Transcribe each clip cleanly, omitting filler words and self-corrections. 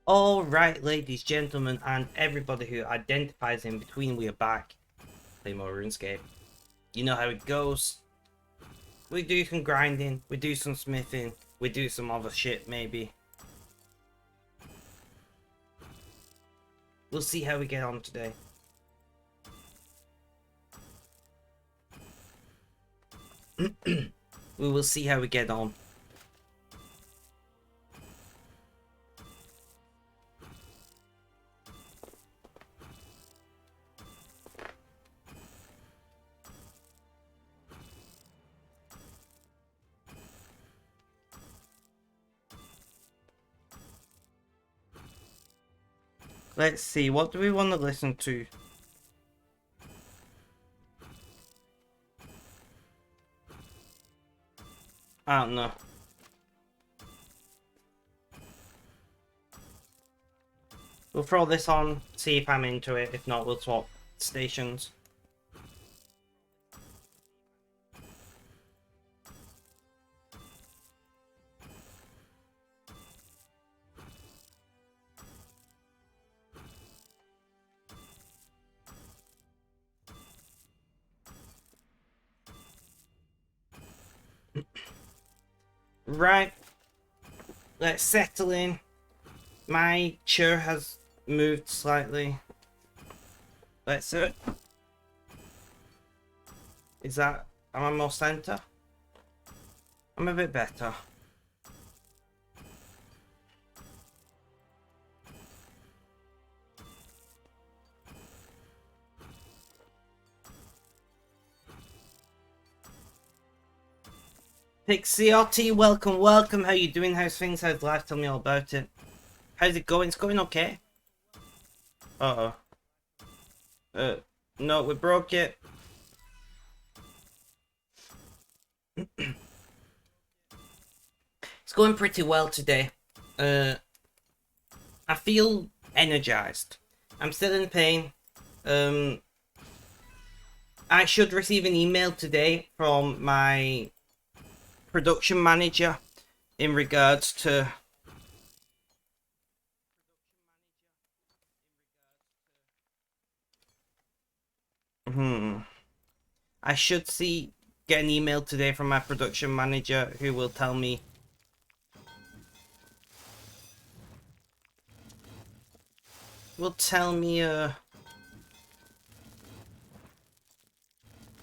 Alright, ladies, gentlemen, and everybody who identifies in between, we are back. Play more Runescape. You know how it goes. We do some grinding, we do some smithing, we do some other shit, maybe. We'll see how we get on today. We will see how we get on. Let's see, what do we want to listen to? I don't know. We'll throw this on, see if I'm into it. If not, we'll swap stations. Right, let's settle in. My chair has moved slightly. Let's see it. Is that, am I more center? I'm a bit better. Pixiotti, welcome. How you doing? How's things? How's life? Tell me all about it. How's it going? It's going okay. Uh-oh. No, we broke it. It's going pretty well today. I feel energized. I'm still in pain. I should receive an email today from my production manager in regards to I should get an email today from my production manager who will tell me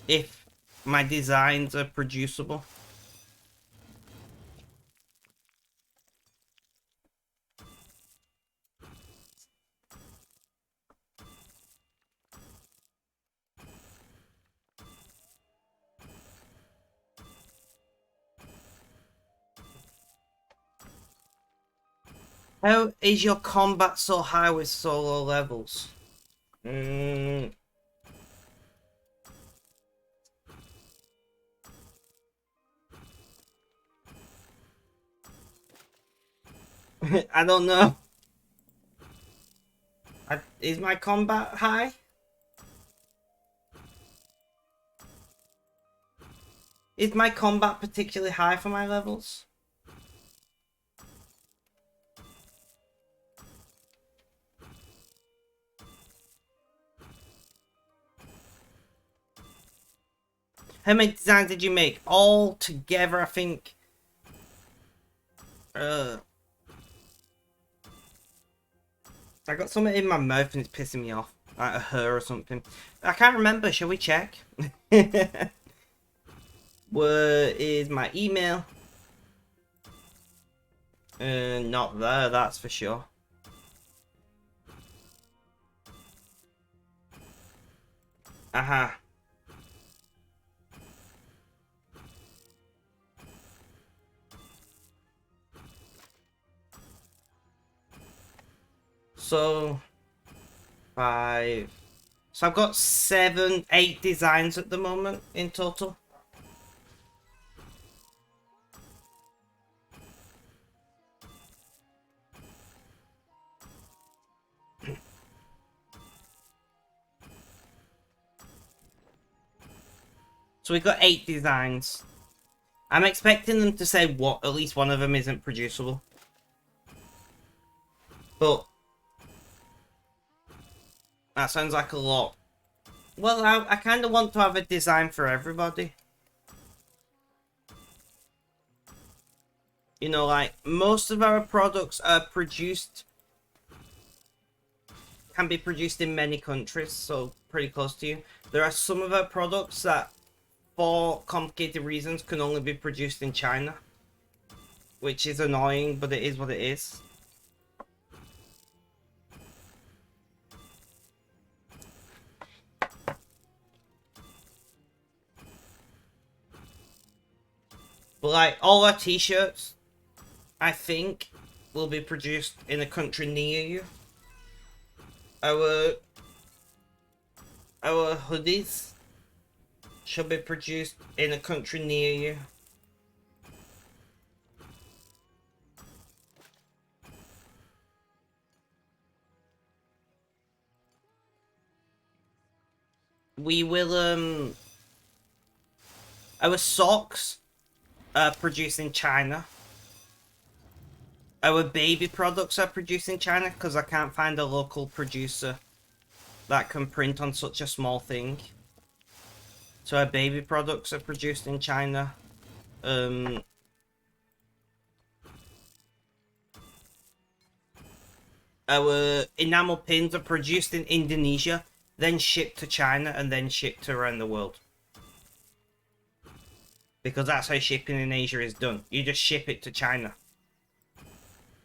if my designs are producible. How is your combat so high with so low levels? I don't know. Is my combat high? Is my combat particularly high for my levels? How many designs did you make? All together, I think. I got something in my mouth and it's pissing me off. Like a her or something. I can't remember. Shall we check? Where is my email? Not there, that's for sure. Aha. So 5. So I've got 8 designs at the moment in total. So we've got 8 designs. I'm expecting them to say at least one of them isn't producible. But that sounds like a lot. Well, I kind of want to have a design for everybody. You know, like, most of our products are produced, can be produced in many countries, so pretty close to you. There are some of our products that, for complicated reasons, can only be produced in China. Which is annoying, but it is what it is. But like, all our t-shirts, I think, will be produced in a country near you. Our hoodies should be produced in a country near you. We will, our socks are produced in China. Our baby products are produced in China because I can't find a local producer that can print on such a small thing. So our baby products are produced in China. Our enamel pins are produced in Indonesia, then shipped to China, and then shipped around the world. Because that's how shipping in Asia is done. You just ship it to China.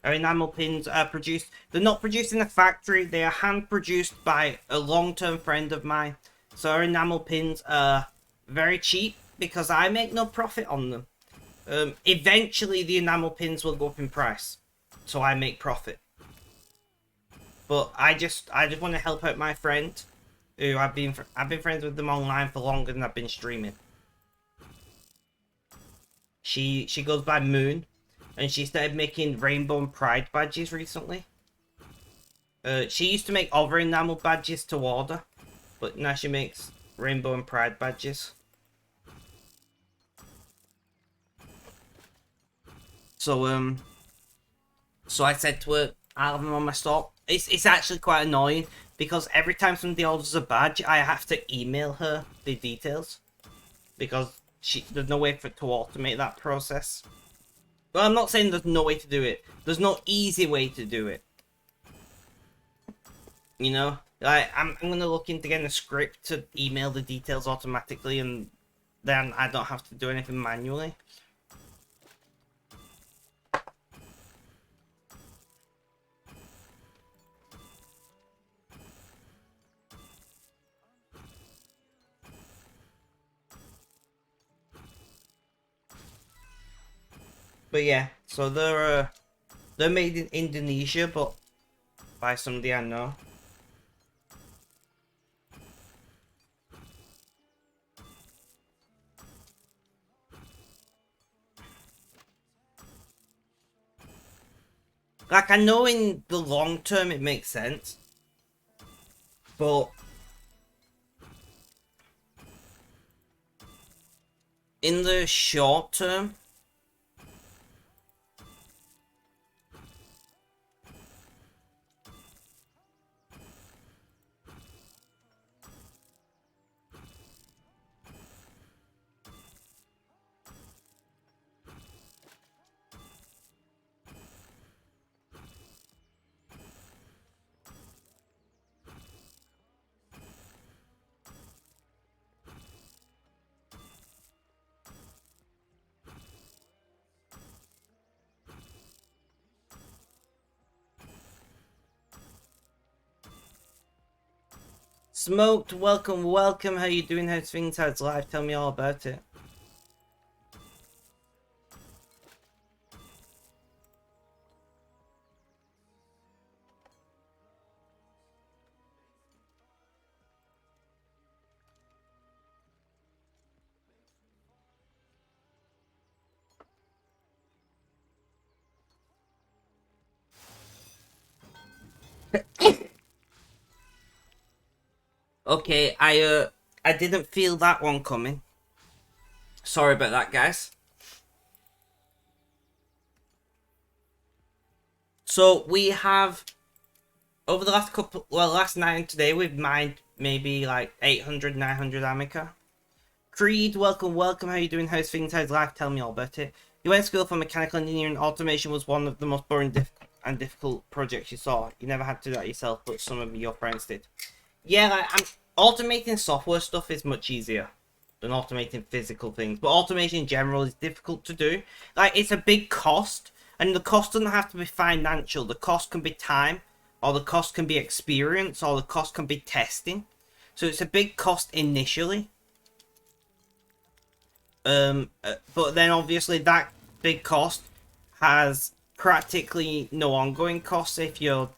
Our enamel pins are produced... They're not produced in a factory. They are hand-produced by a long-term friend of mine. So our enamel pins are very cheap because I make no profit on them. Eventually, the enamel pins will go up in price. So I make profit. But I just want to help out my friend, who I've been friends with them online for longer than I've been streaming. She goes by Moon, and she started making Rainbow and Pride badges recently. She used to make other enamel badges to order, but now she makes Rainbow and Pride badges. So so I said to her, I'll have them on my stock. It's actually quite annoying because every time somebody orders a badge, I have to email her the details because there's no way to automate that process. Well, I'm not saying there's no way to do it. There's no easy way to do it. You know, I'm gonna look into getting a script to email the details automatically, and then I don't have to do anything manually. But yeah, so they're made in Indonesia, but by somebody I know. Like, I know in the long term it makes sense, but in the short term, Smoked, welcome, welcome. How you doing? How's things? How's life? Tell me all about it. Okay, I didn't feel that one coming. Sorry about that, guys. So we have over the last night and today, we've mined maybe like 800, 900 Amica. Creed, welcome. How you doing? How's things? How's life? Tell me all about it. You went to school for mechanical engineering. Automation was one of the most boring and difficult projects you saw. You never had to do that yourself, but some of your friends did. Yeah, like, automating software stuff is much easier than automating physical things. But automation in general is difficult to do. Like, it's a big cost, and the cost doesn't have to be financial. The cost can be time, or the cost can be experience, or the cost can be testing. So it's a big cost initially. But then obviously that big cost has practically no ongoing costs if you're...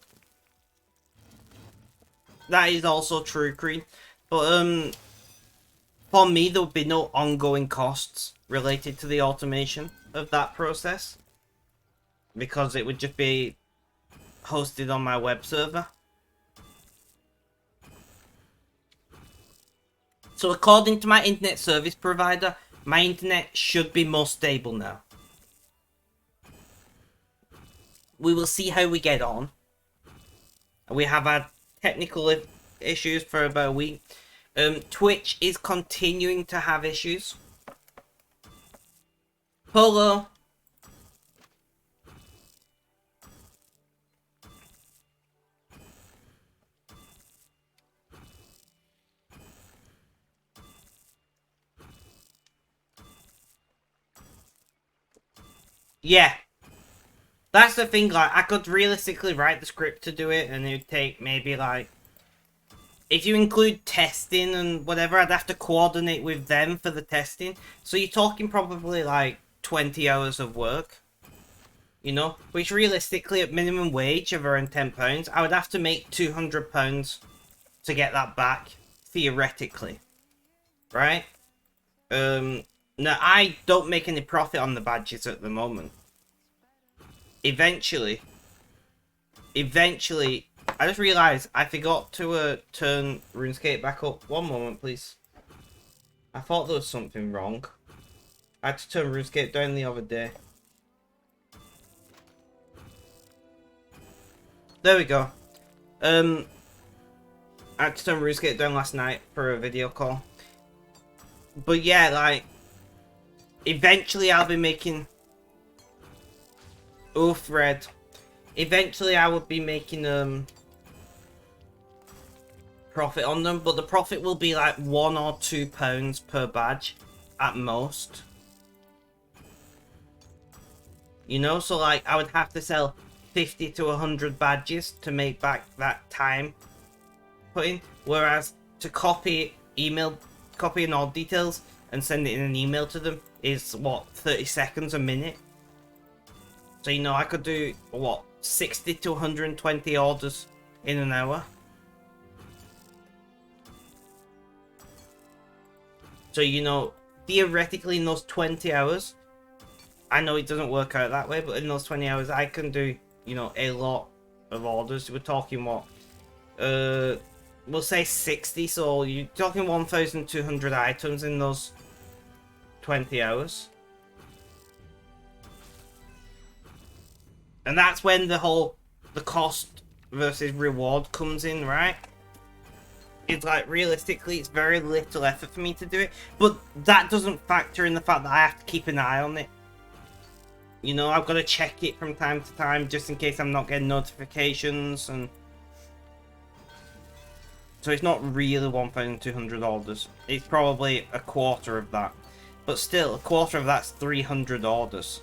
That is also true, Creed. But for me, there would be no ongoing costs related to the automation of that process, because it would just be hosted on my web server. So according to my internet service provider, my internet should be more stable now. We will see how we get on. We have had technical issues for about a week. Twitch is continuing to have issues. Polo. Yeah. That's the thing, like, I could realistically write the script to do it, and it would take maybe, like... If you include testing and whatever, I'd have to coordinate with them for the testing. So you're talking probably, like, 20 hours of work. You know? Which realistically, at minimum wage of around £10, I would have to make £200 to get that back, theoretically. Right? Now, I don't make any profit on the badges at the moment. Eventually, I just realised I forgot to turn Runescape back up. One moment, please. I thought there was something wrong. I had to turn Runescape down the other day. There we go. I had to turn Runescape down last night for a video call. But yeah, like, eventually I'll be making... Oof, red. Eventually I would be making profit on them, but the profit will be like £1 or £2 per badge at most. You know, so like I would have to sell 50 to 100 badges to make back that time put in, whereas to copy and all details and send it in an email to them is what, 30 seconds a minute. So, you know, I could do, what, 60 to 120 orders in an hour. So, you know, theoretically in those 20 hours, I know it doesn't work out that way, but in those 20 hours, I can do, you know, a lot of orders. We're talking, what, we'll say 60, so you're talking 1,200 items in those 20 hours. And that's when the cost versus reward comes in, right? It's like, realistically, it's very little effort for me to do it. But that doesn't factor in the fact that I have to keep an eye on it. You know, I've got to check it from time to time, just in case I'm not getting notifications. And so it's not really 1,200 orders. It's probably a quarter of that. But still, a quarter of that's 300 orders.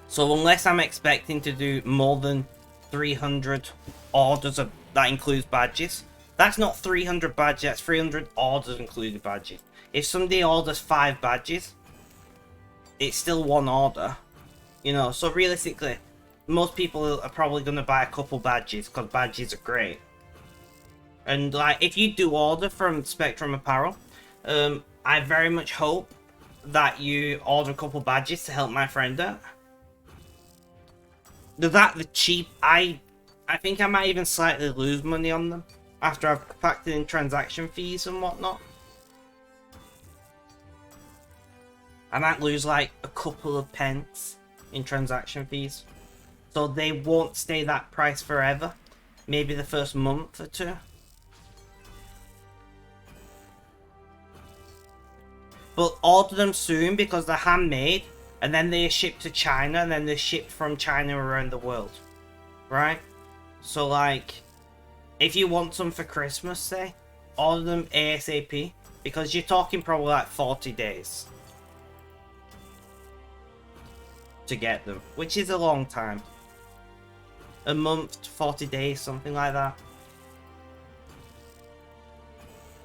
So unless I'm expecting to do more than 300 orders that includes badges, that's not 300 badges, that's 300 orders including badges. If somebody orders 5 badges, it's still one order. You know, so realistically, most people are probably going to buy a couple badges because badges are great. And like, if you do order from Spectrum Apparel, I very much hope that you order a couple badges to help my friend out. The cheap, I think I might even slightly lose money on them after I've factored in transaction fees and whatnot. I might lose like a couple of pence in transaction fees. So they won't stay that price forever. Maybe the first month or two. But order them soon because they're handmade. And then they're shipped to China. And then they're shipped from China around the world. Right? So like, if you want some for Christmas, say, order them ASAP. Because you're talking probably like 40 days. To get them. Which is a long time. A month, 40 days, something like that.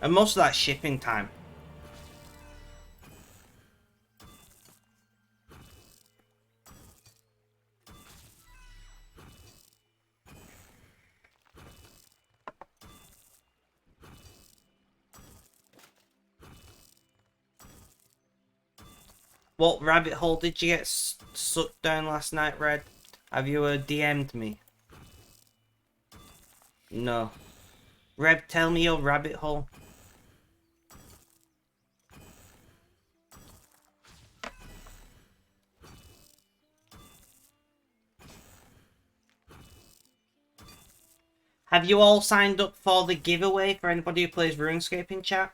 And most of that shipping time. What rabbit hole did you get sucked down last night, Red? Have you DM'd me? No. Reb, tell me your rabbit hole. Have you all signed up for the giveaway for anybody who plays Runescape in chat?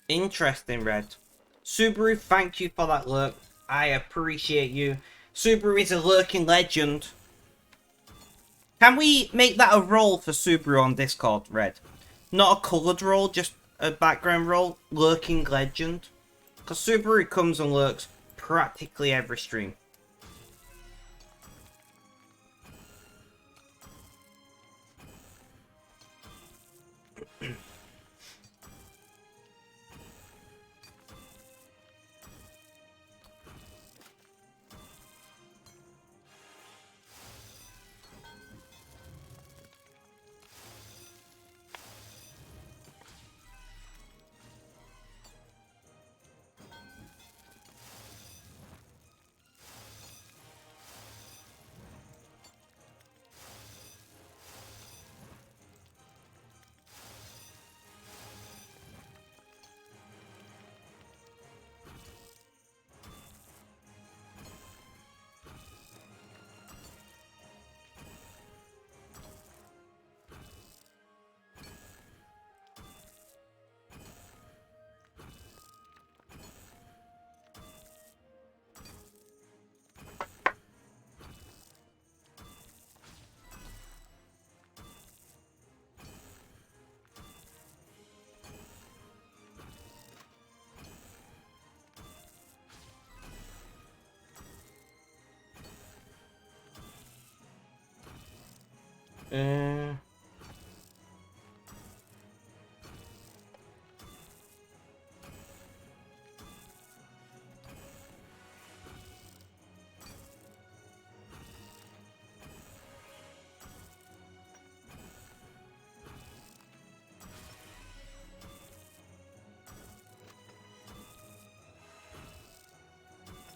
Interesting, Red. Subaru, thank you for that lurk. I appreciate you. Subaru is a lurking legend. Can we make that a role for Subaru on Discord, Red? Not a coloured role, just a background role. Lurking legend. Because Subaru comes and lurks practically every stream.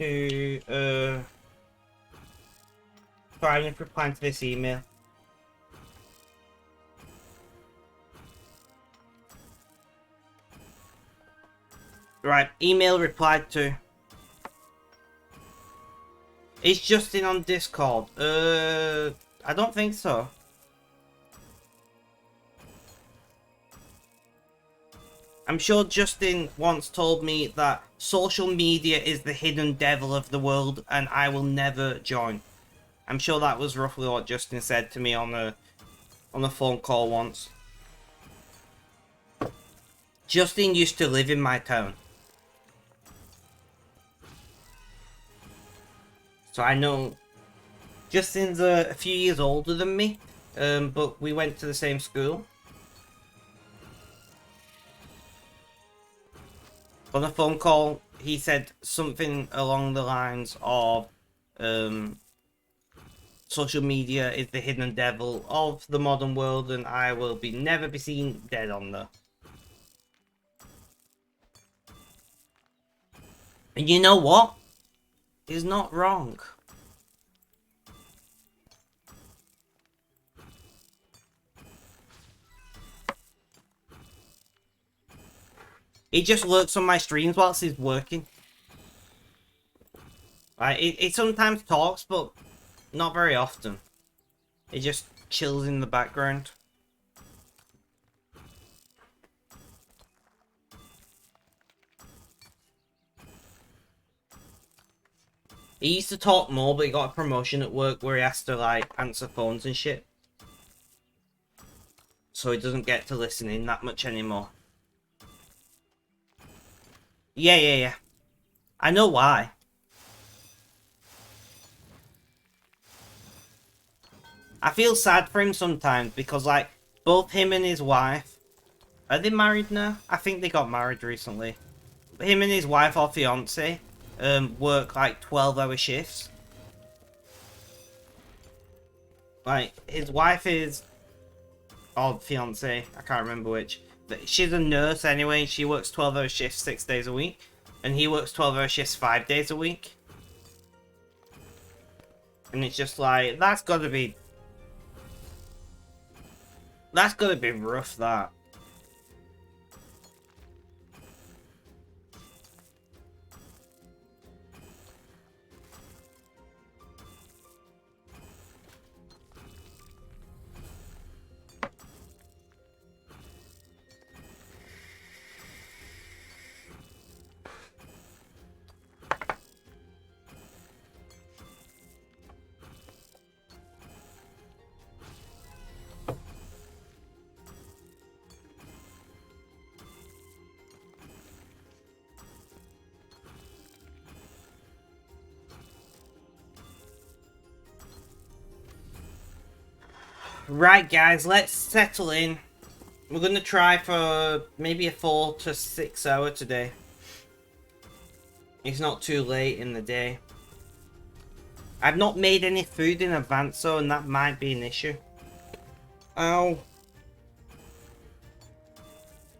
Uh, Sorry, I'm replying to this email. Right, email replied to. Is Justin on Discord? I don't think so. I'm sure Justin once told me that social media is the hidden devil of the world and I will never join. I'm sure that was roughly what Justin said to me on a phone call once. Justin used to live in my town. So I know Justin's a few years older than me, but we went to the same school. On the phone call, he said something along the lines of, social media is the hidden devil of the modern world, and I will never be seen dead on there. And you know what? He's not wrong. He just lurks on my streams whilst he's working. Right, it sometimes talks, but not very often. It just chills in the background. He used to talk more, but he got a promotion at work where he has to, like, answer phones and shit. So he doesn't get to listen in that much anymore. Yeah. I know why. I feel sad for him sometimes because, like, both him and his wife... Are they married now? I think they got married recently. Him and his wife or fiance work, like, 12-hour shifts. Like, his wife is... Or fiance, I can't remember which. But she's a nurse anyway, she works 12-hour shifts 6 days a week. And he works 12-hour shifts 5 days a week. And it's just like, that's gotta be rough, that. Right, guys, let's settle in. We're gonna try for maybe a 4 to 6 hour today. It's not too late in the day. I've not made any food in advance though, and that might be an issue. Ow.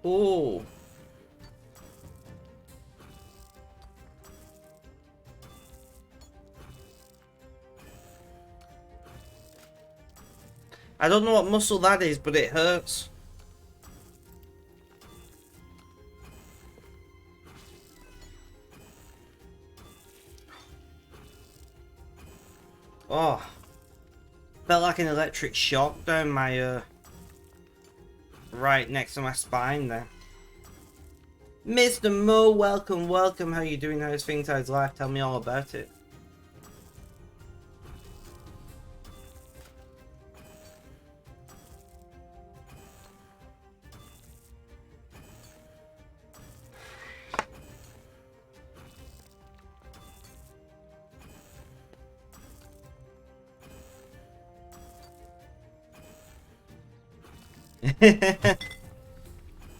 Oh. I don't know what muscle that is, but it hurts. Oh. Felt like an electric shock down my, right next to my spine there. Mr. Mo, welcome. How you doing? How's things? How's life? Tell me all about it.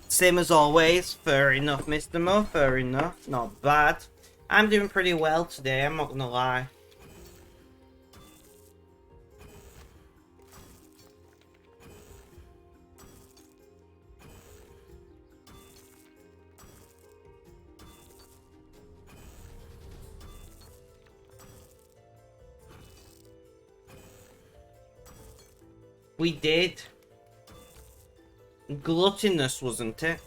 Same as always. Fair enough, Mr. Mo. Fair enough. Not bad. I'm doing pretty well today, I'm not gonna lie. We did. Gluttonous, wasn't it?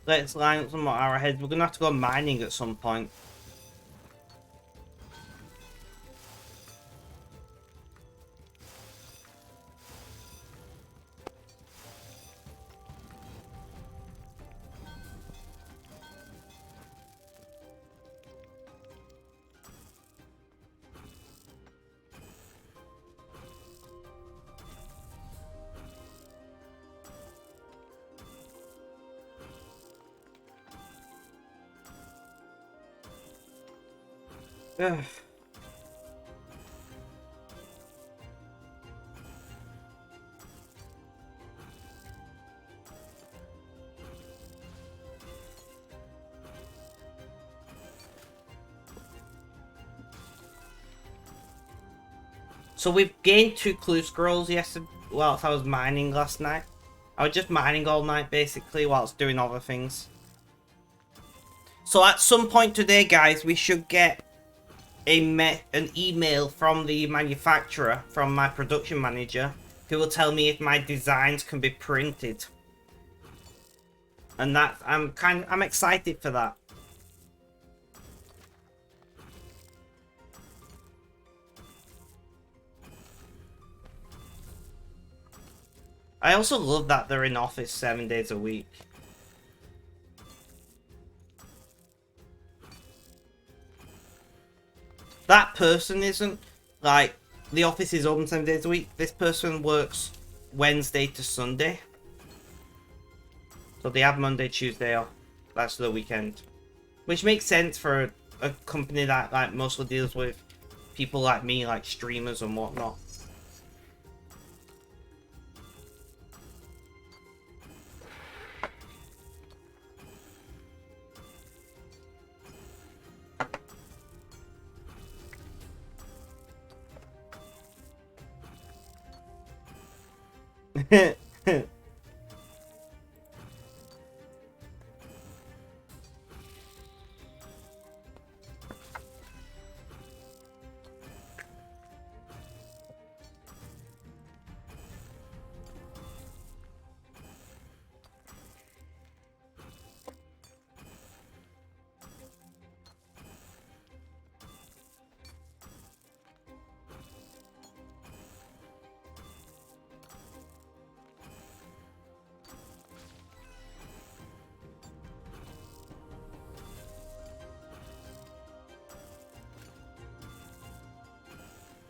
Let's line up some more arrowheads. We're gonna have to go mining at some point. Ugh. So we've gained 2 clue scrolls yesterday whilst I was mining last night. I was just mining all night basically whilst doing other things. So at some point today, guys, we should get an email from the manufacturer, from my production manager, who will tell me if my designs can be printed. And that I'm excited for that. I also love that they're in office 7 days a week. That person isn't, like, the office is open 7 days a week. This person works Wednesday to Sunday. So they have Monday, Tuesday off. That's the weekend. Which makes sense for a company that, like, mostly deals with people like me, like streamers and whatnot.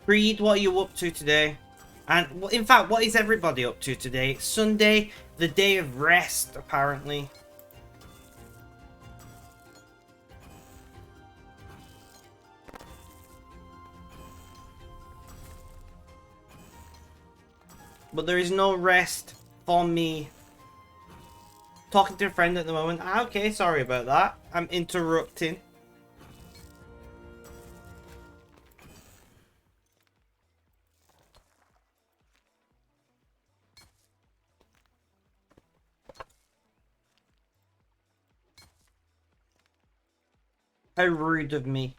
Read, what are you up to today? And in fact, what is everybody up to today? It's Sunday, the day of rest, apparently. But there is no rest for me. Talking to a friend at the moment. Ah, okay, sorry about that. I'm interrupting. How rude of me.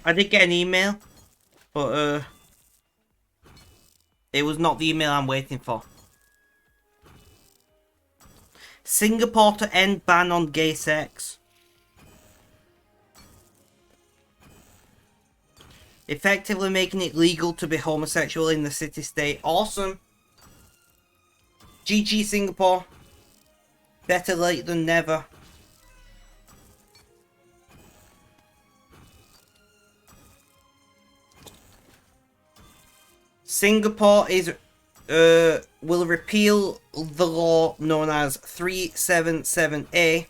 I did get an email, but it was not the email I'm waiting for. Singapore to end ban on gay sex. Effectively making it legal to be homosexual in the city-state. Awesome. GG Singapore. Better late than never. Singapore is will repeal the law known as 377A.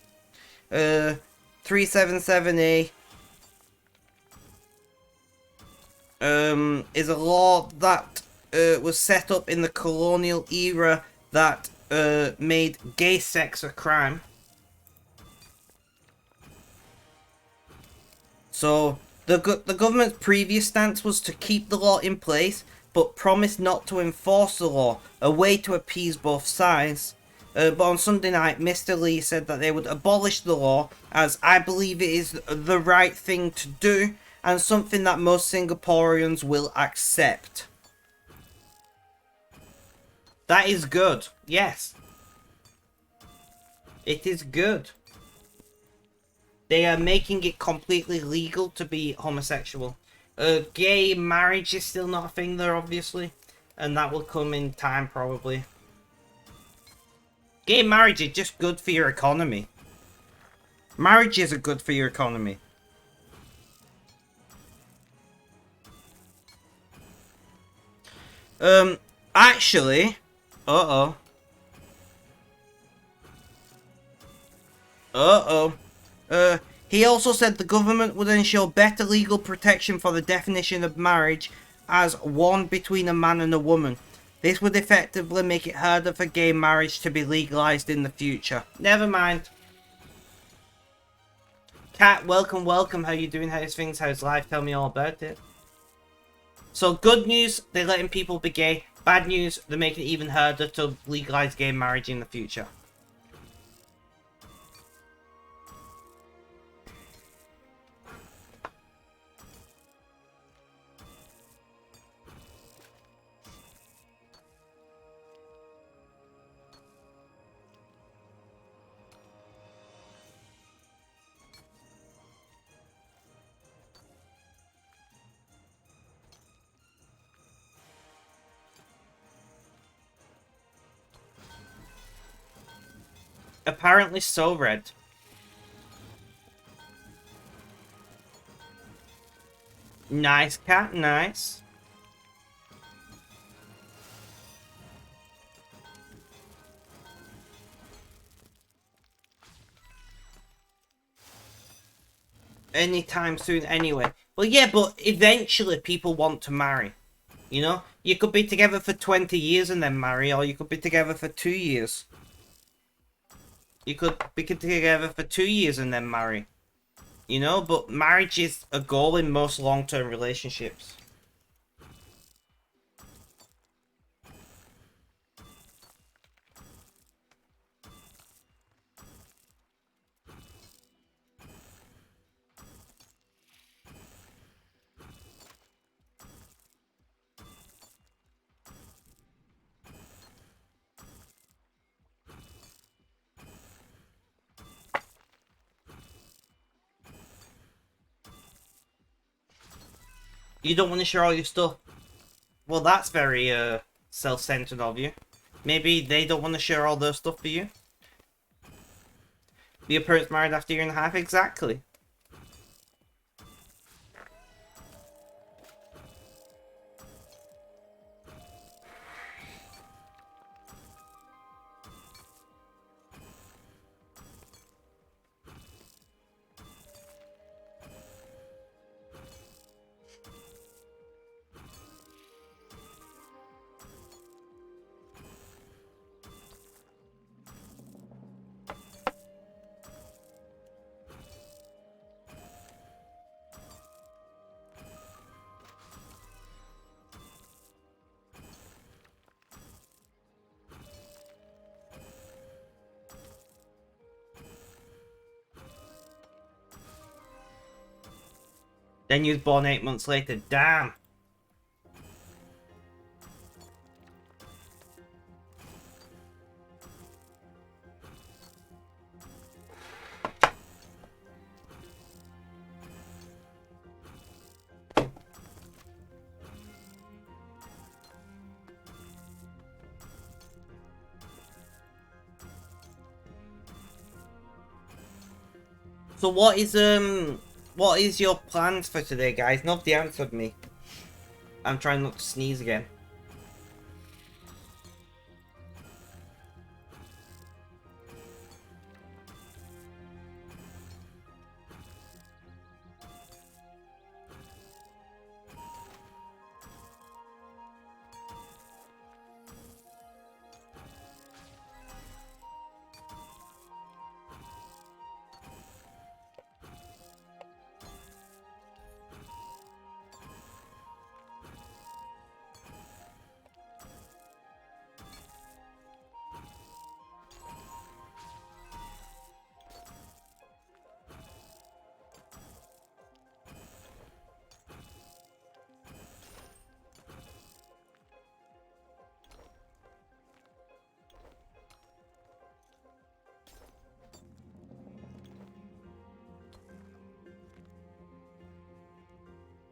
377A is a law that was set up in the colonial era that made gay sex a crime. So the government's previous stance was to keep the law in place, but promised not to enforce the law, a way to appease both sides. But on Sunday night, Mr. Lee said that they would abolish the law, as I believe it is the right thing to do, and something that most Singaporeans will accept. That is good. Yes. It is good. They are making it completely legal to be homosexual. Gay marriage is still not a thing there, obviously. And that will come in time, probably. Gay marriage is just good for your economy. Marriages are good for your economy. Actually... Uh-oh. He also said the government would ensure better legal protection for the definition of marriage as one between a man and a woman. This would effectively make it harder for gay marriage to be legalized in the future. Never mind. Kat, welcome, welcome. How you doing? How's things? How's life? Tell me all about it. So good news, they're letting people be gay. Bad news, they're making it even harder to legalize gay marriage in the future. Apparently so, Red. Nice, Cat, nice. Anytime soon anyway. Well, yeah, but eventually people want to marry. You know? You could be together for 20 years and then marry, or you could be together for 2 years. You could be together for 2 years and then marry. You know? But marriage is a goal in most long-term relationships. You don't want to share all your stuff. Well, that's very self-centered of you. Maybe they don't want to share all their stuff for you. Your parents married after a year and a half? Exactly. Then you was born 8 months later. Damn. So what is your plans for today, guys? Nobody answered me. I'm trying not to sneeze again.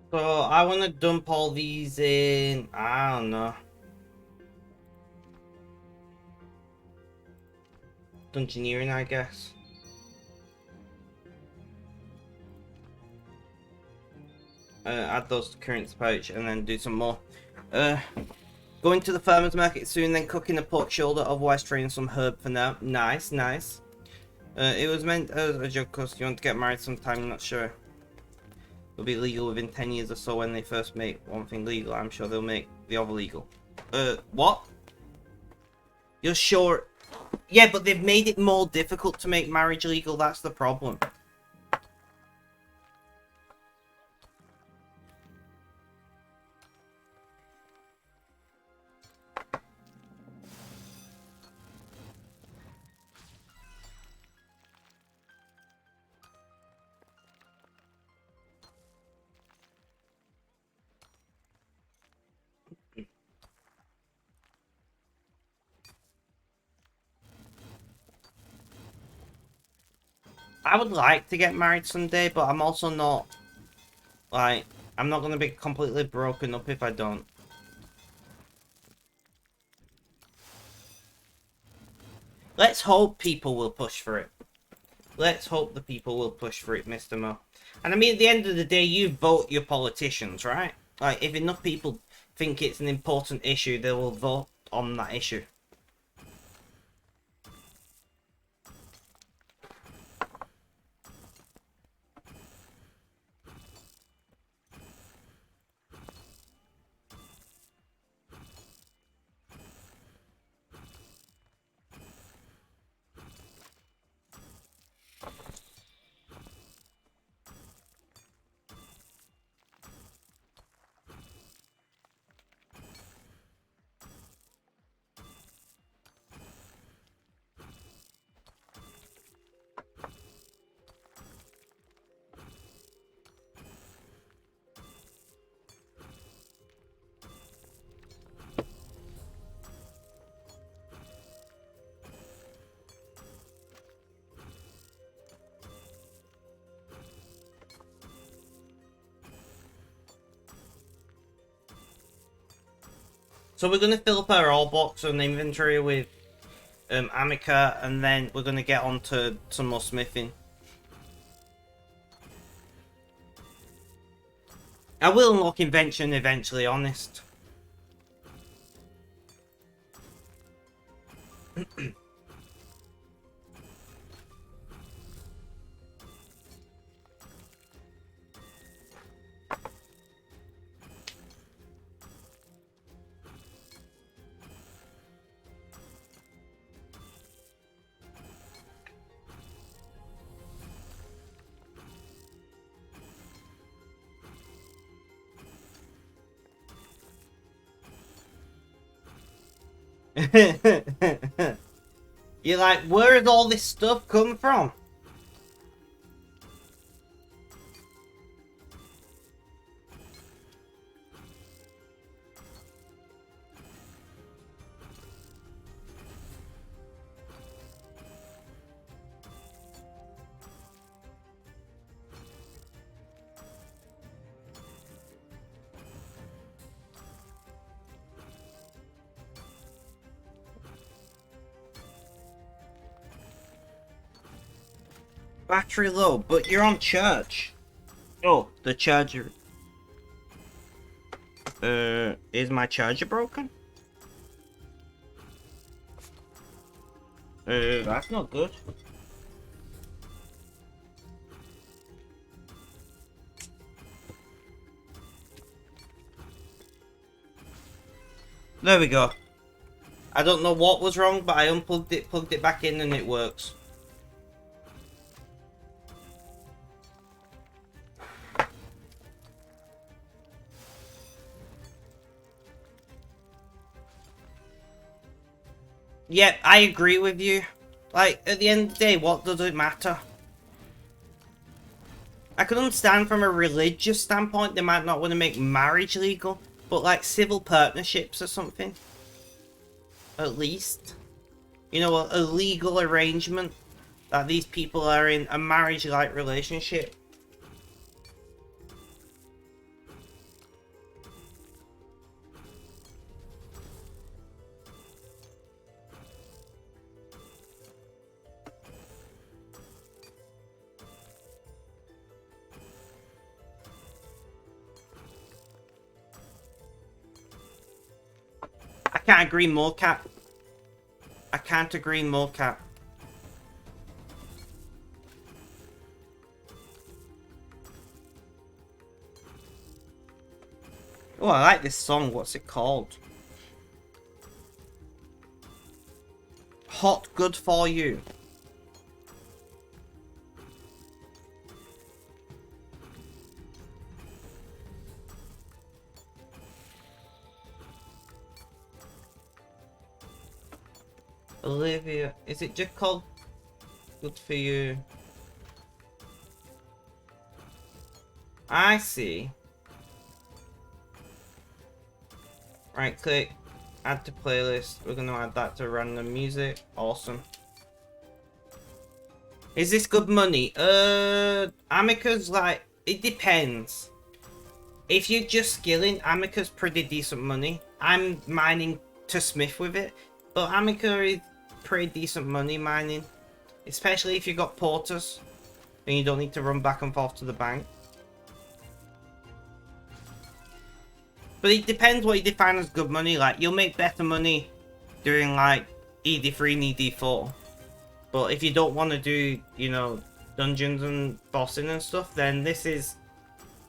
So I want to dump all these in, I don't know, dungeoneering, I guess. Add those to current pouch and then do some more. Going to the farmer's market soon, then cooking a pork shoulder, otherwise trading some herb for now. Nice, nice. It was meant as a joke because you want to get married sometime, I'm not sure. It'll be legal within 10 years or so when they first make one thing legal. I'm sure they'll make the other legal. What? You're sure? Yeah, but they've made it more difficult to make marriage legal, that's the problem. I would like to get married someday, but I'm also not, like, I'm not going to be completely broken up if I don't. Let's hope people will push for it. Let's hope the people will push for it, Mr. Mo. And I mean, at the end of the day, you vote your politicians, right? Like, if enough people think it's an important issue, they will vote on that issue. So we're going to fill up our ore box and inventory with Amica, and then we're going to get on to some more smithing. I will unlock invention eventually, honest. You're like, where did all this stuff come from? Battery low, but you're on charge. Oh, the charger. Is my charger broken? That's not good. There we go. I don't know what was wrong, but I unplugged it, plugged it back in, and it works. Yeah, I agree with you. Like, at the end of the day, what does it matter? I can understand from a religious standpoint they might not want to make marriage legal, but like civil partnerships or something. At least. You know, a legal arrangement that these people are in a marriage-like relationship. can't agree more, Cat. I can't agree more, Cat. Oh, I like this song. What's it called? Hot Good For You. Olivia. Is it just called Good For You? I see. Right click. Add to playlist. We're gonna add that to random music. Awesome. Is this good money? Amica's like, it depends. If you're just skilling, Amica's pretty decent money. I'm mining to smith with it, but Amica is pretty decent money mining. Especially if you got porters and you don't need to run back and forth to the bank. But it depends what you define as good money. Like, you'll make better money doing like ED3 and ED4. But if you don't want to do, you know, dungeons and bossing and stuff, then this is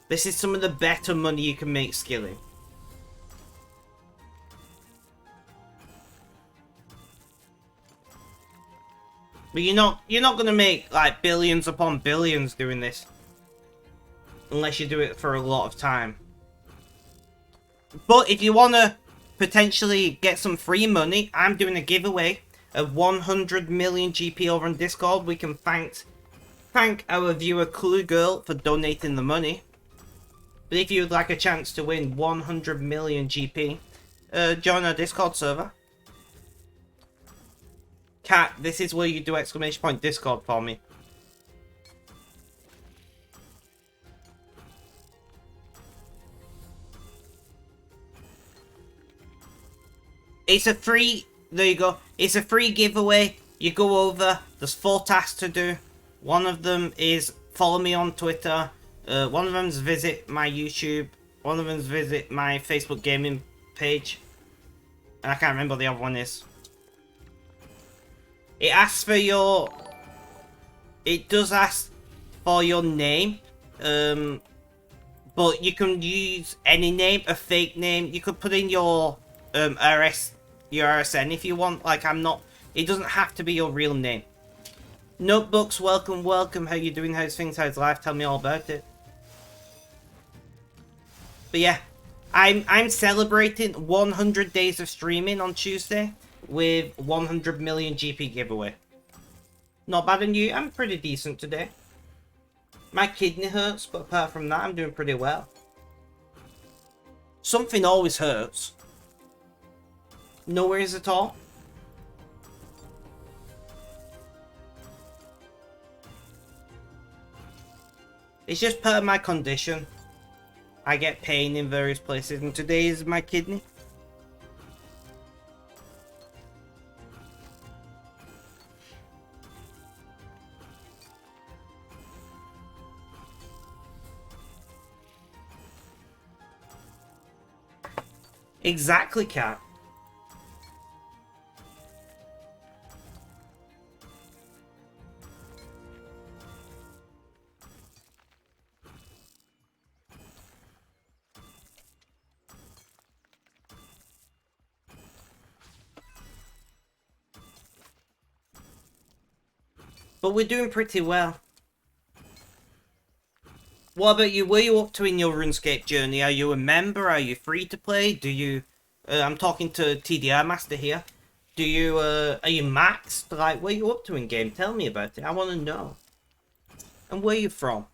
some of the better money you can make skilling. But you're not gonna make like billions upon billions doing this. Unless you do it for a lot of time. But if you wanna potentially get some free money, I'm doing a giveaway of 100 million GP over on Discord. We can thank our viewer Clue Girl for donating the money. But if you'd like a chance to win 100 million GP, join our Discord server. Cat, this is where you do exclamation point Discord for me. It's a free, there you go. It's a free giveaway. You go over, there's 4 tasks to do. One of them is follow me on Twitter. One of them is visit my YouTube. One of them is visit my Facebook gaming page. And I can't remember what the other one is. It asks for your... It does ask for your name. But you can use any name, a fake name. You could put in your your RSN if you want. Like, I'm not... It doesn't have to be your real name. Notebooks, welcome, welcome. How you doing? How's things? How's life? Tell me all about it. But yeah, I'm celebrating 100 days of streaming on Tuesday with 100 million GP giveaway. Not bad on you. I'm pretty decent today. My kidney hurts, but apart from that, I'm doing pretty well. Something always hurts. No worries at all. It's just part of my condition. I get pain in various places, and today is my kidney. Exactly, Cat. But we're doing pretty well. What about you? Where are you up to in your RuneScape journey? Are you a member? Are you free to play? Do you... I'm talking to TDR Master here. Do you... are you maxed? Like, where are you up to in game? Tell me about it. I want to know. And where are you from?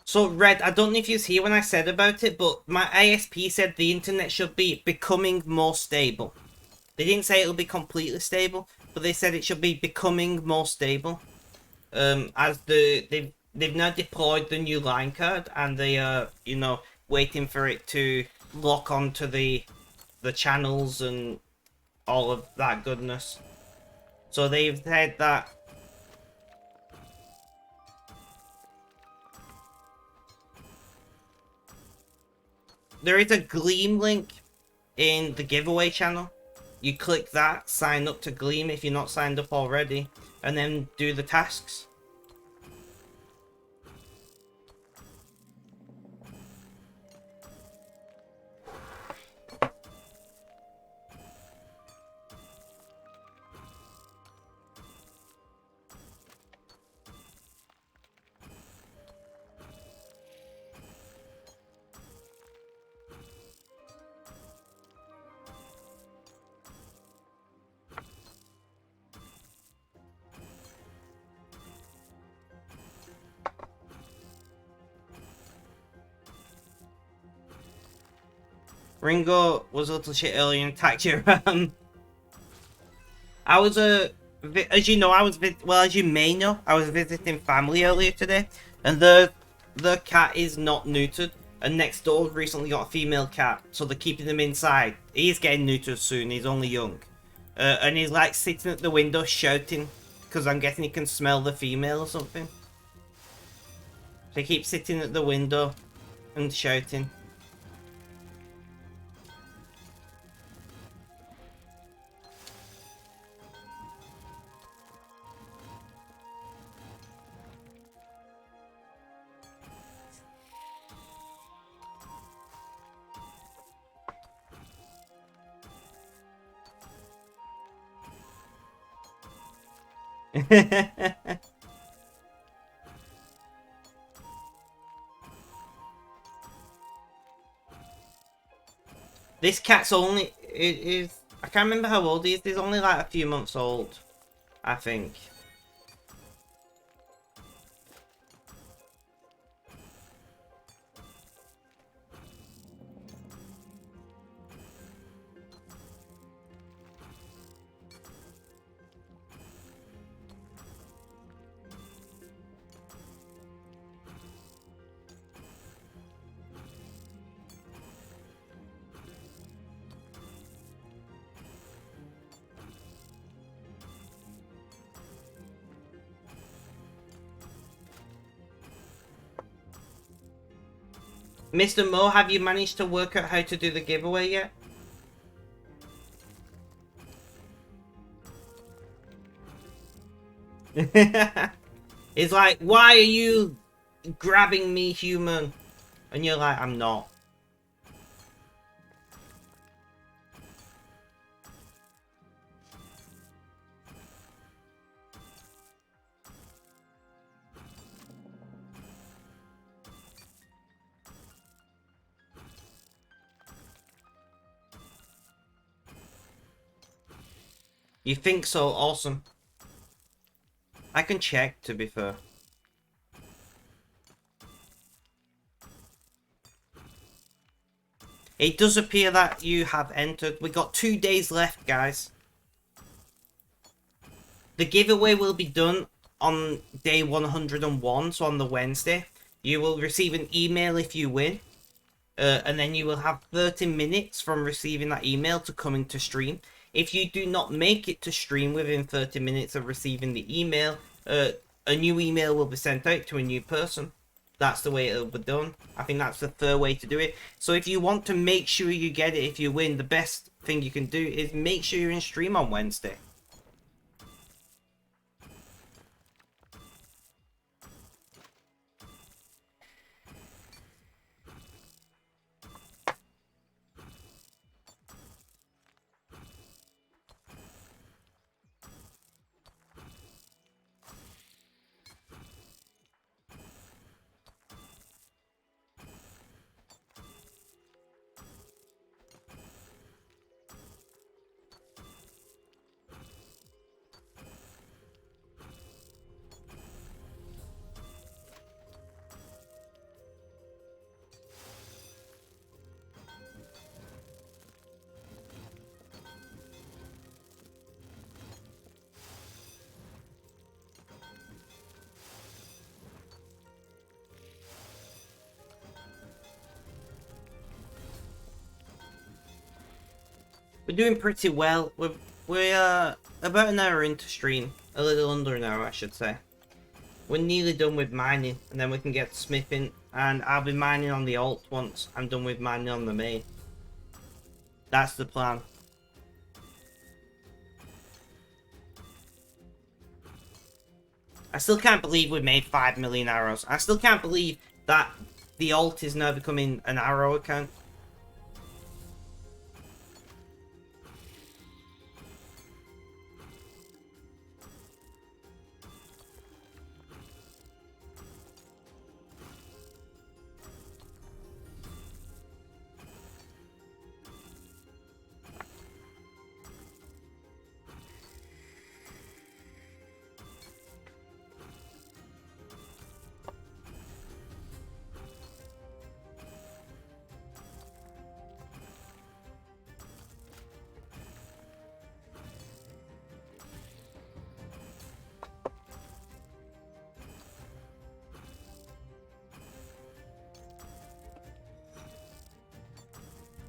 So, Red, I don't know if you was here when I said about it, but my ISP said the internet should be becoming more stable. They didn't say it'll be completely stable, but they said it should be becoming more stable. As they've now deployed the new line card, and they are, you know, waiting for it to lock onto the channels and all of that goodness. So they've said that there is a Gleam link in the giveaway channel. You click that, sign up to Gleam if you're not signed up already, and then do the tasks. Ringo was a little shit earlier and attacked you. I was as you know, as you may know, I was visiting family earlier today, and the cat is not neutered. And next door recently got a female cat, so they're keeping him inside. He's getting neutered soon. He's only young, and he's like sitting at the window shouting, because I'm guessing he can smell the female or something. So he keeps sitting at the window and shouting. This cat's only it is I can't remember how old he is. He's only like a few months old, I think. Mr. Mo, have you managed to work out how to do the giveaway yet? It's like, why are you grabbing me, human? And you're like, I'm not. You think so? Awesome. I can check, to be fair. It does appear that you have entered. We got 2 days left, guys. The giveaway will be done on day 101, so on the Wednesday. You will receive an email if you win. And then you will have 30 minutes from receiving that email to come into stream. If you do not make it to stream within 30 minutes of receiving the email, a new email will be sent out to a new person. That's the way it'll be done. I think that's the fair way to do it. So if you want to make sure you get it if you win, the best thing you can do is make sure you're in stream on Wednesday. We're doing pretty well. We're about an hour into stream. A little under an hour, I should say. We're nearly done with mining, and then we can get smithing. And I'll be mining on the alt once I'm done with mining on the main. That's the plan. I still can't believe we made 5 million arrows. I still can't believe that the alt is now becoming an arrow account.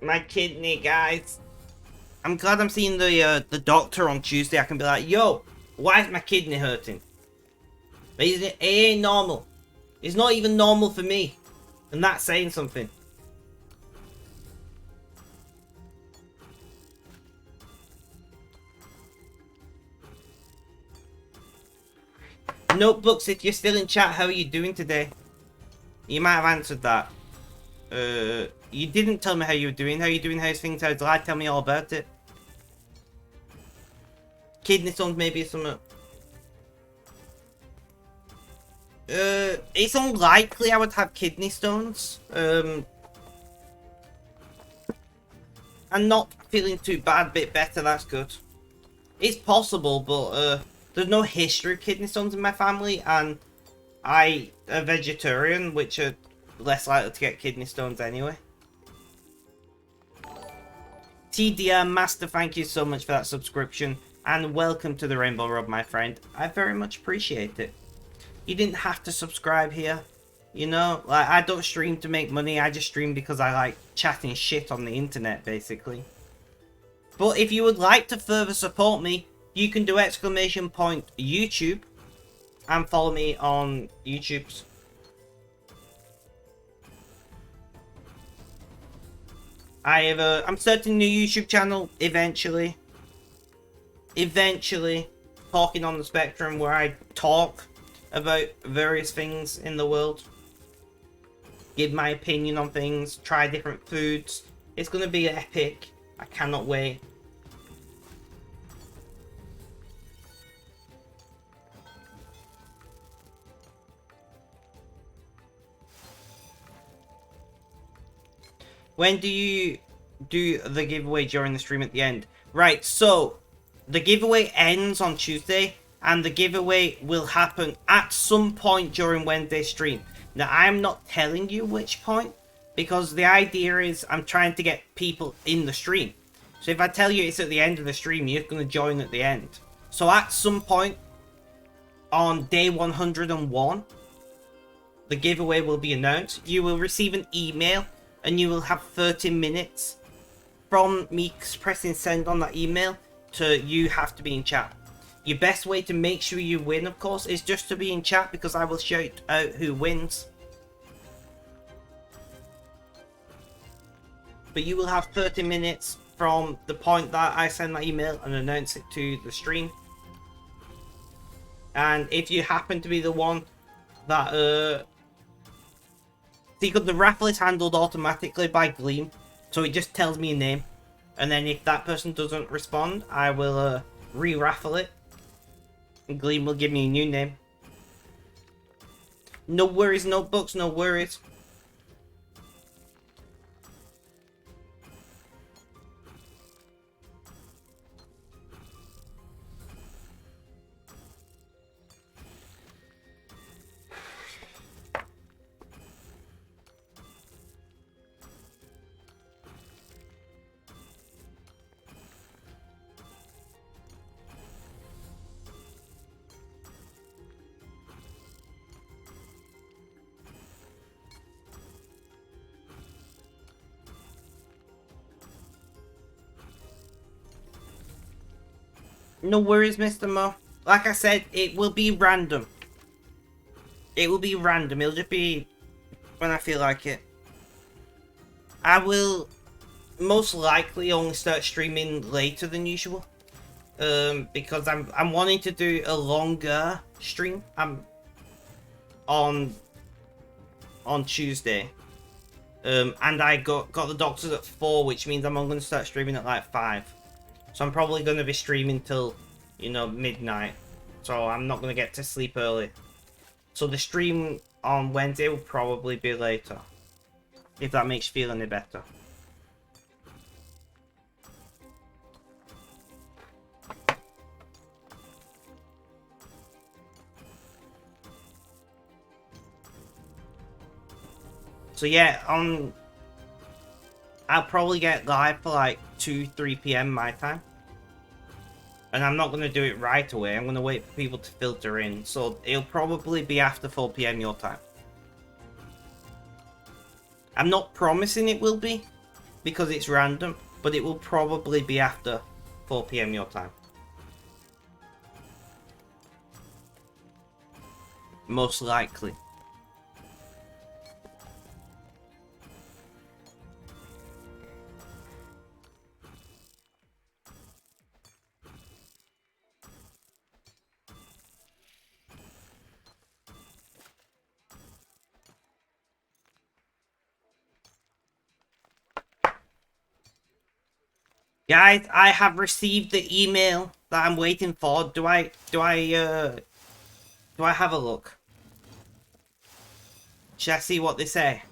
My kidney, guys. I'm glad I'm seeing the doctor on Tuesday. I can be like, yo, why is my kidney hurting? It ain't normal. It's not even normal for me. And that's saying something. Notebooks, if you're still in chat, how are you doing today? You might have answered that. You didn't tell me how you were doing. How you doing? How's things? How's life? Tell me all about it. Kidney stones, maybe something. It's unlikely I would have kidney stones. I'm not feeling too bad. Bit better. That's good. It's possible, but there's no history of kidney stones in my family, and I a vegetarian, which are less likely to get kidney stones anyway. TDR Master, thank you so much for that subscription, and welcome to the Rainbow Road, my friend. I very much appreciate it. You didn't have to subscribe here, you know? Like, I don't stream to make money, I just stream because I like chatting shit on the internet, basically. But if you would like to further support me, you can do !YouTube and follow me on YouTube's. I'm starting a new YouTube channel eventually. Talking on the Spectrum, where I talk about various things in the world. Give my opinion on things, try different foods. It's gonna be epic. I cannot wait. When do you do the giveaway during the stream at the end? Right, so the giveaway ends on Tuesday, and the giveaway will happen at some point during Wednesday's stream. Now, I'm not telling you which point, because the idea is I'm trying to get people in the stream. So if I tell you it's at the end of the stream, you're going to join at the end. So at some point on day 101, the giveaway will be announced. You will receive an email, and you will have 30 minutes from me pressing send on that email to you have to be in chat. Your best way to make sure you win, of course, is just to be in chat, because I will shout out who wins. But you will have 30 minutes from the point that I send that email and announce it to the stream. And if you happen to be the one that because the raffle is handled automatically by Gleam, so it just tells me a name, and then if that person doesn't respond, I will re-raffle it, and Gleam will give me a new name. No worries, Notebooks, no worries. No worries, Mr. Mo. Like I said, it will be random. It will be random. It'll just be when I feel like it. I will most likely only start streaming later than usual. Because I'm wanting to do a longer stream. I'm on Tuesday. And I got the doctors at 4, which means I'm only going to start streaming at like 5. So I'm probably going to be streaming till, you know, midnight. So I'm not going to get to sleep early. So the stream on Wednesday will probably be later. If that makes you feel any better. So yeah, I'll probably get live for like 2-3 PM my time. And I'm not going to do it right away. I'm going to wait for people to filter in. So it'll probably be after 4 PM your time. I'm not promising it will be, because it's random, but it will probably be after 4 PM your time. Most likely. Guys, I have received the email that I'm waiting for. Do I have a look? Should I see what they say?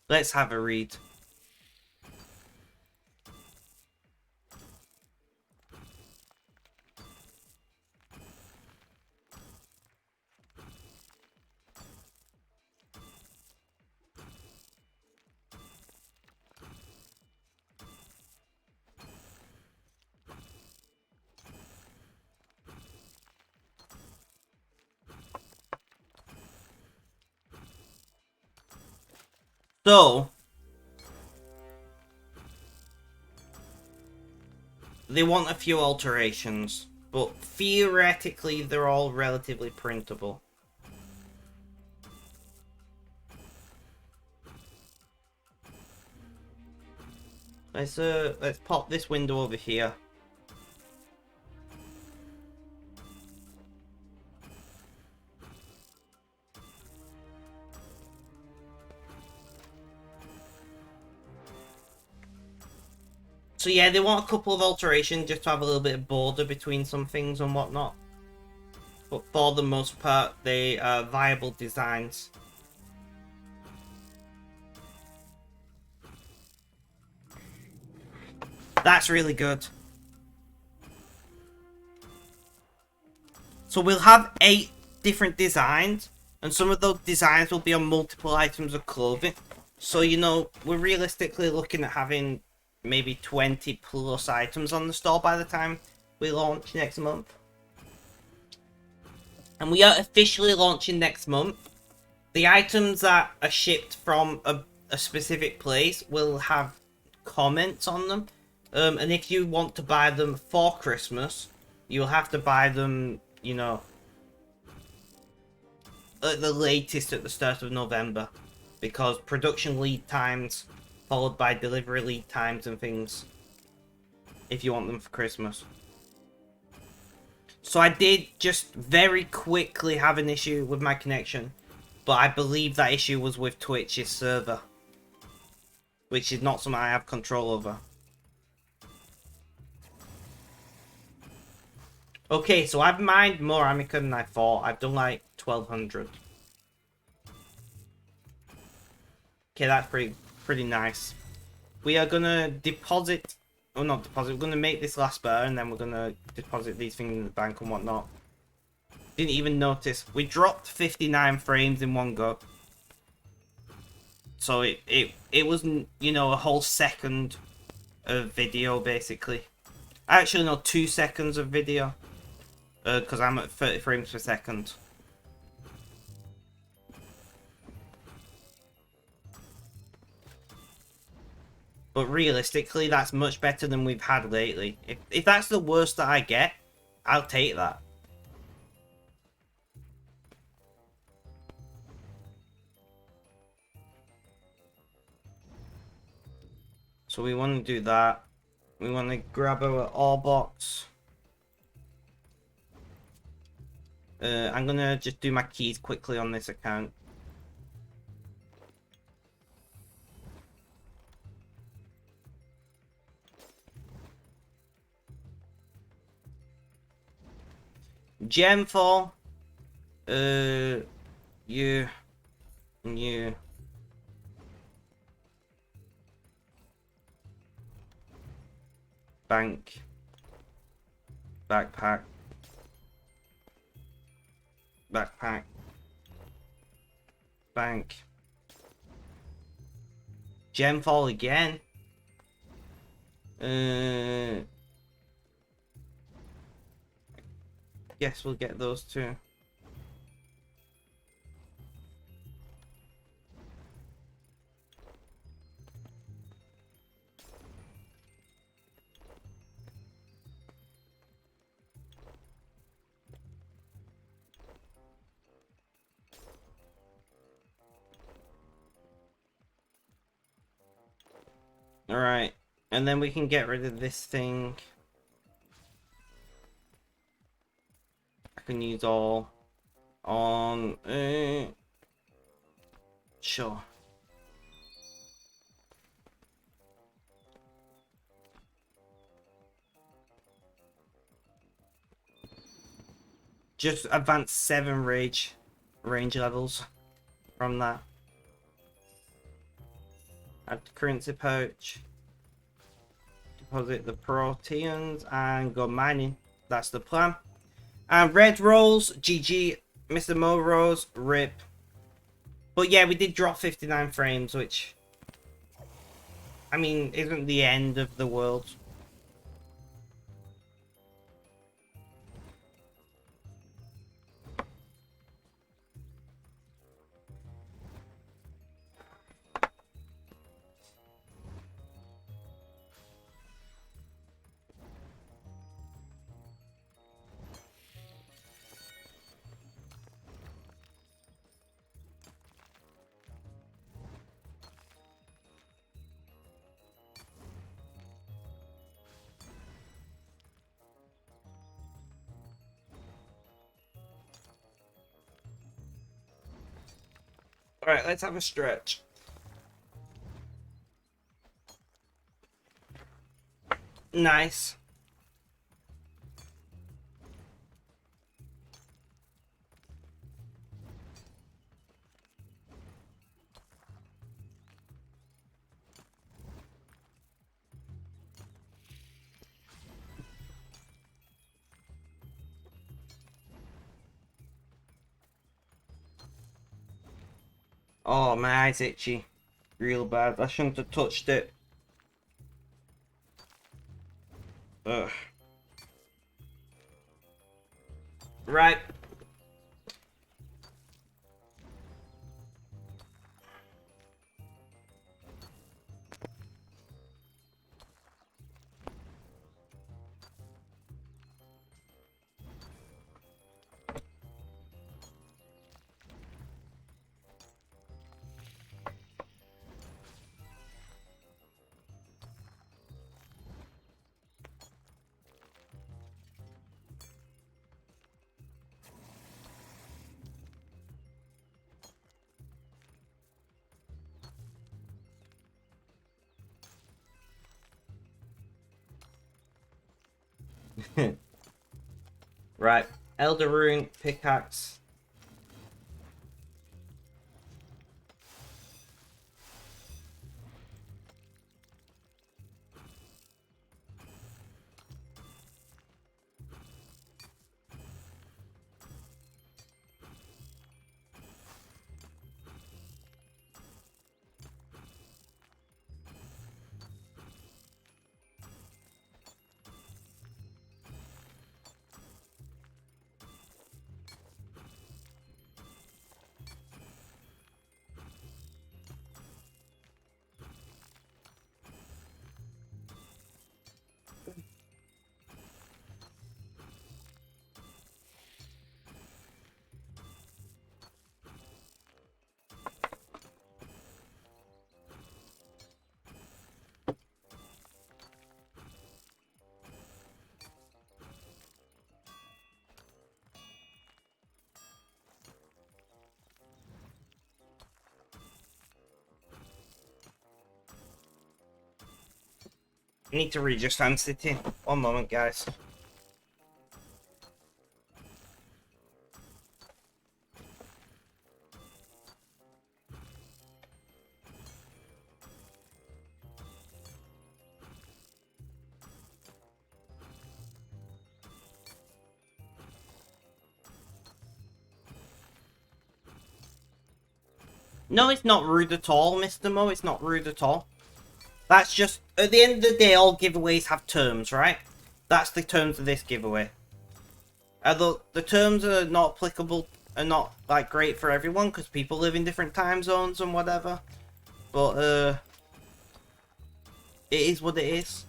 Let's have a read. So, they want a few alterations, but theoretically they're all relatively printable. Let's pop this window over here. So yeah, they want a couple of alterations just to have a little bit of border between some things and whatnot. But for the most part, they are viable designs. That's really good. So we'll have 8 different designs, and some of those designs will be on multiple items of clothing. So, you know, we're realistically looking at having maybe 20 plus items on the store by the time we launch next month. And we are officially launching next month. The items that are shipped from a specific place will have comments on them. And if you want to buy them for Christmas, you'll have to buy them, you know, at the latest at the start of November. Because production lead times followed by delivery lead times and things, if you want them for Christmas. So I did just very quickly have an issue with my connection, but I believe that issue was with Twitch's server, which is not something I have control over. Okay, so I've mined more Amica than I thought. I've done like 1200. Okay, that's pretty nice. We are gonna deposit, or not deposit, we're gonna make this last better, and then we're gonna deposit these things in the bank and whatnot. Didn't even notice. We dropped 59 frames in one go. So it wasn't, you know, a whole second of video, basically. Actually, no, 2 seconds of video. Because I'm at 30 frames per second. But realistically, that's much better than we've had lately. If that's the worst that I get, I'll take that. So we want to do that. We want to grab our ore box. I'm going to just do my keys quickly on this account. Gemfall. You. Bank. Backpack. Backpack. Bank. Gemfall again. Guess we'll get those two. Alright. And then we can get rid of this thing. I can use all on sure. Just advance 7 range levels from that. Add the currency pouch. Deposit the proteins and go mining. That's the plan. And red rolls, GG, Mr. Mo Rose, rip. But yeah, we did drop 59 frames, which, I mean, isn't the end of the world. Alright, let's have a stretch. Nice. Oh, my eye's itchy. Real bad. I shouldn't have touched it. Ugh. Right. Right. Elder Rune, pickaxe. I need to readjust. I'm sitting. One moment, guys. No, it's not rude at all, Mr. Mo. It's not rude at all. That's just, at the end of the day, all giveaways have terms, right? That's the terms of this giveaway. Although the terms are not applicable, are not like great for everyone because people live in different time zones and whatever. But it is what it is.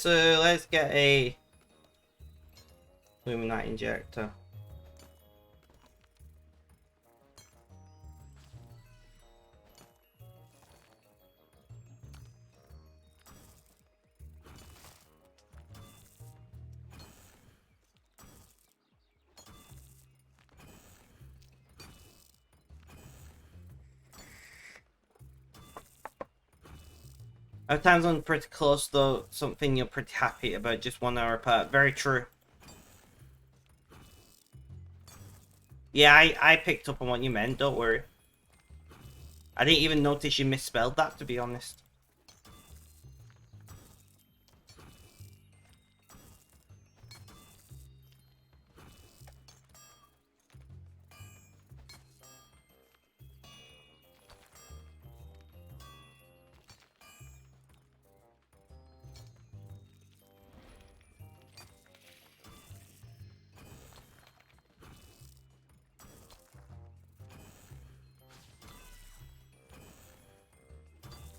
Let's get a Luminite injector. Our time's on pretty close though, something you're pretty happy about, just 1 hour apart. Very true. Yeah, I picked up on what you meant, don't worry. I didn't even notice you misspelled that, to be honest.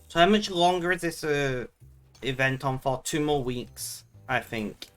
So how much longer is this event on for? 2 more weeks, I think.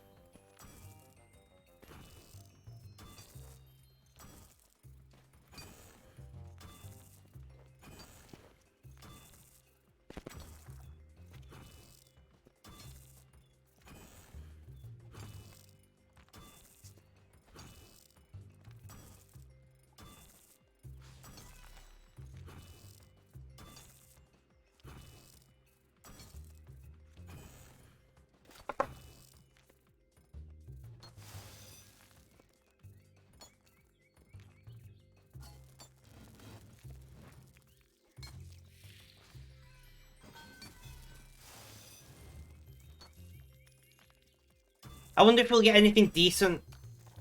I wonder if we'll get anything decent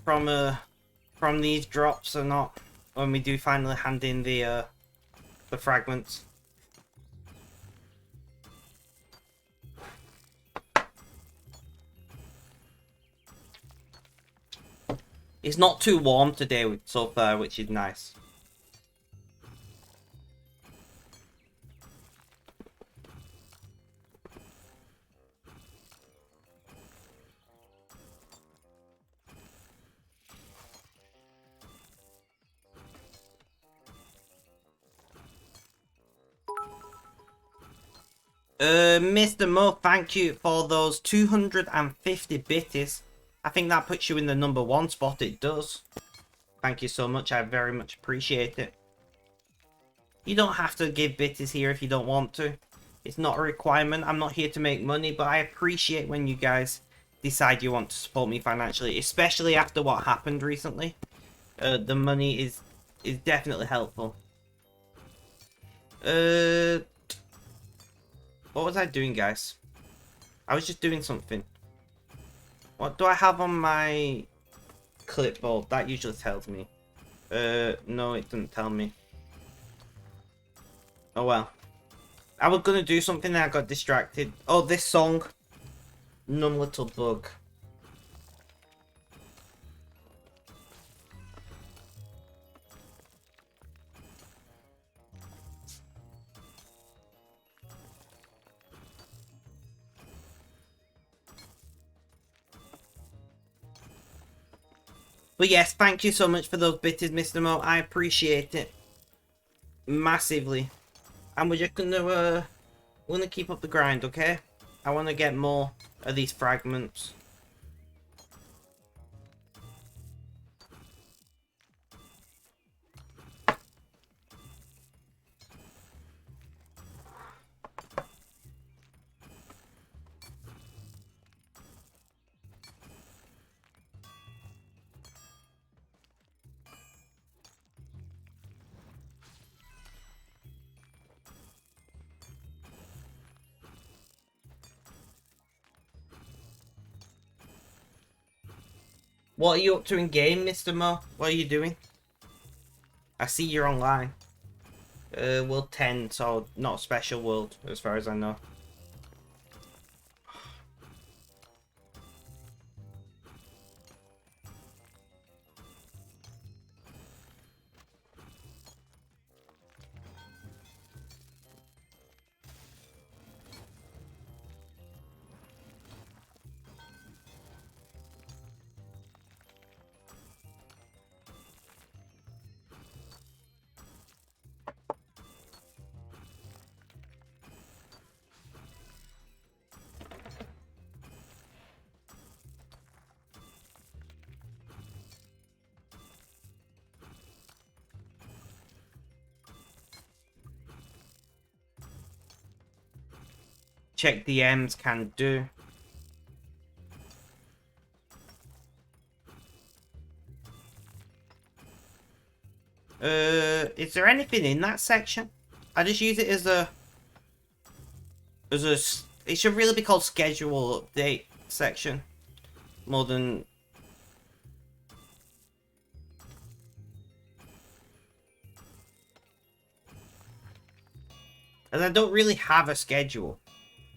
from these drops or not when we do finally hand in the fragments. It's not too warm today so far, which is nice. Mr. Mo, thank you for those 250 bitties. I think that puts you in the #1 spot. It does. Thank you so much. I very much appreciate it. You don't have to give bitties here if you don't want to. It's not a requirement. I'm not here to make money, but I appreciate when you guys decide you want to support me financially, especially after what happened recently. The money is definitely helpful. What was I doing, guys? I was just doing something. What do I have on my clipboard? That usually tells me. No, it doesn't tell me. Oh well. I was gonna do something and I got distracted. Oh, this song. Numb Little Bug. But yes, thank you so much for those bitties, Mr. Mo. I appreciate it massively. And we're just gonna keep up the grind, okay? I want to get more of these fragments. What are you up to in game, Mr. Mo? What are you doing? I see you're online. World 10, so not a special world, as far as I know. Check DMs can do. Is there anything in that section? I just use it as a... It should really be called schedule update section. More than... And I don't really have a schedule.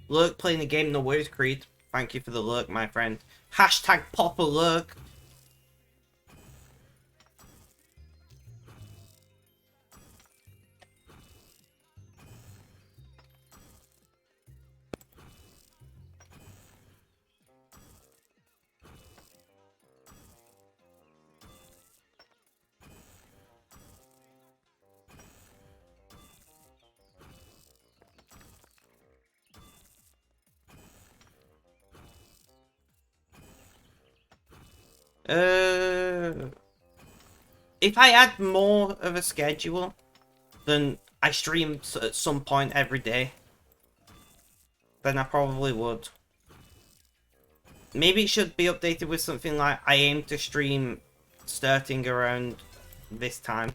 Lurk playing the game No Worries Creed. Thank you for the lurk, my friend. Hashtag pop a lurk. If I add more of a schedule, then I stream at some point every day, then I probably would. Maybe it should be updated with something like I aim to stream starting around this time.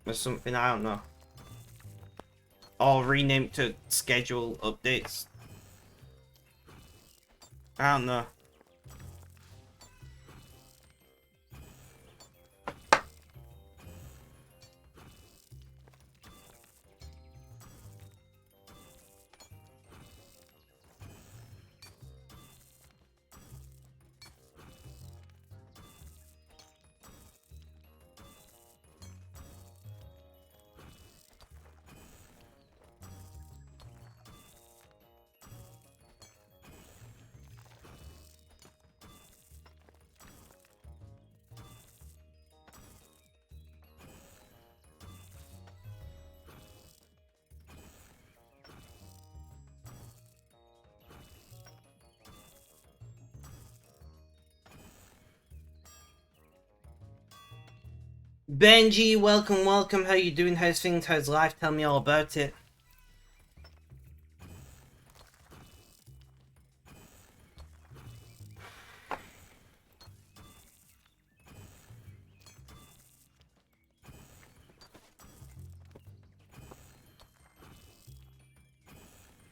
Or something, I don't know. Or rename to schedule updates. I don't know. Benji, welcome, welcome. How you doing? How's things? How's life? Tell me all about it.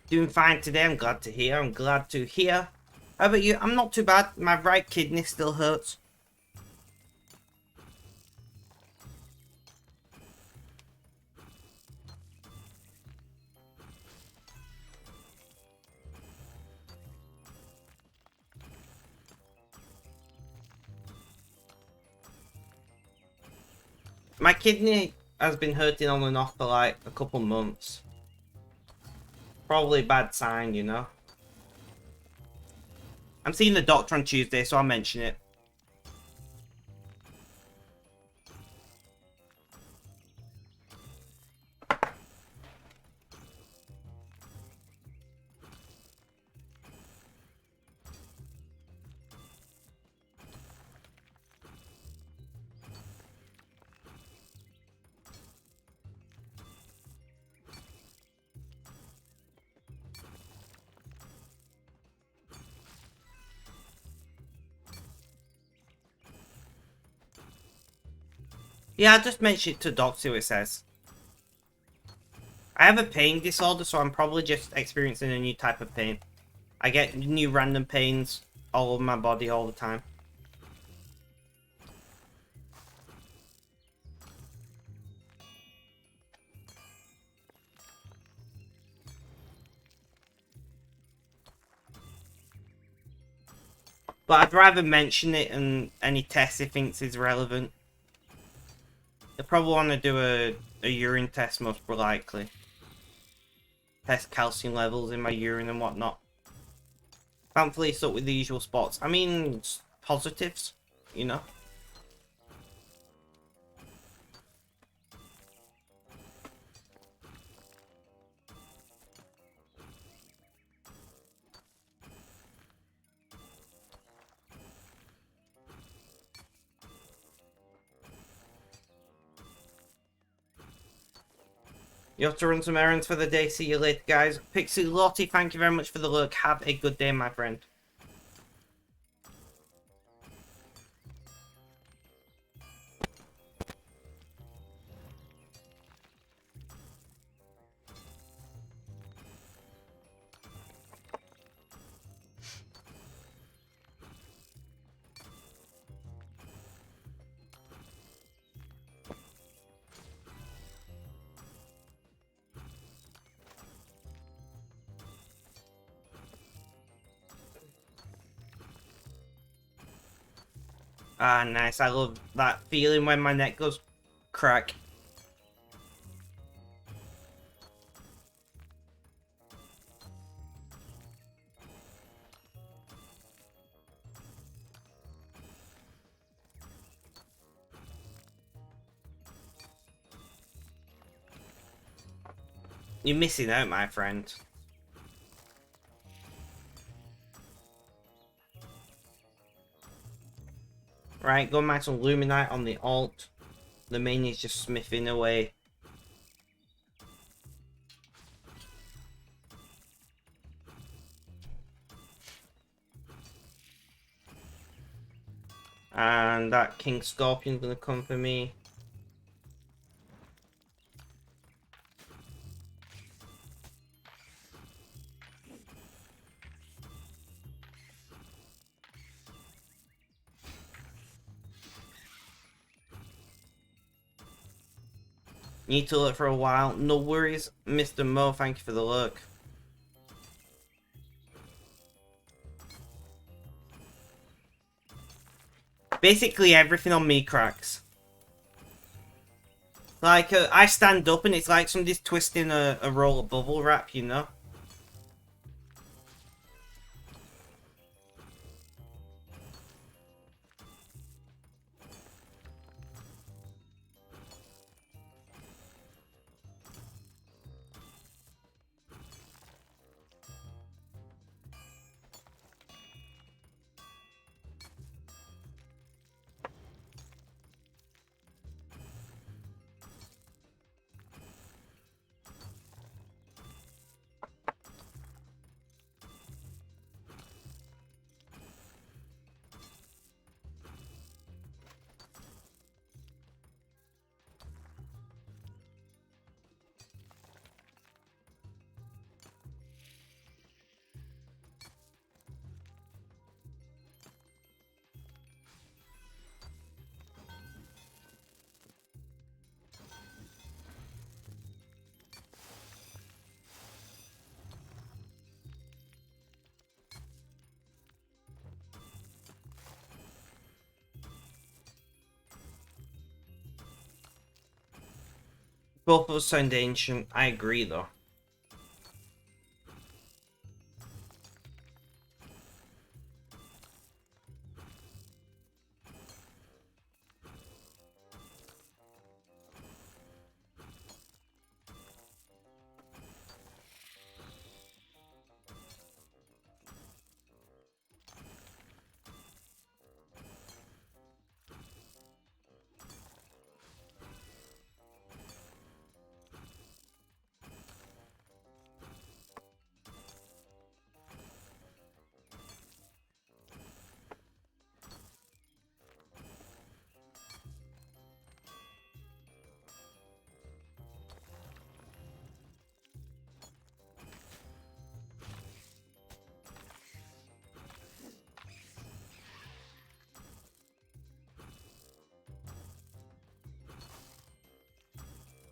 Doing fine today. I'm glad to hear. I'm glad to hear. How about you? I'm not too bad. My right kidney still hurts. My kidney has been hurting on and off for like a couple months. Probably a bad sign, you know. I'm seeing the doctor on Tuesday, so I'll mention it. Yeah, I just mentioned it to Doc, see what it says. I have a pain disorder, so I'm probably just experiencing a new type of pain. I get new random pains all over my body all the time. But I'd rather mention it and any test he thinks is relevant. He'll probably want to do a urine test most likely. Test calcium levels in my urine and whatnot. Thankfully it's up with the usual spots. I mean, positives, you know. You have to run some errands for the day. See you later, guys. Pixie Lottie, thank you very much for the look. Have a good day, my friend. Ah, nice. I love that feeling when my neck goes crack. You're missing out, my friend. Right, go make some Luminite on the alt. The main is just smithing away. And that King Scorpion's gonna come for me. Need to look for a while. No worries, Mr. Mo. Thank you for the look. Basically, everything on me cracks. Like, I stand up and it's like somebody's twisting a roll of bubble wrap, you know? Both of us sound ancient. I agree, though.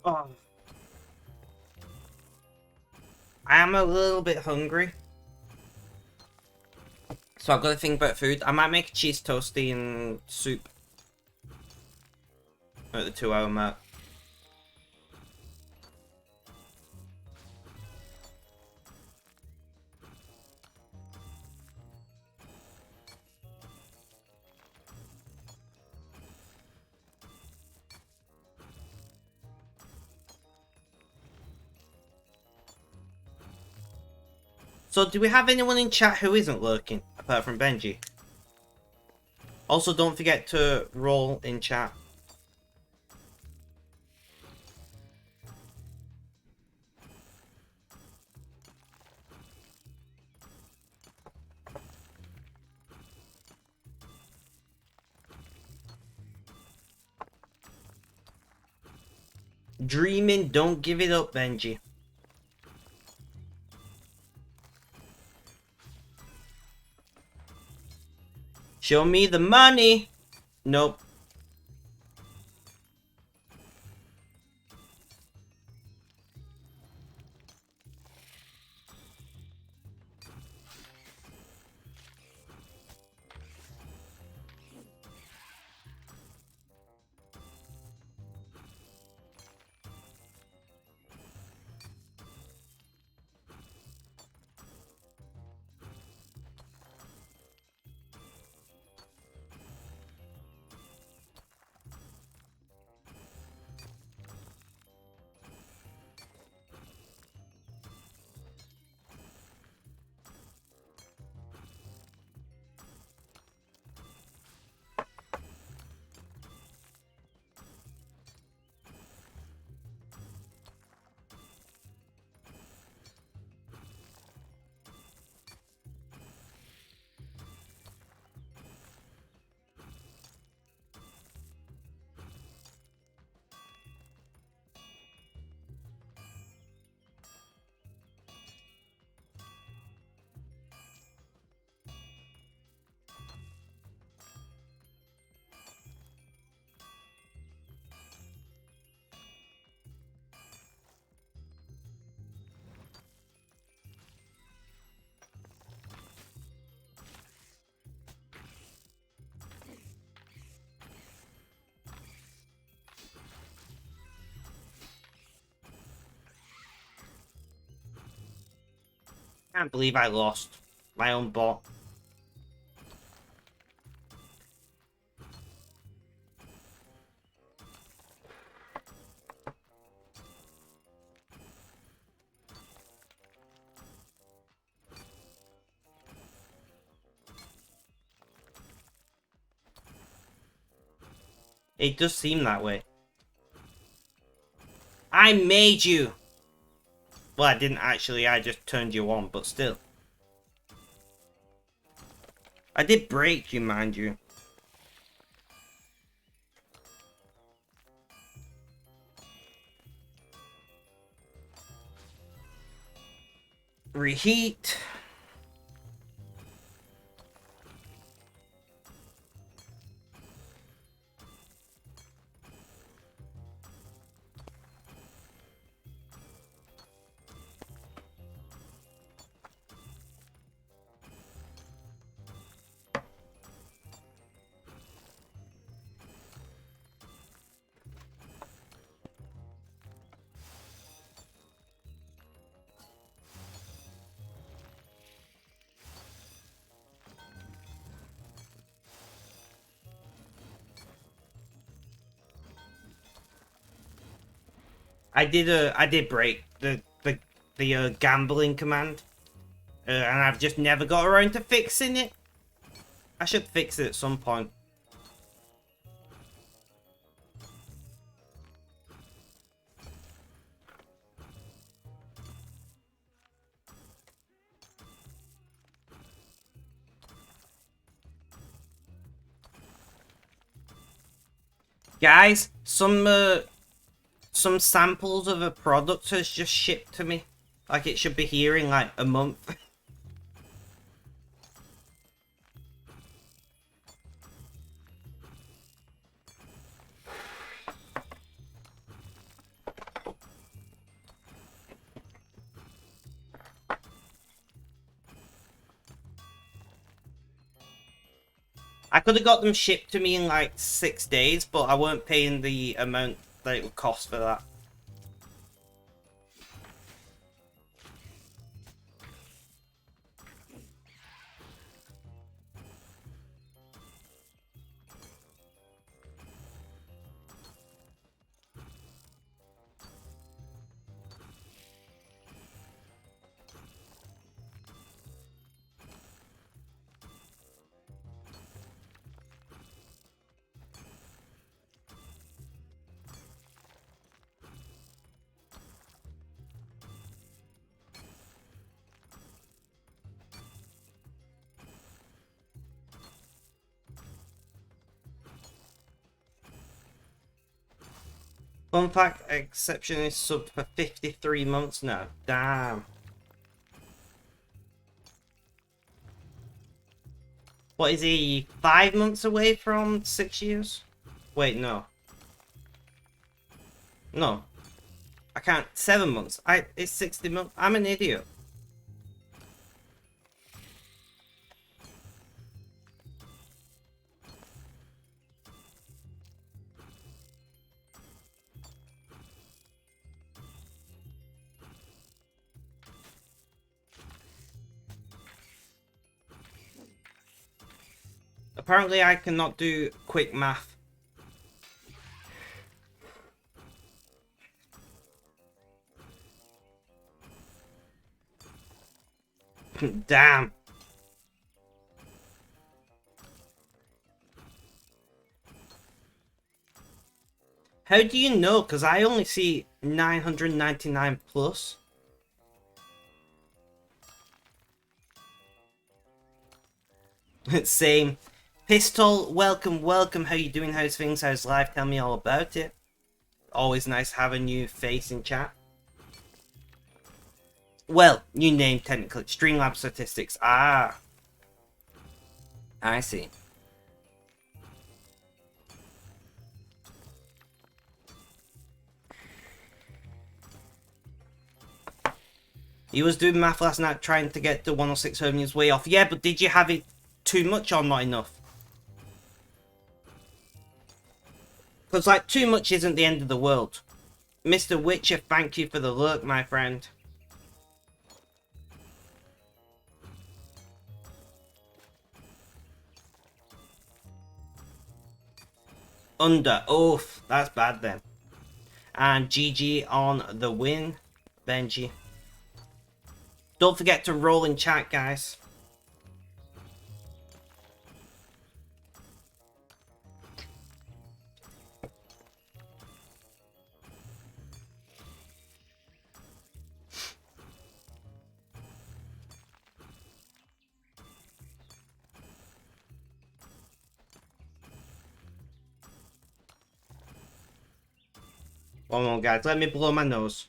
Oh. I am a little bit hungry. So I've got to think about food. I might make a cheese toasty and soup at the 2-hour mark. So do we have anyone in chat who isn't lurking, apart from Benji? Also, don't forget to roll in chat. Dreaming, don't give it up, Benji. Show me the money. Nope. Can't believe I lost my own bot. It does seem that way. I made you! Well, I didn't actually, I just turned you on, but still. I did break you, mind you. Reheat. I did break the gambling command, and I've just never got around to fixing it. I should fix it at some point. Guys, some samples of a product has just shipped to me. Like it should be here in like a month. I could have got them shipped to me in like 6 days, but I weren't paying the amount that it would cost for that. Fun fact, Exception is subbed for 53 months now. Damn. What is he, 5 months away from 6 years? Wait, no. No. I can't, 7 months. It's 60 months. I'm an idiot. Apparently I cannot do quick math. Damn. How do you know? Because I only see 999 plus. Same. Pistol, welcome, welcome. How you doing? How's things? How's life? Tell me all about it. Always nice having a new face in chat. Well, new name technically. Streamlab Statistics. Ah. I see. He was doing math last night trying to get the 106 home his way off. Yeah, but did you have it too much or not enough? Because, like, too much isn't the end of the world. Mr. Witcher, thank you for the lurk, my friend. Under. Oof, that's bad then. And GG on the win, Benji. Don't forget to roll in chat, guys. One more, guys. Let me blow my nose.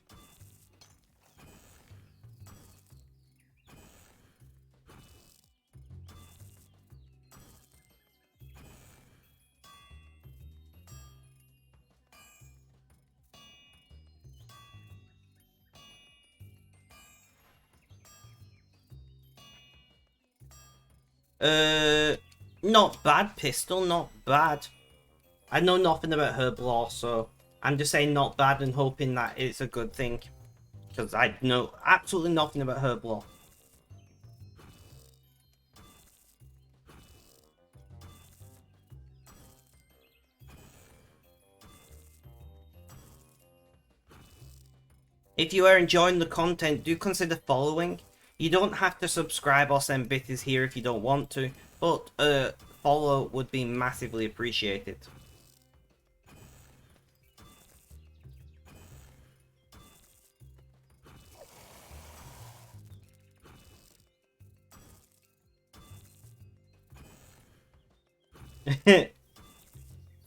Not bad, Pistol, not bad. I know nothing about herb law, so I'm just saying not bad and hoping that it's a good thing. Because I know absolutely nothing about herb law. If you are enjoying the content, do consider following. You don't have to subscribe or send bitties here if you don't want to, but follow would be massively appreciated.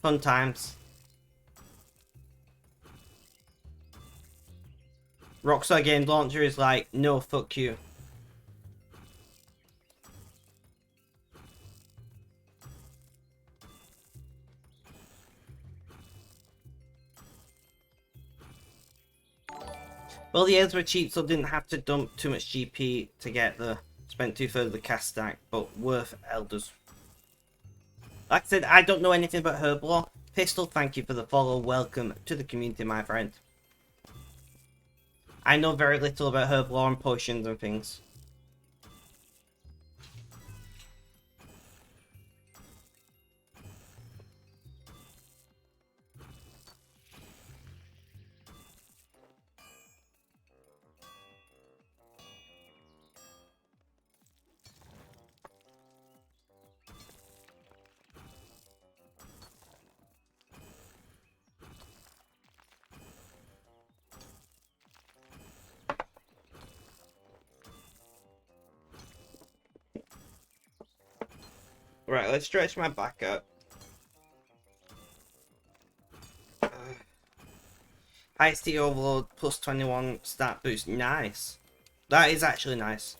Fun times. Rockstar Game Launcher is like, no, fuck you. Well, the eggs were cheap, so didn't have to dump too much GP to get the spent 2/3 of the cast stack, but worth elders. Like I said, I don't know anything about herb lore. Pistol, thank you for the follow. Welcome to the community, my friend. I know very little about herb lore and potions and things. Right, let's stretch my back out. Ice Tea Overload plus 21 stat boost. Nice. That is actually nice.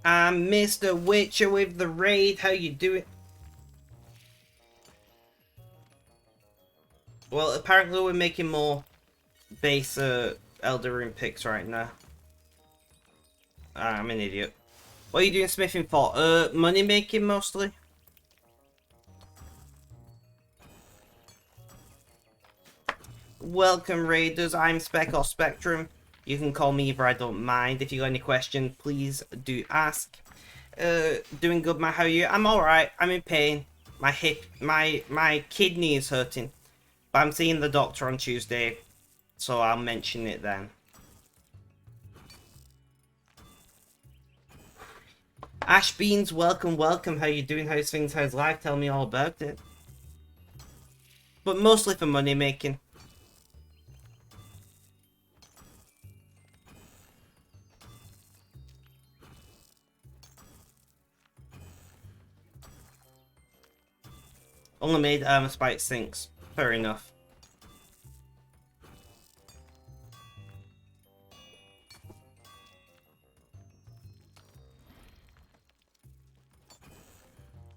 I'm Mr. Witcher with the raid. How you doing? Well, apparently we're making more base Elder Rune picks right now. I'm an idiot. What are you doing smithing for? Money making mostly? Welcome raiders, I'm Spec or Spectrum. You can call me either, I don't mind. If you got any questions, please do ask. Doing good, Matt, how are you? I'm alright, I'm in pain. My hip, my kidney is hurting. But I'm seeing the doctor on Tuesday, so I'll mention it then. Ash Beans, welcome, welcome. How you doing? How's things? How's life? Tell me all about it. But mostly for money making. Only made spike sinks. Fair enough.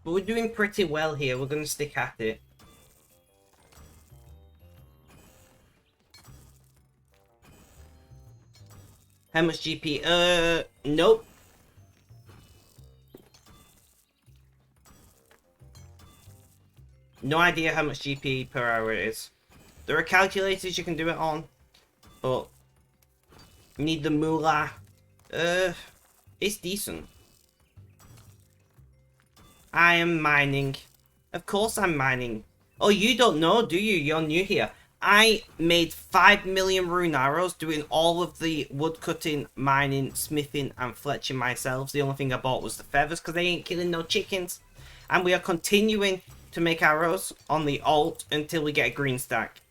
But we're doing pretty well here. We're going to stick at it. How much GP? Nope. No idea how much GP per hour it is. There are calculators you can do it on, but you need the moolah. It's decent. I am mining. Of course I'm mining. Oh, you don't know, do you? You're new here. I made 5 million rune arrows doing all of the woodcutting, mining, smithing, and fletching myself. The only thing I bought was the feathers because they ain't killing no chickens. And we are continuing to make arrows on the alt until we get a green stack.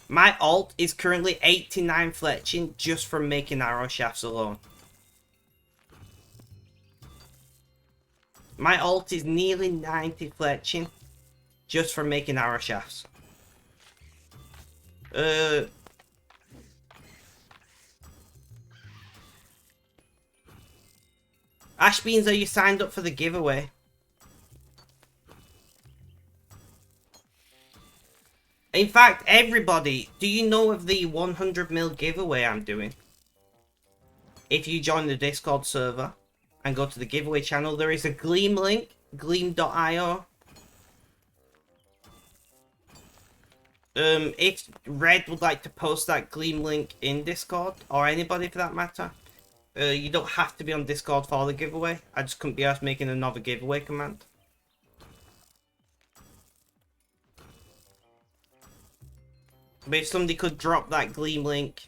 My alt is currently 89 fletching just from making arrow shafts alone. My alt is nearly 90 fletching just from making arrow shafts. Ash Beans, are you signed up for the giveaway? In fact, everybody, do you know of the 100 mil giveaway I'm doing? If you join the Discord server and go to the giveaway channel, there is a Gleam link, gleam.io. If Red would like to post that Gleam link in Discord, or anybody for that matter, you don't have to be on Discord for the giveaway. I just couldn't be asked making another giveaway command. But if somebody could drop that Gleam link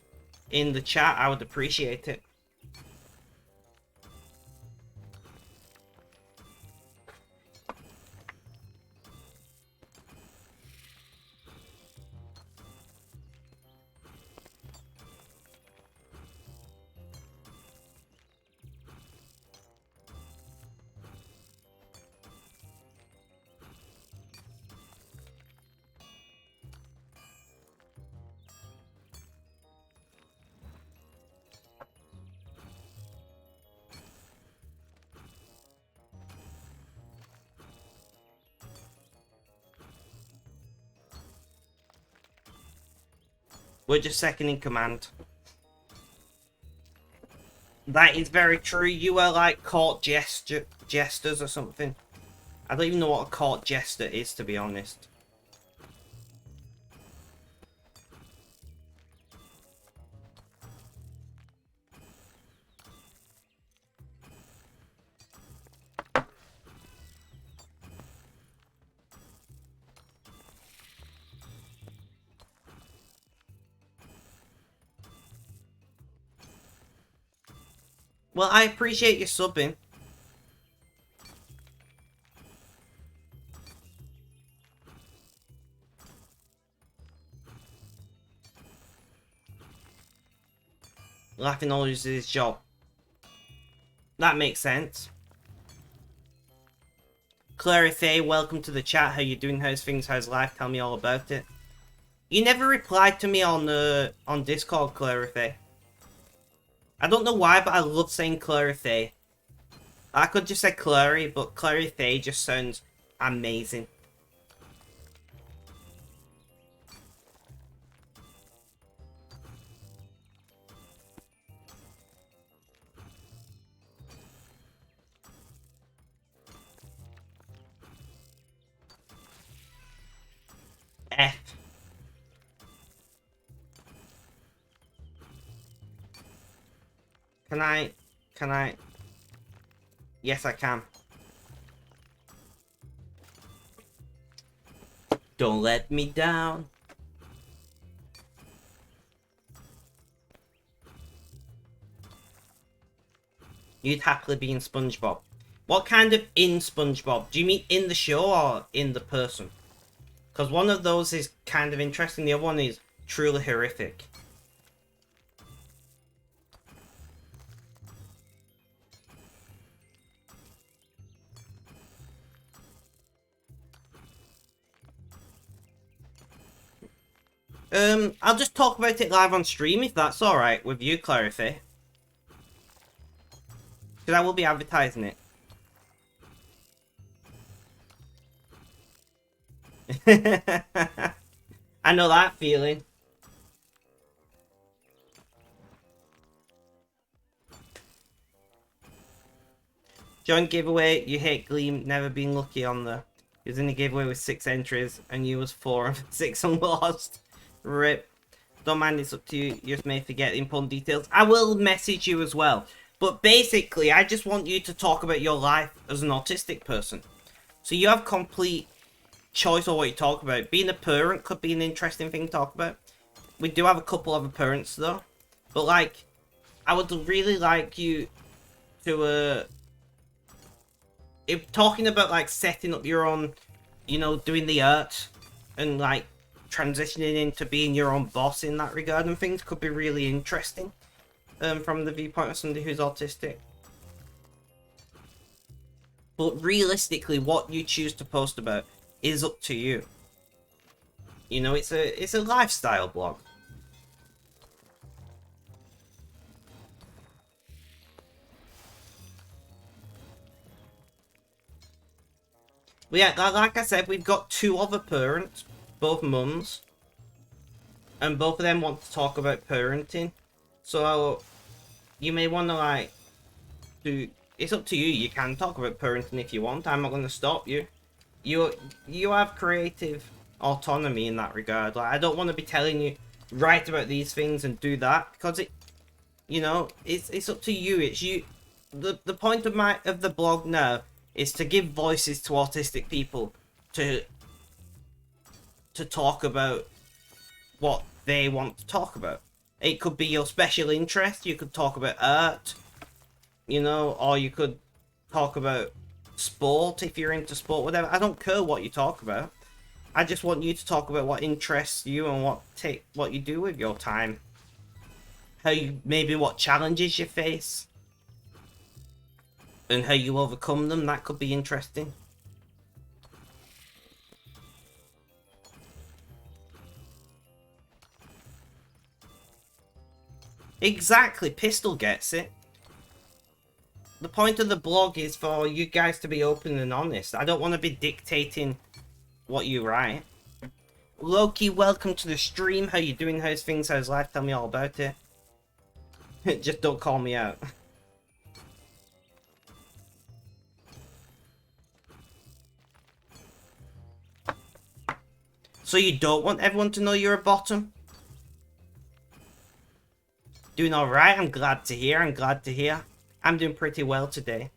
in the chat, I would appreciate it. We're just second in command. That is very true. You are like court jesters or something. I don't even know what a court jester is, to be honest. Well, I appreciate you subbing. Laughing always is his job. That makes sense. Clary Faye, welcome to the chat. How you doing? How's things? How's life? Tell me all about it. You never replied to me on Discord, Clary Faye. I don't know why, but I love saying Clary Faye. I could just say Clary, but Clary Faye just sounds amazing. F. Can I? Yes, I can. Don't let me down. You'd happily be in SpongeBob. What kind of in SpongeBob? Do you mean in the show or in the person? Because one of those is kind of interesting, the other one is truly horrific. I'll just talk about it live on stream if that's alright with you, Clarify. Because I will be advertising it. I know that feeling. Joint giveaway, you hate Gleam, never been lucky on the... He was in a giveaway with 6 entries, and you was 4 of 6 unlost. Rip. Don't mind, it's up to you. You just may forget the important details. I will message you as well. But basically, I just want you to talk about your life as an autistic person. So you have complete choice of what you talk about. Being a parent could be an interesting thing to talk about. We do have a couple of parents though. But like, I would really like you to, if talking about like setting up your own, you know, doing the art and like transitioning into being your own boss in that regard and things could be really interesting. From the viewpoint of somebody who's autistic. But realistically, what you choose to post about is up to you. You know, it's a lifestyle blog. But yeah, like I said, we've got 2 other parents, both mums, and both of them want to talk about parenting. So you may want to like do. It's up to you. You can talk about parenting if you want. I'm not going to stop you. You have creative autonomy in that regard. Like I don't want to be telling you write about these things and do that because it, you know, it's up to you. It's you. The point of the blog now is to give voices to autistic people to talk about what they want to talk about. It could be your special interest. You could talk about art, you know, or you could talk about sport if you're into sport, whatever. I don't care what you talk about. I just want you to talk about what interests you and what you do with your time. How you, maybe what challenges you face. And how you overcome them. That could be interesting. Exactly, Pistol gets it. The point of the blog is for you guys to be open and honest. I don't want to be dictating what you write. Loki, welcome to the stream. How you doing? How's things? How's life? Tell me all about it. Just don't call me out. So you don't want everyone to know you're a bottom? Doing alright? I'm glad to hear. I'm glad to hear. I'm doing pretty well today.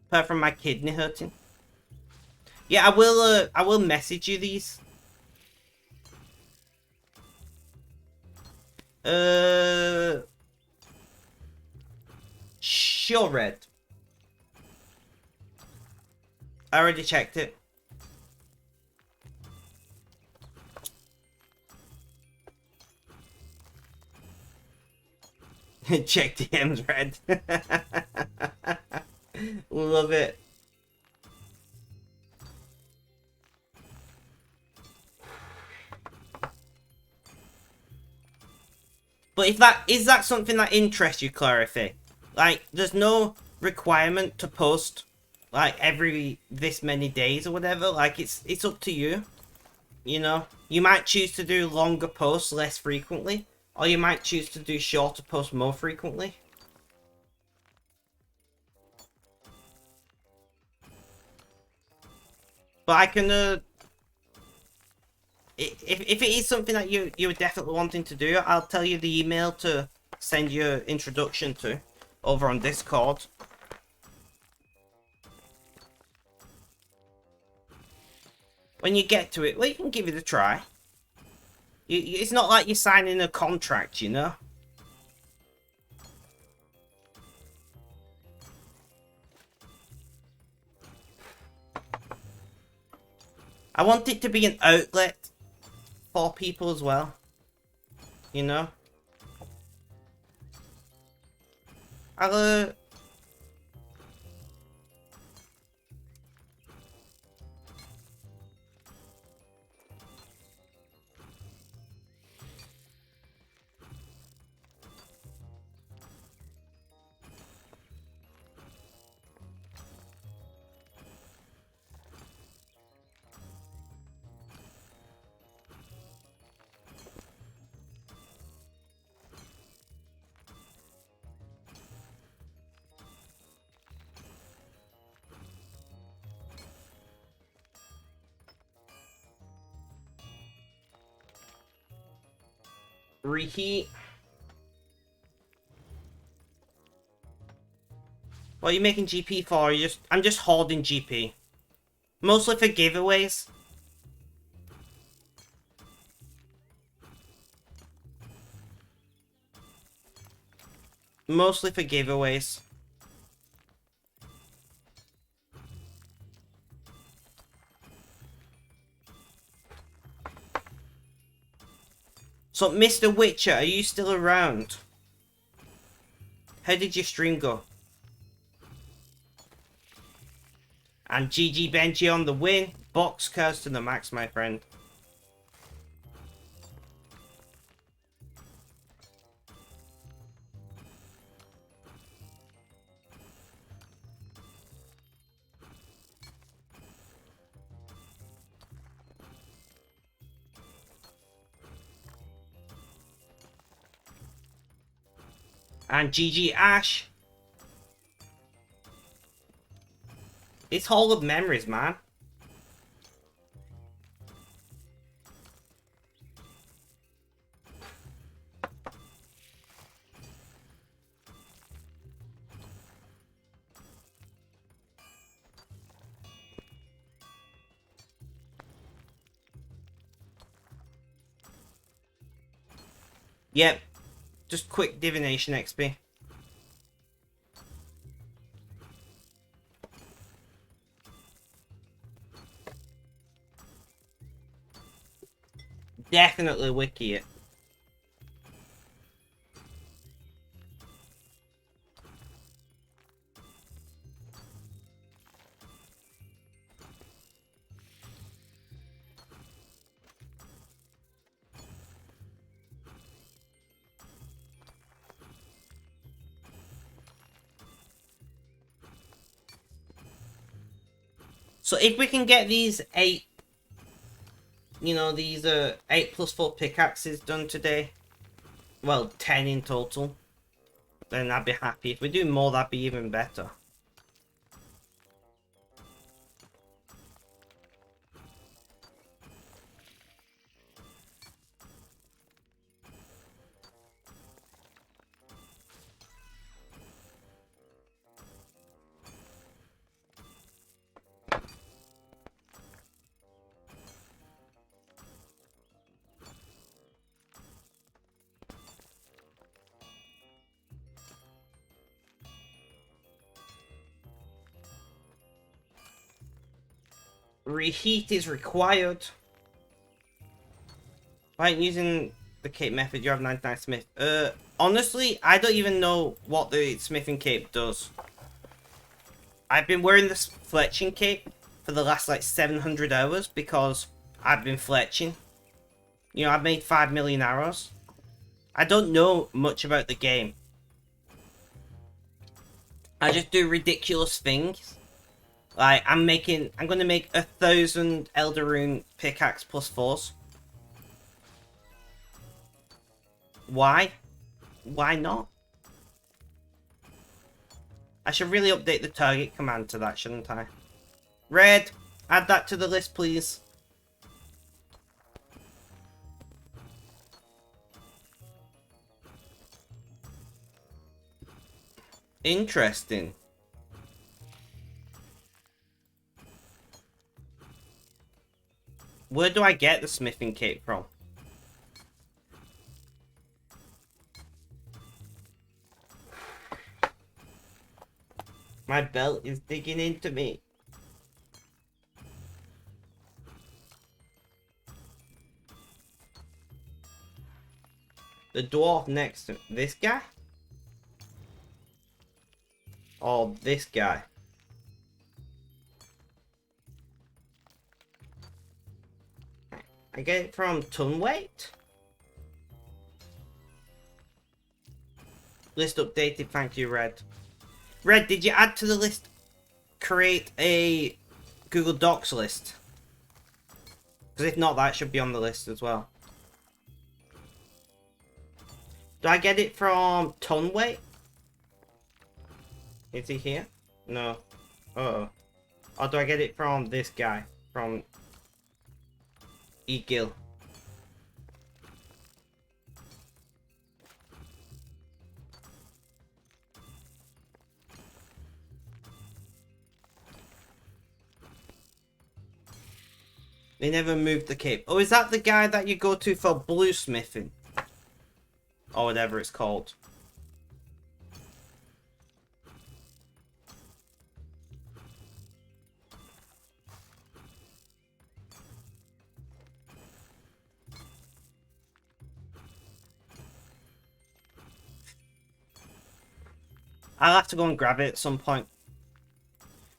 Apart from my kidney hurting. Yeah, I will message you these. Sure, Red. I already checked it. Check DMs, Red. Love it. But if that is that something that interests you, Clarify? Like, there's no requirement to post like every this many days or whatever. Like, it's up to you. You know, you might choose to do longer posts less frequently, or you might choose to do shorter posts more frequently. But I can, if it is something that you're definitely wanting to do, I'll tell you the email to send your introduction to over on Discord. When you get to it, well, you can give it a try. It's not like you're signing a contract, you know? I want it to be an outlet for people as well. You know? I'll, reheat. What are you making GP for? I'm just holding GP. Mostly for giveaways. Mostly for giveaways. So, Mr. Witcher, are you still around? How did your stream go? And GG Benji on the win. Box curse to the max, my friend. And GG Ash. It's Hall of Memories, man. Yep. Just quick divination XP. Definitely wiki it. So if we can get these 8 you know, these 8+4 pickaxes done today. Well, 10 in total. Then I'd be happy. If we do more, that'd be even better. Reheat is required. Right, using the cape method, you have 99 smith. Honestly, I don't even know what the smithing cape does. I've been wearing this fletching cape for the last like 700 hours because I've been fletching. You know, I've made 5 million arrows. I don't know much about the game. I just do ridiculous things. Like, I'm gonna make 1,000 Elder Rune pickaxe +4s. Why? Why not? I should really update the target command to that, shouldn't I? Red, add that to the list, please. Interesting. Where do I get the smithing cape from? My belt is digging into me. The dwarf next to this guy? Or this guy? I get it from ton weight? List updated, thank you, Red. Red, did you add to the list? Create a Google Docs list? Because if not, that should be on the list as well. Do I get it from ton weight? Is he here? No. Uh-oh. Or do I get it from this guy? From Egil? They never moved the cape. Oh, is that the guy that you go to for bluesmithing? Or whatever it's called. I'll have to go and grab it at some point.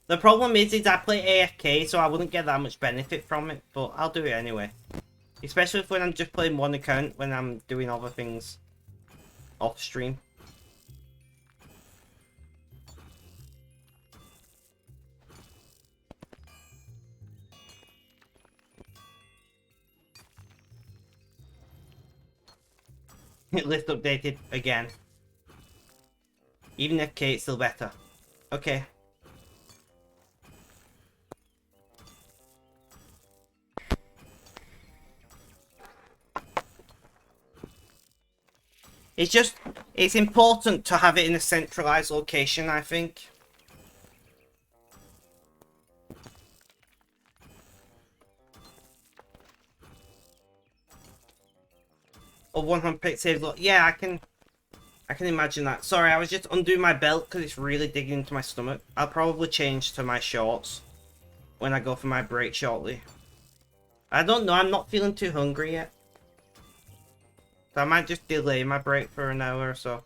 The problem is I play AFK, so I wouldn't get that much benefit from it, but I'll do it anyway. Especially when I'm just playing one account, when I'm doing other things off stream. List updated again. Even if K, it's still better. Okay. It's important to have it in a centralized location, I think. Or 100 pick saves. Yeah, I can imagine that. Sorry, I was just undoing my belt because it's really digging into my stomach. I'll probably change to my shorts when I go for my break shortly. I don't know, I'm not feeling too hungry yet. So I might just delay my break for an hour or so.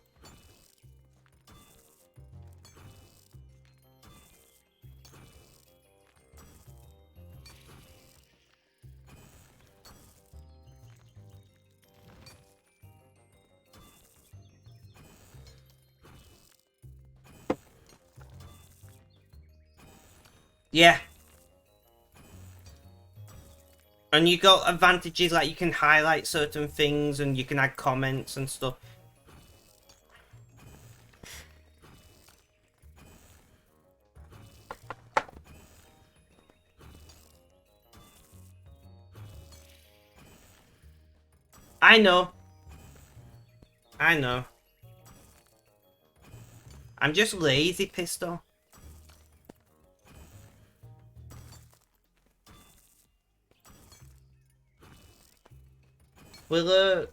Yeah. And you got advantages like you can highlight certain things and you can add comments and stuff. I know. I know. I'm just lazy, Pistol. We'll,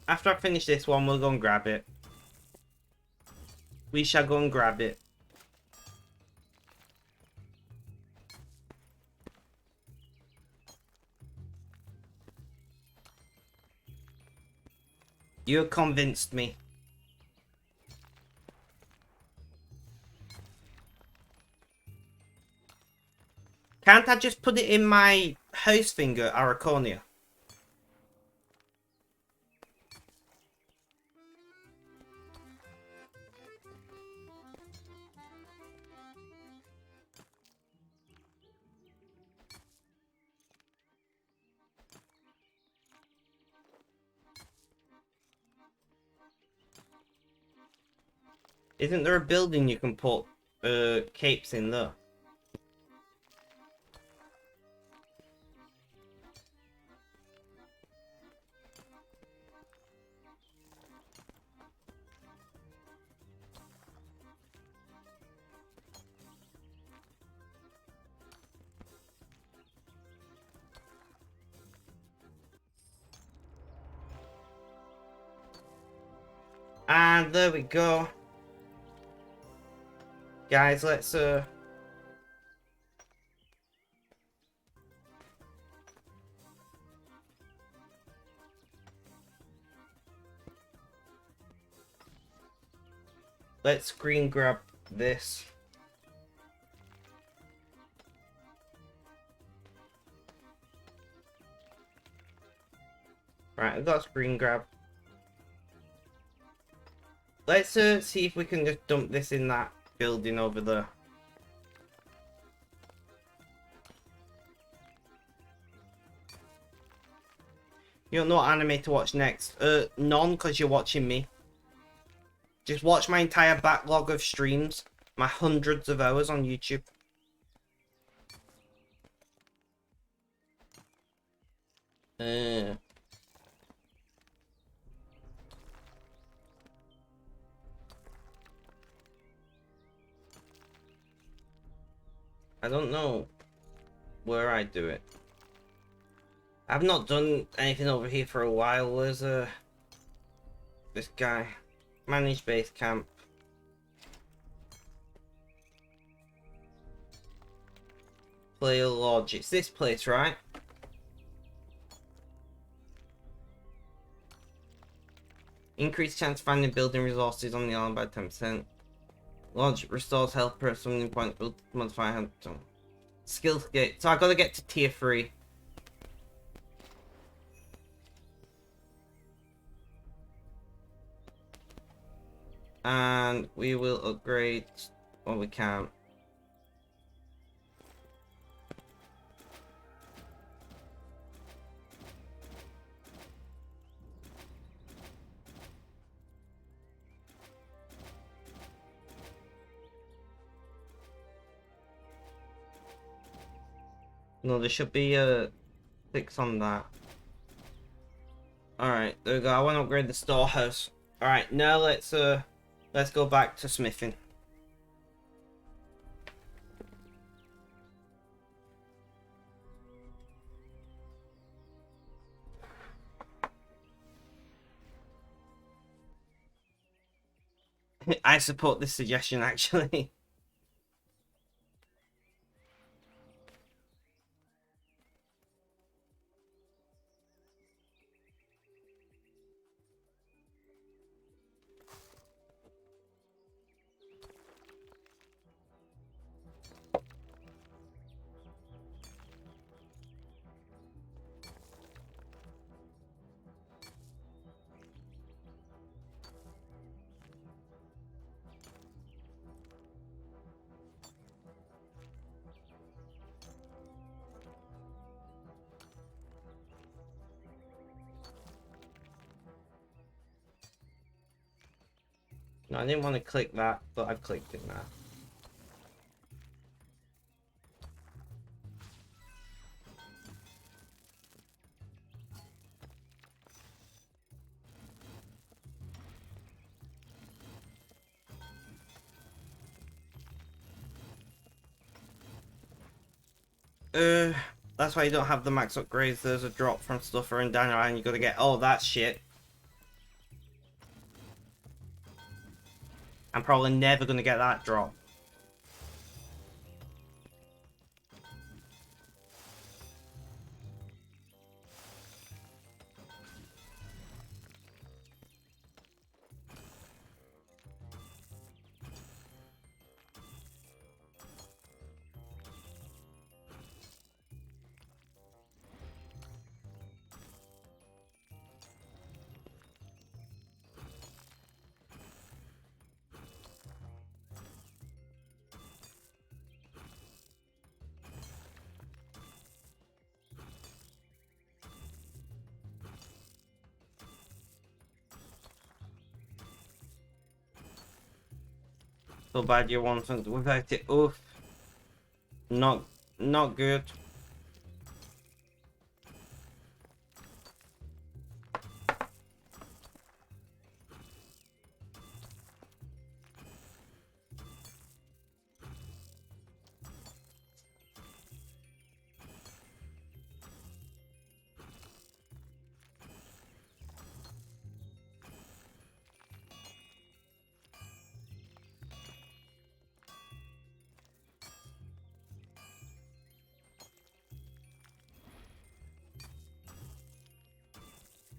after I finish this one, we'll go and grab it. We shall go and grab it. You have convinced me. Can't I just put it in my house finger, Araconia? Isn't there a building you can put capes in though? And there we go. Guys, let's screen grab this. Right, I've got screen grab. Let's see if we can just dump this in that building over there. You don't know what anime to watch next? None, because you're watching me. Just watch my entire backlog of streams. My hundreds of hours on YouTube. I don't know where I do it. I've not done anything over here for a while. Where's this guy? Manage base camp. Player lodge. It's this place, right? Increased chance of finding building resources on the island by 10%. Lodge restores health per summoning point. Build modify hand. Skill gate. So I gotta get to tier 3. And we will upgrade what we can. No, there should be a 6 on that. Alright, there we go. I want to upgrade the storehouse. Alright, now let's go back to smithing. I support this suggestion actually. No, I didn't want to click that, but I clicked it now. That's why you don't have the max upgrades. There's a drop from stuff around down and you gotta get. Oh, that shit. I'm probably never gonna get that drop. So bad you want something without it. Oof. Not good.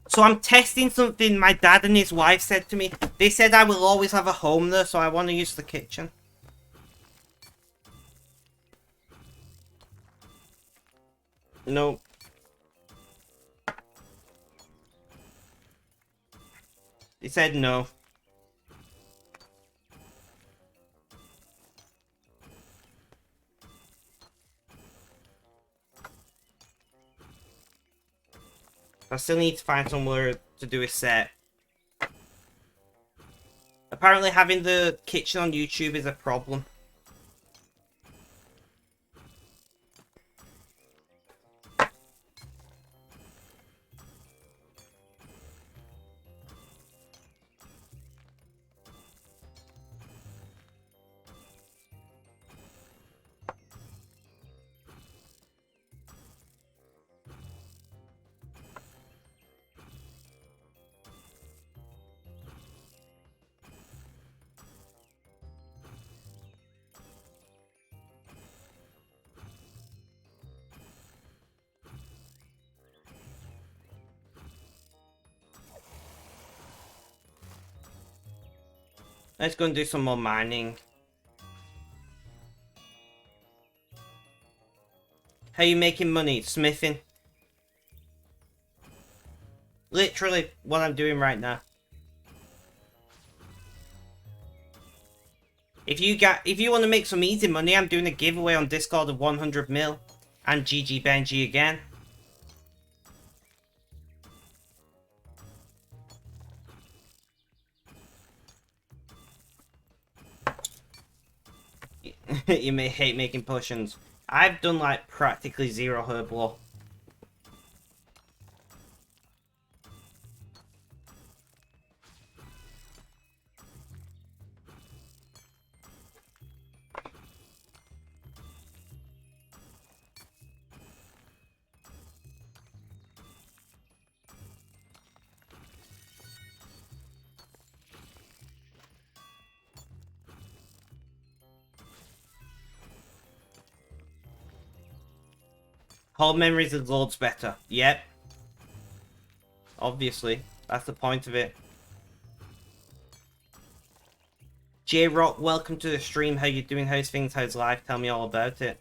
So I'm testing something my dad and his wife said to me. They said I will always have a home there, so I want to use the kitchen. No. He said no. I still need to find somewhere to do a set. Apparently having the kitchen on YouTube is a problem. Let's go and do some more mining. How are you making money? Smithing. Literally what I'm doing right now. If you want to make some easy money, I'm doing a giveaway on Discord of 100 mil. And GG Benji again. You may hate making potions. I've done like practically zero herb lore. Whole memories is loads better. Yep. Obviously. That's the point of it. J-Rock, welcome to the stream. How you doing? How's things? How's life? Tell me all about it.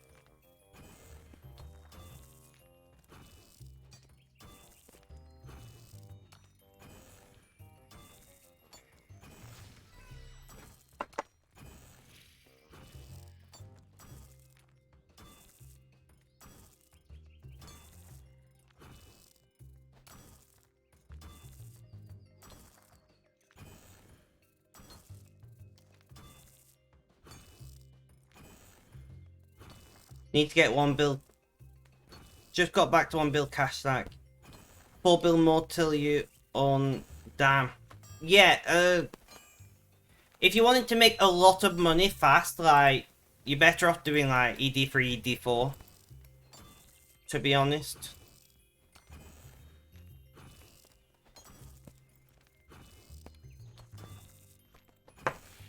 Need to get 1 bill. Just got back to 1 bill cash stack. 4 bill more till you on. Damn. Yeah, if you wanted to make a lot of money fast, like, you're better off doing like ED3, ED4. To be honest.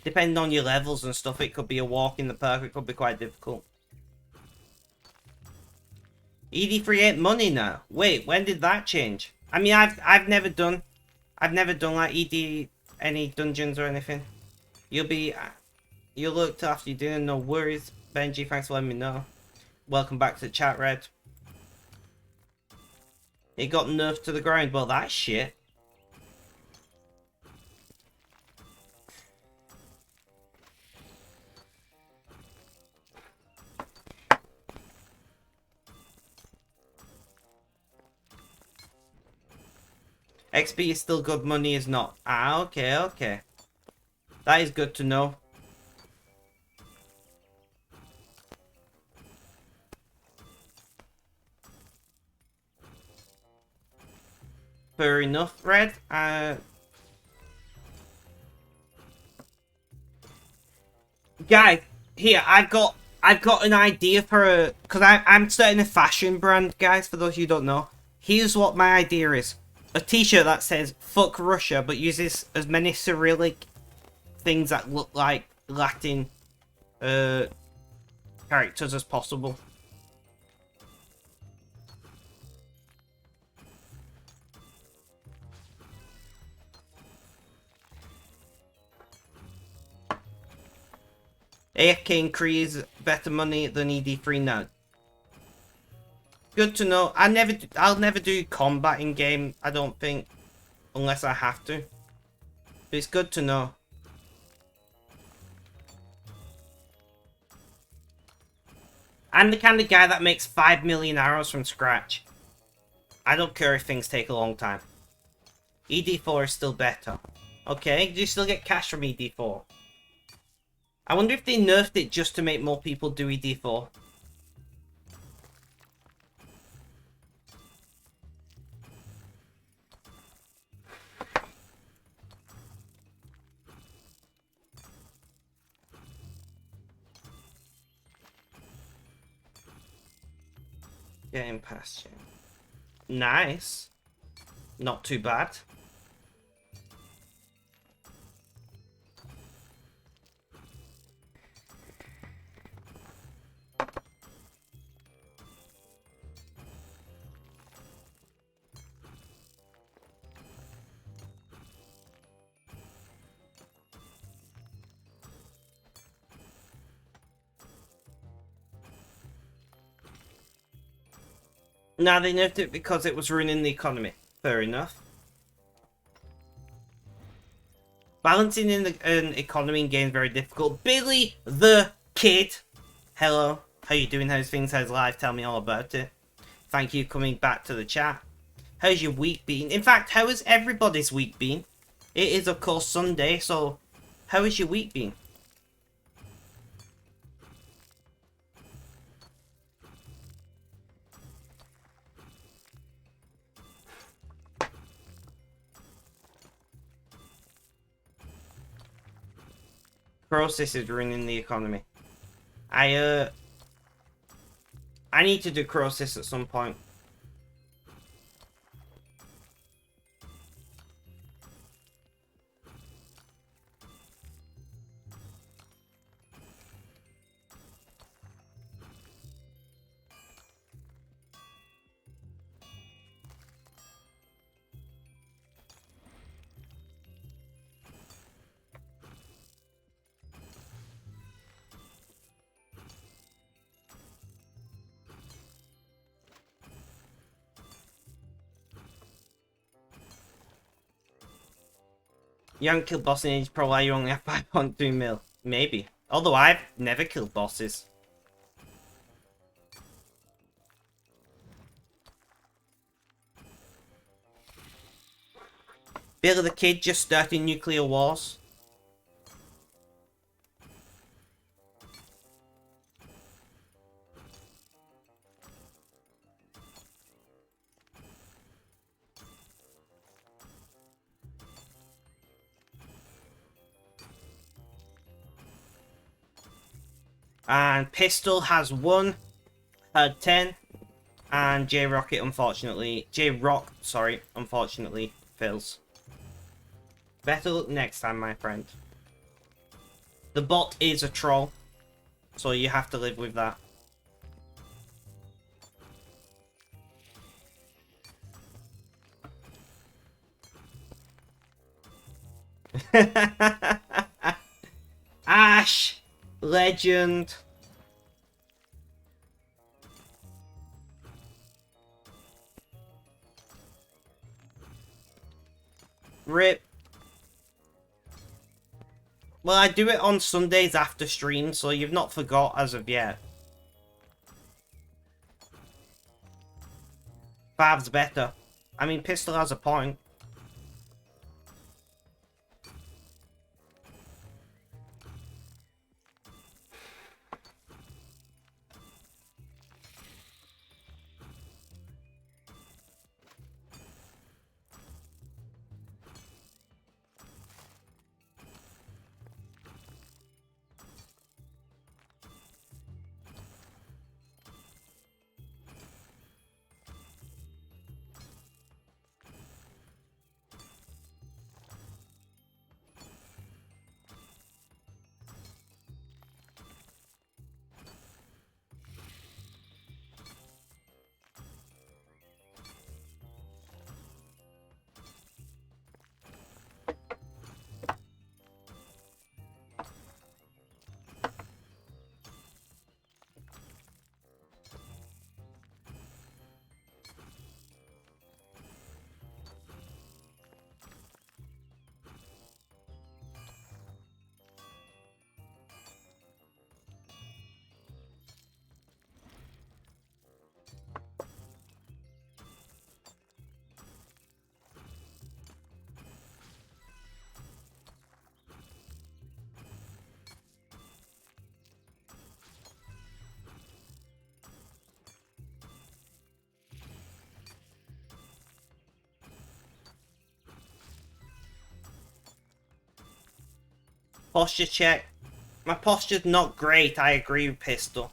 Depending on your levels and stuff, it could be a walk in the park, it could be quite difficult. ED3 ain't money now. Wait, when did that change? I mean, I've never done like ED any dungeons or anything. You'll look till after you do. No worries, Benji. Thanks for letting me know. Welcome back to the chat, Red. It got nerfed to the ground. Well, that's shit. XP is still good, money is not. Ah, okay, okay. That is good to know. Fair enough, Red. Guys, here, I've got an idea for a... Because I'm starting a fashion brand, guys, for those of you who don't know. Here's what my idea is. A t-shirt that says, fuck Russia, but uses as many Cyrillic things that look like Latin characters as possible. AFK increase better money than ED3 now. Good to know. I'll never do combat in game, I don't think. Unless I have to. But it's good to know. I'm the kind of guy that makes 5 million arrows from scratch. I don't care if things take a long time. ED4 is still better. Okay, do you still get cash from ED4? I wonder if they nerfed it just to make more people do ED4. Getting past you. Nice. Not too bad. Nah, they nerfed it because it was ruining the economy. Fair enough. Balancing in an economy in games is very difficult. Billy the Kid. Hello. How you doing? How's things? How's life? Tell me all about it. Thank you for coming back to the chat. How's your week been? In fact, how has everybody's week been? It is, of course, Sunday, so how has your week been? Process is ruining the economy. I need to do Crosis at some point. You haven't killed bosses in age, probably why you only have 5.2 mil. Maybe. Although I've never killed bosses. Billy the Kid just starting nuclear wars. And Pistol has 1, had 10, and J-Rock, sorry, unfortunately, fails. Better luck next time, my friend. The bot is a troll, so you have to live with that. Ash! Legend! RIP. Well, I do it on Sundays after stream, so you've not forgot as of yet. 5's better. I mean, Pistol has a point. Posture check. My posture's not great, I agree with Pistol.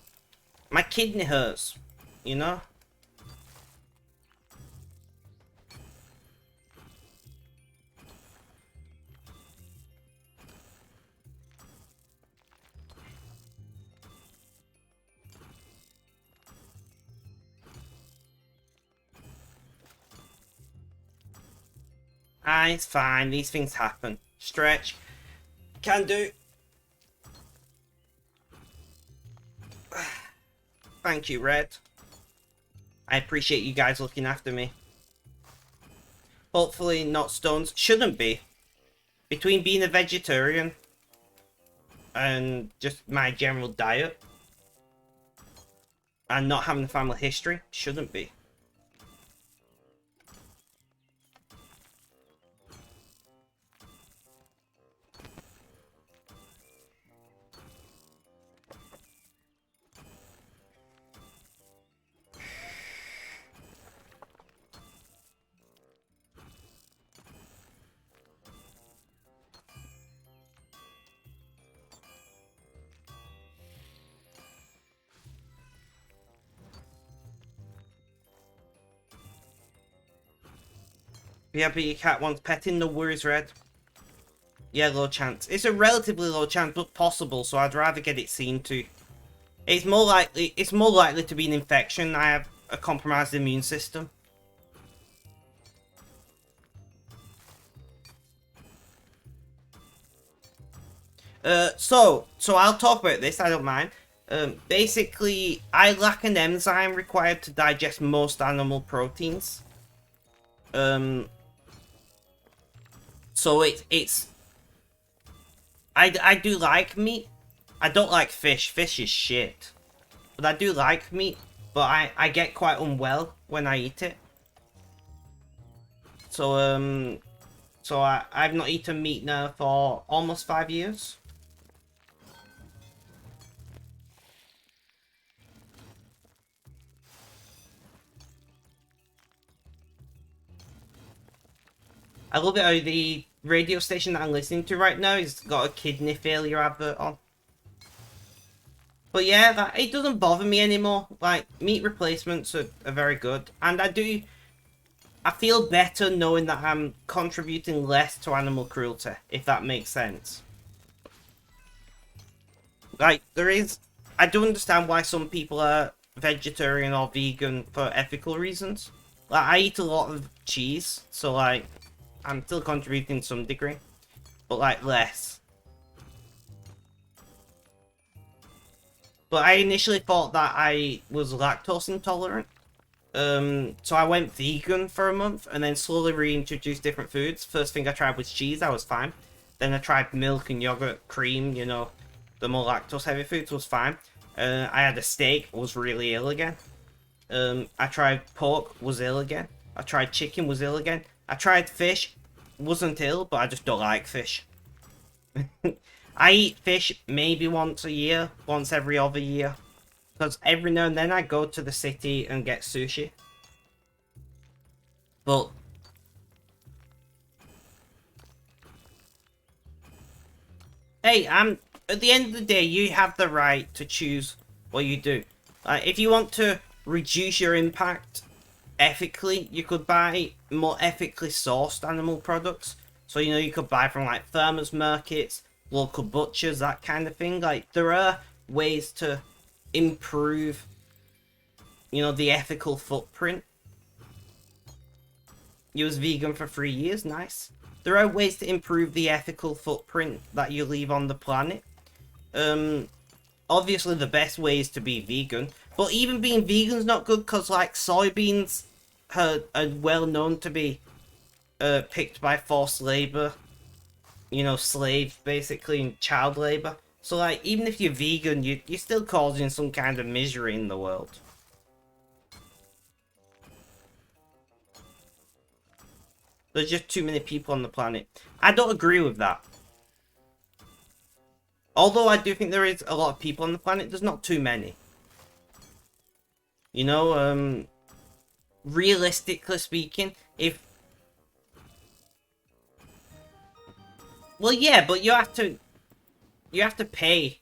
My kidney hurts, you know? Ah, it's fine, these things happen. Stretch. Can do. Thank you, Red. I appreciate you guys looking after me. Hopefully not stones. Shouldn't be. Between being a vegetarian and just my general diet and not having a family history, shouldn't be. Yeah, but your cat wants petting, no worries, Red. Yeah, low chance. It's a relatively low chance, but possible, so I'd rather get it seen to. It's more likely to be an infection. I have a compromised immune system. So I'll talk about this, I don't mind. Basically, I lack an enzyme required to digest most animal proteins. So it's I do like meat. I don't like fish. Fish is shit. But I do like meat. But I get quite unwell when I eat it. So I've not eaten meat now for almost 5 years. I love it how the radio station that I'm listening to right now has got a kidney failure advert on. But yeah, that it doesn't bother me anymore. Like, meat replacements are very good. And I feel better knowing that I'm contributing less to animal cruelty, if that makes sense. Like, I do understand why some people are vegetarian or vegan for ethical reasons. Like, I eat a lot of cheese, so like, I'm still contributing to some degree, but like less. But I initially thought that I was lactose intolerant. So I went vegan for a month and then slowly reintroduced different foods. First thing I tried was cheese, I was fine. Then I tried milk and yogurt, cream, you know, the more lactose heavy foods was fine. I had a steak, was really ill again. I tried pork, was ill again. I tried chicken, was ill again. I tried fish, wasn't ill, but I just don't like fish. I eat fish maybe once a year, once every other year. Because every now and then I go to the city and get sushi. But hey, at the end of the day, you have the right to choose what you do. If you want to reduce your impact ethically, you could buy more ethically sourced animal products. So, you know, you could buy from like farmers markets, local butchers, that kind of thing. Like, there are ways to improve, you know, the ethical footprint. You was vegan for 3 years, nice. There are ways to improve the ethical footprint that you leave on the planet. Obviously the best way is to be vegan, but even being vegan's not good because like soybeans are well known to be picked by forced labor, you know, slave basically, and child labor. So like even if you're vegan, you're still causing some kind of misery in the world. There's just too many people on the planet. I don't agree with that. Although I do think there is a lot of people on the planet, there's not too many. You know, realistically speaking, if... Well, yeah, but you have to pay.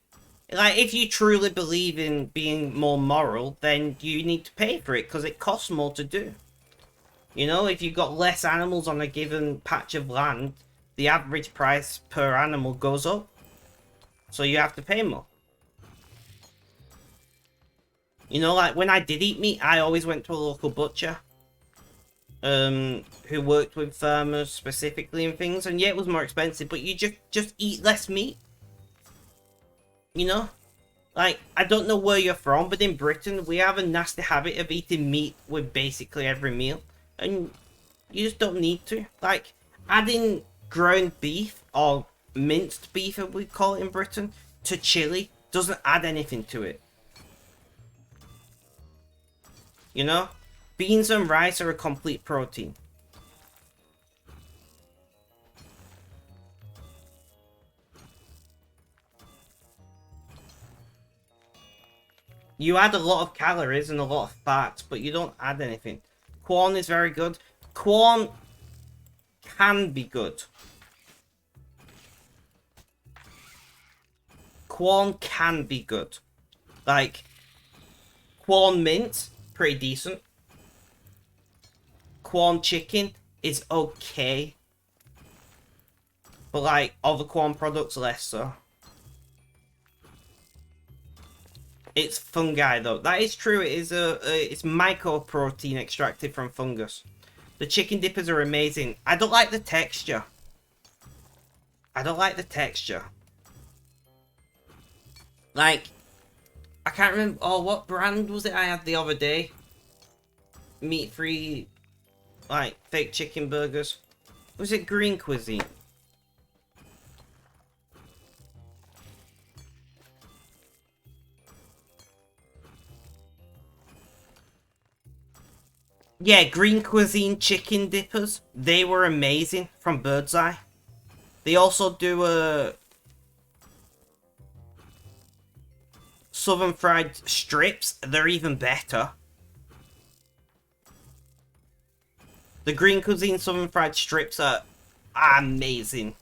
Like, if you truly believe in being more moral, then you need to pay for it, because it costs more to do. You know, if you've got less animals on a given patch of land, the average price per animal goes up. So you have to pay more. You know, like when I did eat meat, I always went to a local butcher. Who worked with farmers specifically and things. And yeah, it was more expensive, but you just eat less meat. You know? Like, I don't know where you're from, but in Britain, we have a nasty habit of eating meat with basically every meal. And you just don't need to. Like, adding ground beef, or minced beef, as we call it in Britain, to chili doesn't add anything to it. You know? Beans and rice are a complete protein. You add a lot of calories and a lot of fat, but you don't add anything. Corn is very good. Corn can be good. Corn can be good. Like, corn mint, pretty decent. Corn chicken is okay. But like, other corn products, less so. It's fungi though. That is true. It is it's mycoprotein extracted from fungus. The chicken dippers are amazing. I don't like the texture. I don't like the texture. Like, I can't remember. Oh, what brand was it I had the other day? Meat-free, like, fake chicken burgers. Was it Green Cuisine? Yeah, Green Cuisine chicken dippers. They were amazing from Bird's Eye. They also do Southern fried strips. They're even better. The Green Cuisine Southern fried strips are amazing.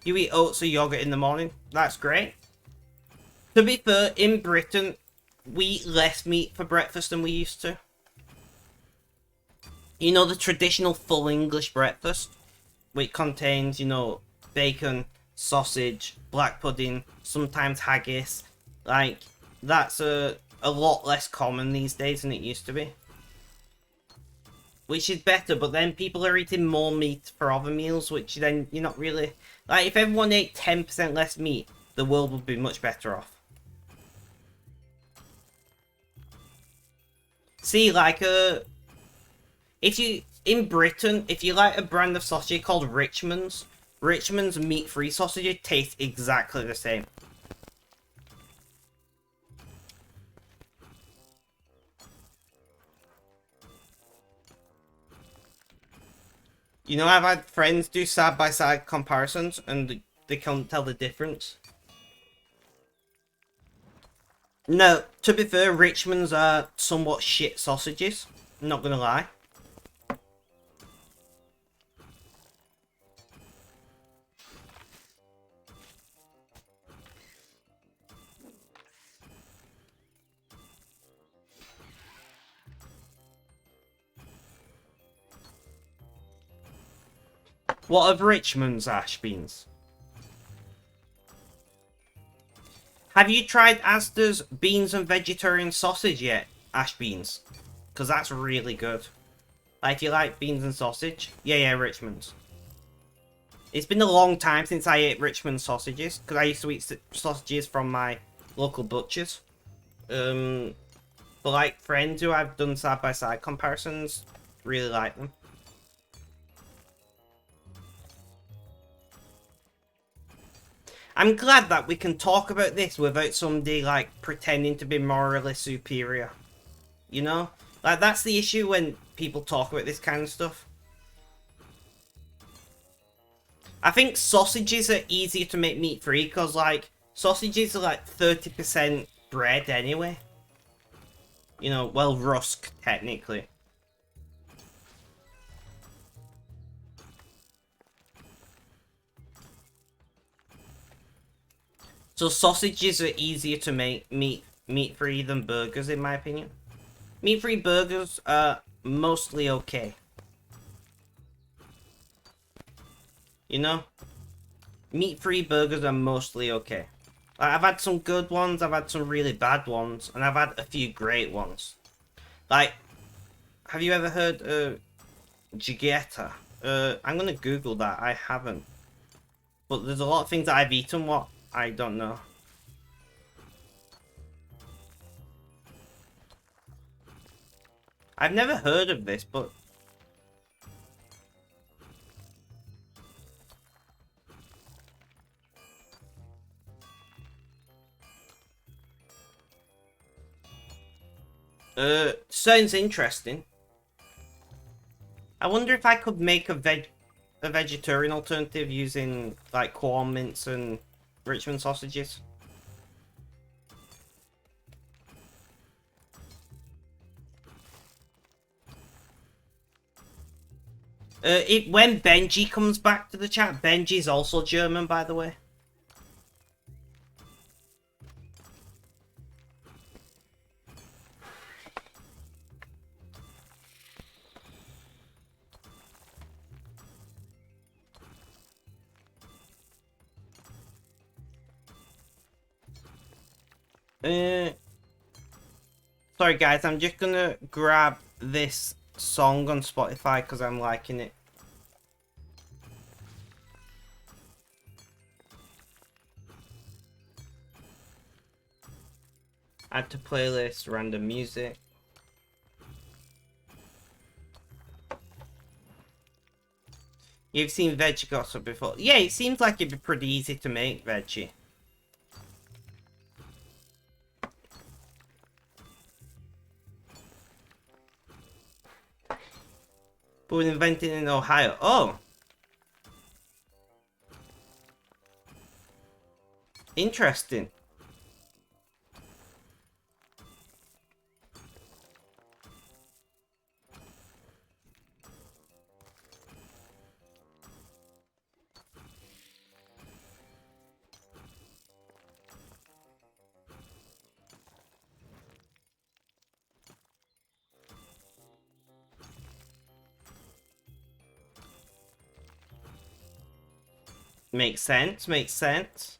You eat oats or yogurt in the morning. That's great. To be fair, in Britain, we eat less meat for breakfast than we used to. You know, the traditional full English breakfast, which contains, you know, bacon, sausage, black pudding, sometimes haggis. Like, that's a lot less common these days than it used to be. Which is better, but then people are eating more meat for other meals, which then you're not really... Like, if everyone ate 10% less meat, the world would be much better off. See, like, if you... In Britain, if you like a brand of sausage called Richmond's meat-free sausages taste exactly the same. You know, I've had friends do side-by-side comparisons, and they can't tell the difference. No, to be fair, Richmond's are somewhat shit sausages. I'm not gonna lie. What of Richmond's ash beans? Have you tried Asda's beans and vegetarian sausage yet? Ash beans. Because that's really good. Like, if you like beans and sausage. Yeah, Richmond's. It's been a long time since I ate Richmond sausages. Because I used to eat sausages from my local butchers. But like, friends who I've done side-by-side comparisons really like them. I'm glad that we can talk about this without somebody, like, pretending to be morally superior. You know? Like, that's the issue when people talk about this kind of stuff. I think sausages are easier to make meat-free because, like, sausages are, like, 30% bread anyway. You know, well, rusk, technically. So sausages are easier to make meat-free than burgers, in my opinion. Meat-free burgers are mostly okay. You know? Meat-free burgers are mostly okay. I've had some good ones, I've had some really bad ones, and I've had a few great ones. Like, have you ever heard of Gigietta? I'm gonna Google that, I haven't. But there's a lot of things that I've eaten what I don't know. I've never heard of this, but... sounds interesting. I wonder if I could make a vegetarian alternative using, like, corn mince and Richmond sausages. When Benji comes back to the chat, Benji's also German, by the way. Sorry guys, I'm just gonna grab this song on Spotify because I'm liking it. Add to playlist, random music. You've seen veggie gossip before. Yeah, it seems like it'd be pretty easy to make veggie. But was invented in Ohio. Oh! Interesting. Makes sense, makes sense.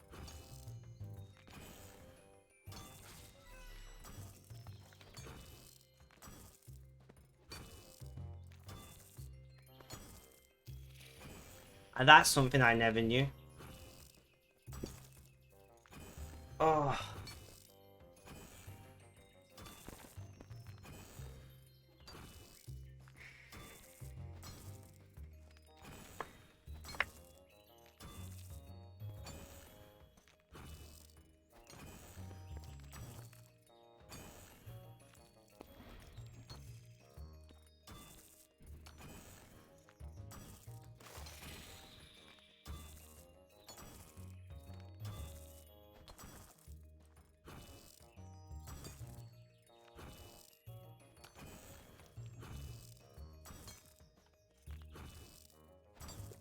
And that's something I never knew. Oh.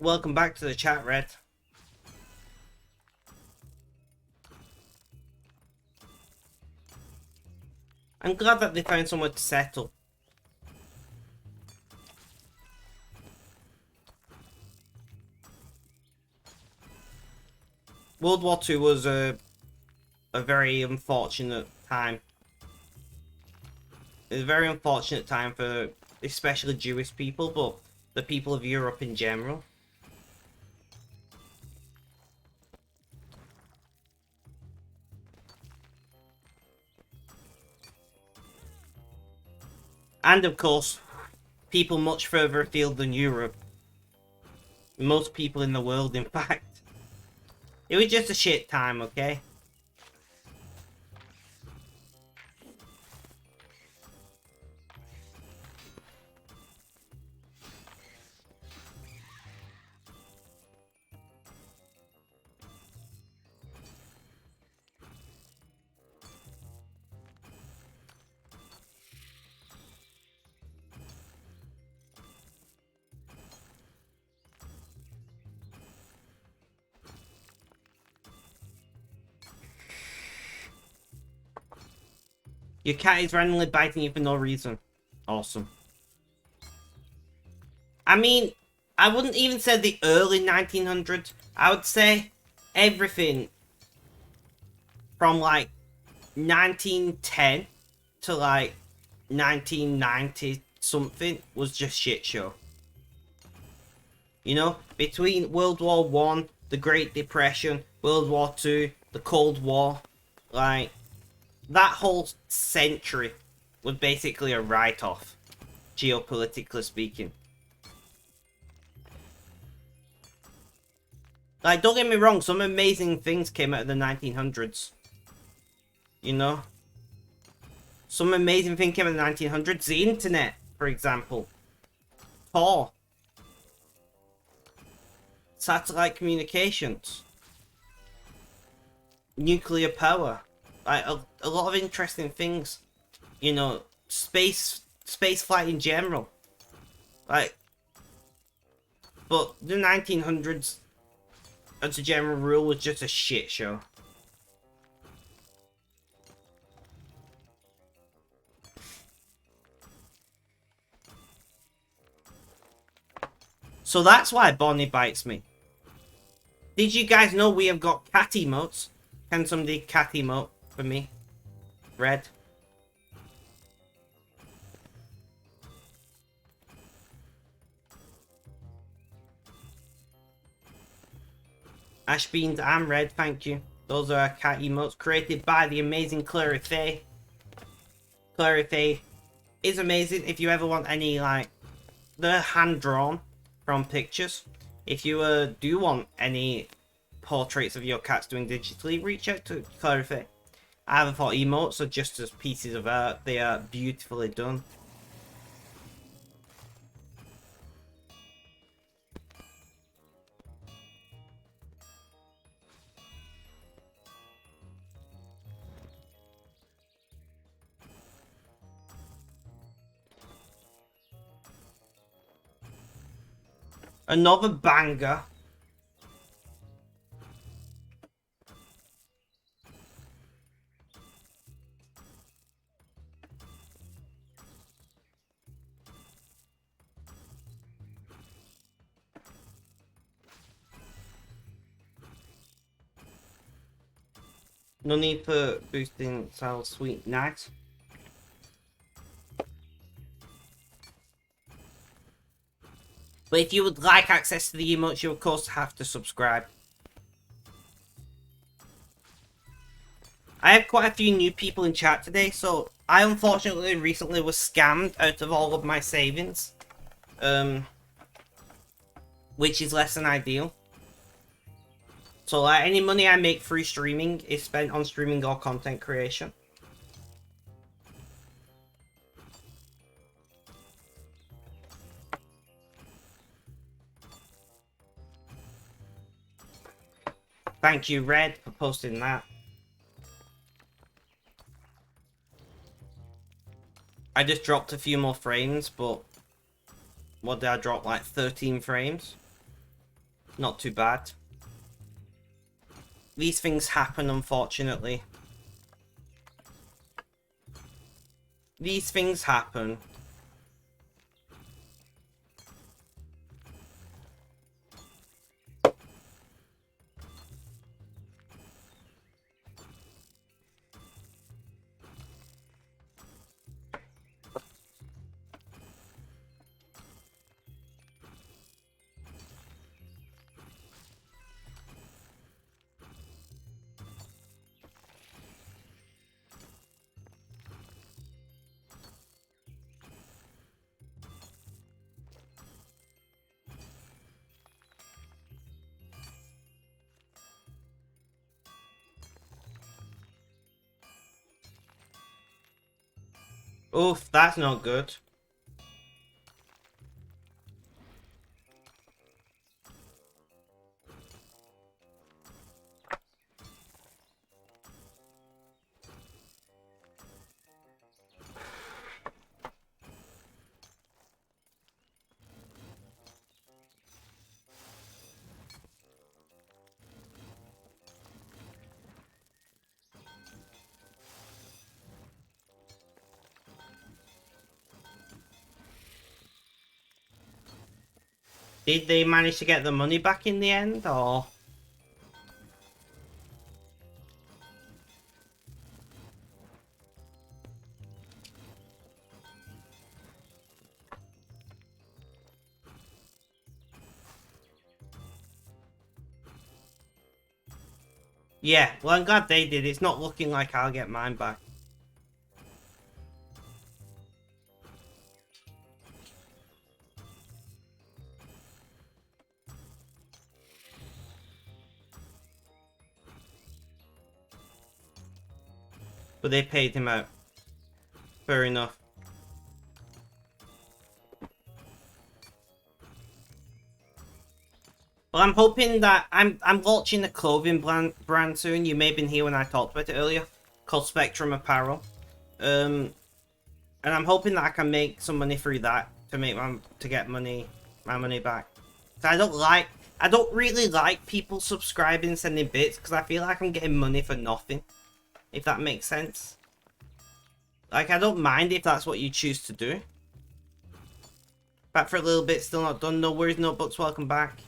Welcome back to the chat, Red. I'm glad that they found somewhere to settle. World War II was a very unfortunate time. It was a very unfortunate time for especially Jewish people, but the people of Europe in general. And of course, people much further afield than Europe. Most people in the world, in fact. It was just a shit time, okay? Your cat is randomly biting you for no reason. Awesome. I mean, I wouldn't even say the early 1900s. I would say everything from like 1910 to like 1990 something was just shit show. You know, between World War One, the Great Depression, World War Two, the Cold War, like that whole century was basically a write-off, geopolitically speaking. Like, don't get me wrong, some amazing things came out of the 1900s. You know? Some amazing thing came out of the 1900s. The internet, for example. Tor. Satellite communications. Nuclear power. Like, a lot of interesting things. You know, space flight in general. Like, but the 1900s, as a general rule, was just a shit show. So that's why Bonnie bites me. Did you guys know we have got cat emotes? Can somebody cat emote for me? Red. Ash Beans and Red, thank you. Those are our cat emotes created by the amazing Clary Faye. Clary Faye is amazing. If you ever want any, like, they're hand-drawn from pictures. If you do want any portraits of your cats doing digitally, reach out to Clary Faye. I have thought emotes are just as pieces of art. They are beautifully done. Another banger. No need for boosting sales. Sweet, nice. But if you would like access to the emotes, you of course have to subscribe. I have quite a few new people in chat today, so I unfortunately recently was scammed out of all of my savings. Which is less than ideal. So any money I make through streaming is spent on streaming or content creation. Thank you, Red, for posting that. I just dropped a few more frames, but what did I drop? Like 13 frames? Not too bad. These things happen, unfortunately. These things happen. Oof, that's not good. Did they manage to get the money back in the end, or...? Yeah, well, I'm glad they did. It's not looking like I'll get mine back. But they paid him out. Fair enough. Well, I'm hoping that I'm launching a clothing brand soon. You may have been here when I talked about it earlier, called Spectrum Apparel. And I'm hoping that I can make some money through that to get my money back. So I don't really like people subscribing and sending bits because I feel like I'm getting money for nothing. If that makes sense. Like, I don't mind if that's what you choose to do. Back for a little bit, still not done. No worries, no buts, welcome back.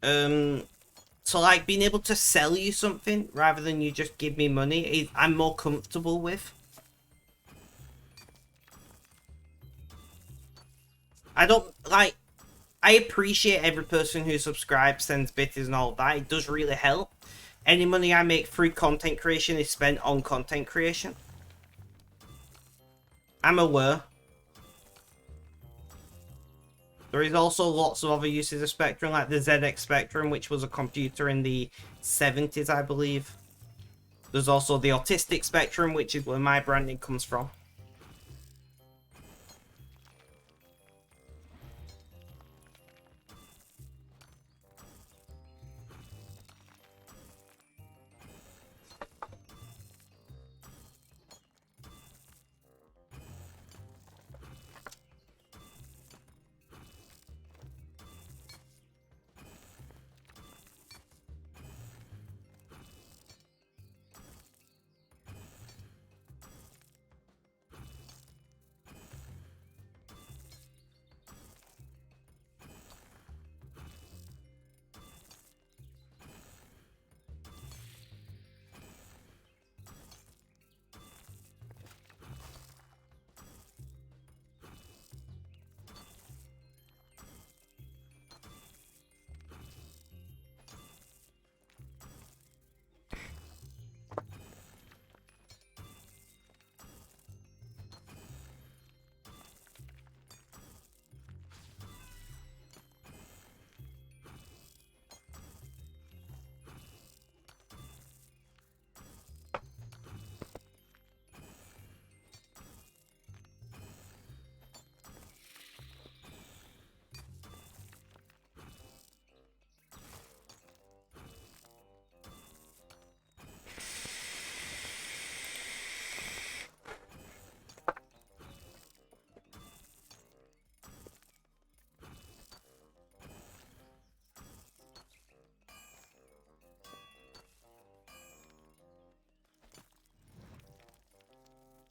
So like being able to sell you something rather than you just give me money, I'm more comfortable with. I don't like. I appreciate every person who subscribes, sends bits and all that. It does really help. Any money I make through content creation is spent on content creation. I'm aware. There is also lots of other uses of Spectrum, like the ZX Spectrum, which was a computer in the 70s, I believe. There's also the Autistic Spectrum, which is where my branding comes from.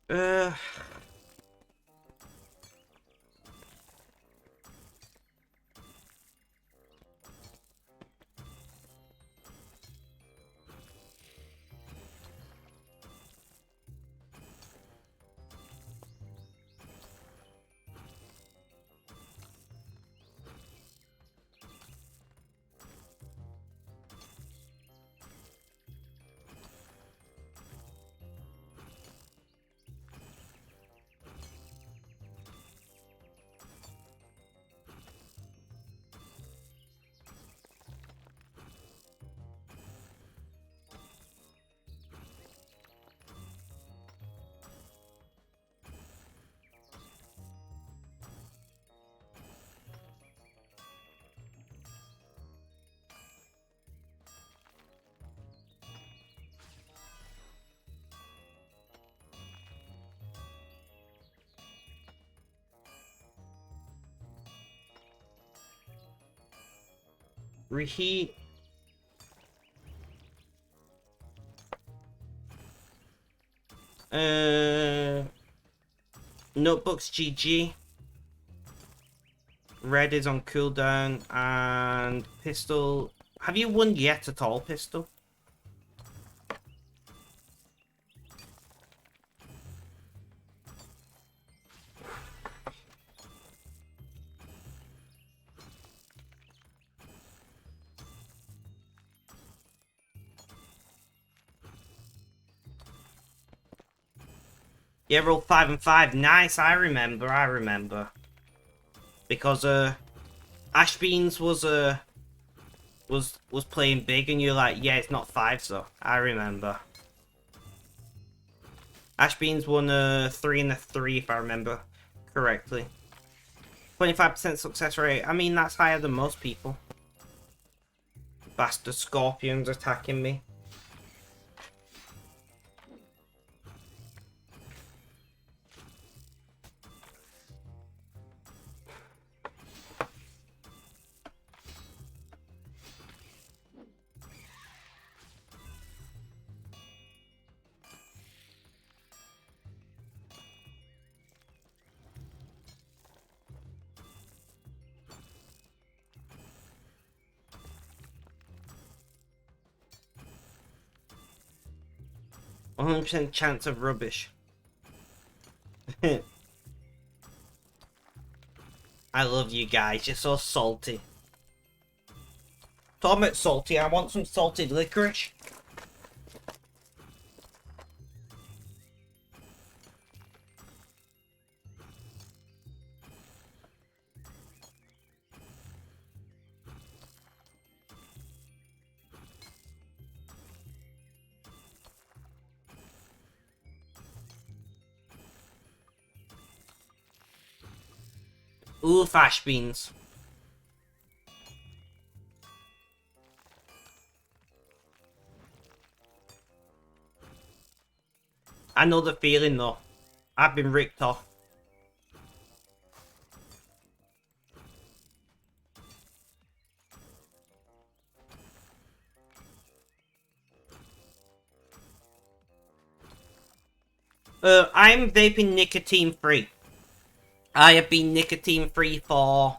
Uh... Reheat. Notebooks GG. Red is on cooldown, and Pistol. Have you won yet at all, Pistol? Yeah, roll 5 and 5. Nice, I remember. Because Ash Beans was playing big, and you're like, yeah, it's not 5, so I remember. Ash Beans won 3 and a 3, if I remember correctly. 25% success rate. I mean, that's higher than most people. Bastard scorpions attacking me. %100 chance of rubbish. I love you guys. You're so salty. Talking about salty, I want some salted licorice. Ooh, Ash Beans. I know the feeling though. I've been ripped off. I'm vaping nicotine free. I have been nicotine free for...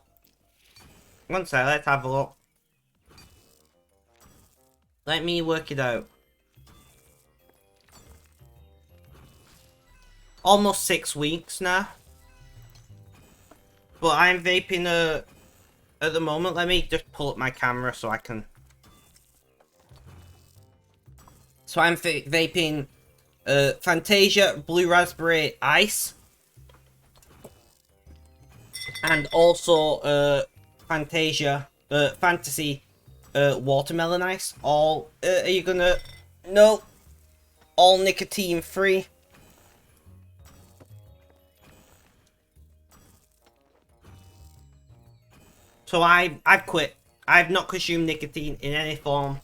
One sec, let's have a look. Let me work it out. Almost 6 weeks now. But I'm vaping at the moment. Let me just pull up my camera so I can... So I'm vaping Fantasia Blue Raspberry Ice. And also Fantasia Fantasy Watermelon Ice. All are you gonna... No. All nicotine free. So I've quit. I've not consumed nicotine in any form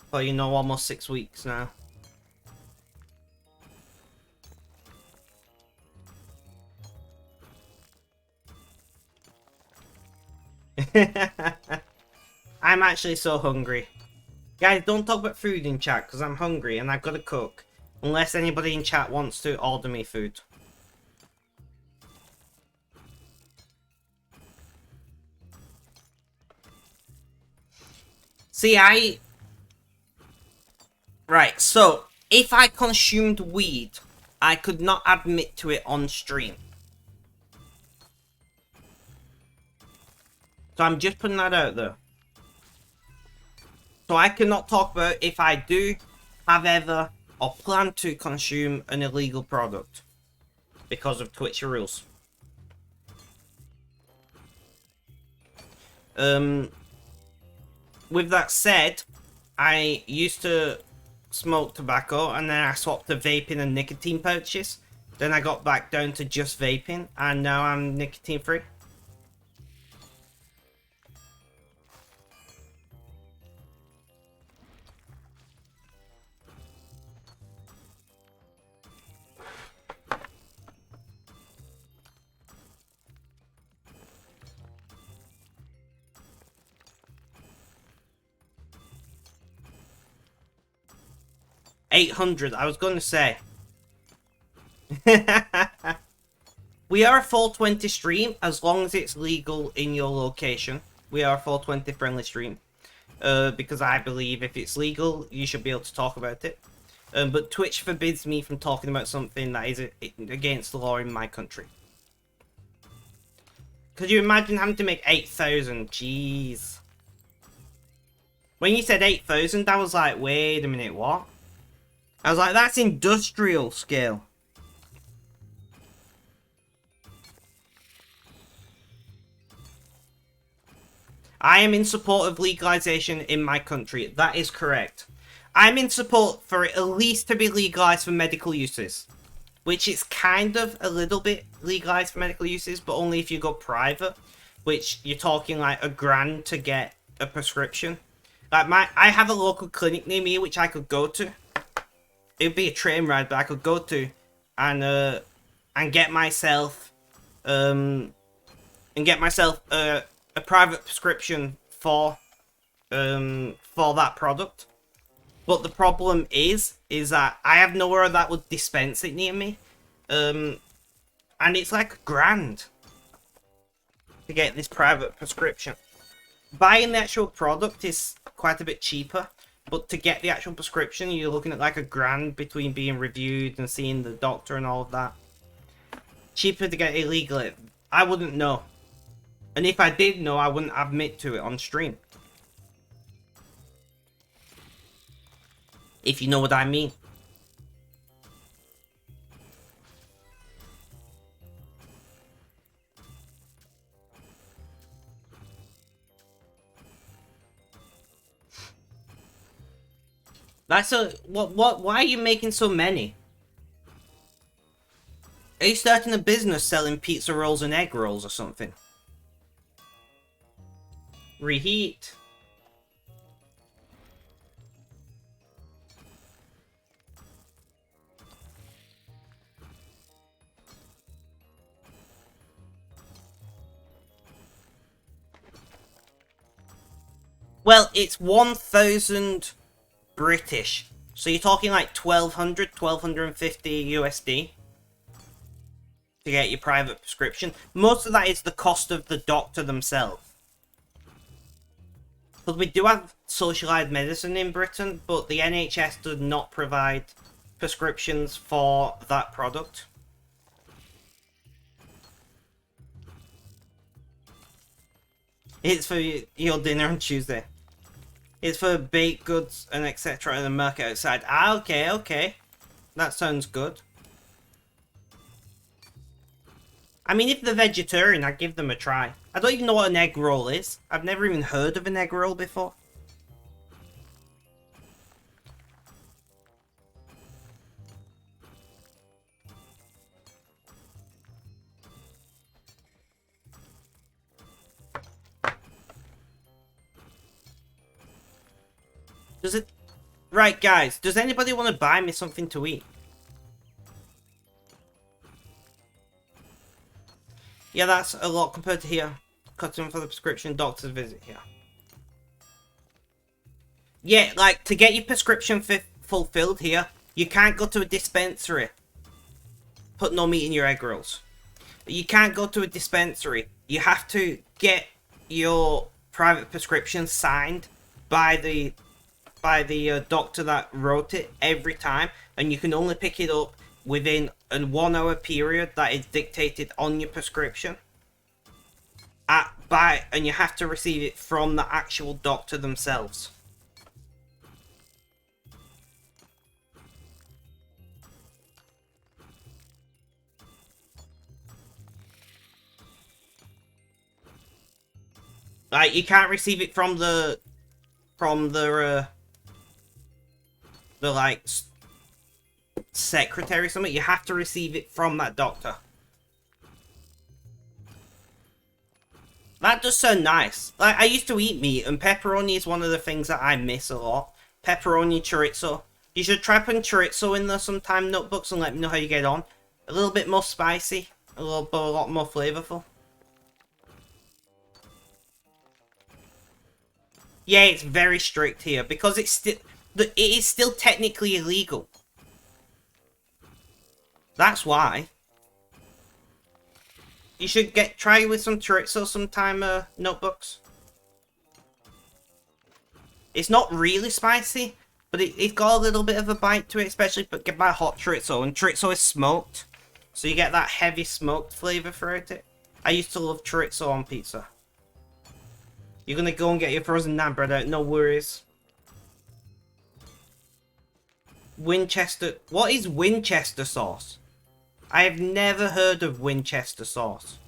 for, you know, almost 6 weeks now. I'm actually so hungry. Guys, don't talk about food in chat because I'm hungry and I've got to cook. Unless anybody in chat wants to order me food. See, Right, so, if I consumed weed, I could not admit to it on stream. So I'm just putting that out there. So I cannot talk about if I do, have ever, or plan to consume an illegal product. Because of Twitch rules. With that said, I used to smoke tobacco, and then I swapped to vaping and nicotine pouches. Then I got back down to just vaping, and now I'm nicotine free. $800, I was going to say. We are a 420 stream, as long as it's legal in your location. We are a 420 friendly stream. Because I believe if it's legal, you should be able to talk about it. But Twitch forbids me from talking about something that is against the law in my country. Could you imagine having to make 8,000? Jeez. When you said 8,000, I was like, wait a minute, what? I was like, that's industrial scale. I am in support of legalization in my country. That is correct. I'm in support for it at least to be legalized for medical uses. Which is kind of a little bit legalized for medical uses, but only if you go private. Which you're talking like $1,000 to get a prescription. Like I have a local clinic near me which I could go to. It would be a train ride, but I could go to and get myself a private prescription for that product. But the problem is that I have nowhere that would dispense it near me. And it's like $1,000 to get this private prescription. Buying the actual product is quite a bit cheaper, but to get the actual prescription, you're looking at like $1,000 between being reviewed and seeing the doctor and all of that. Cheaper to get it legally. I wouldn't know. And if I did know, I wouldn't admit to it on stream. If you know what I mean. That's why are you making so many? Are you starting a business selling pizza rolls and egg rolls or something? Reheat. Well, it's 1,000 British. So you're talking like 1,200, 1,250 USD to get your private prescription. Most of that is the cost of the doctor themselves. Because we do have socialised medicine in Britain, but the NHS does not provide prescriptions for that product. It's for your dinner on Tuesday. It's for baked goods and etc. in the market outside. Ah, okay, okay. That sounds good. I mean, if they're vegetarian, I'd give them a try. I don't even know what an egg roll is. I've never even heard of an egg roll before. Does it... Right, guys. Does anybody want to buy me something to eat? Yeah, that's a lot compared to here. Cutting for the prescription, doctor's visit here. Yeah, like, to get your prescription fulfilled here, You can't go to a dispensary. Put no meat in your egg rolls. You can't go to a dispensary. You have to get your private prescription signed by the doctor that wrote it every time, and you can only pick it up within a 1 hour period that is dictated on your prescription. And you have to receive it from the actual doctor themselves. Like, you can't receive it from the like secretary or something. You have to receive it from that doctor. That does sound nice. Like, I used to eat meat, and pepperoni is one of the things that I miss a lot. Pepperoni, chorizo. You should try putting chorizo in there sometime, Notebooks, and let me know how you get on. A little bit more spicy, a lot more flavorful. Yeah, it's very strict here because it is still technically illegal. That's why. You should try with some chorizo sometime, Notebooks. It's not really spicy, but it's got a little bit of a bite to it, especially by hot chorizo. And chorizo is smoked, so you get that heavy smoked flavor throughout it. I used to love chorizo on pizza. You're gonna go and get your frozen naan bread out, no worries. Winchester. What is Winchester sauce? I have never heard of Winchester sauce.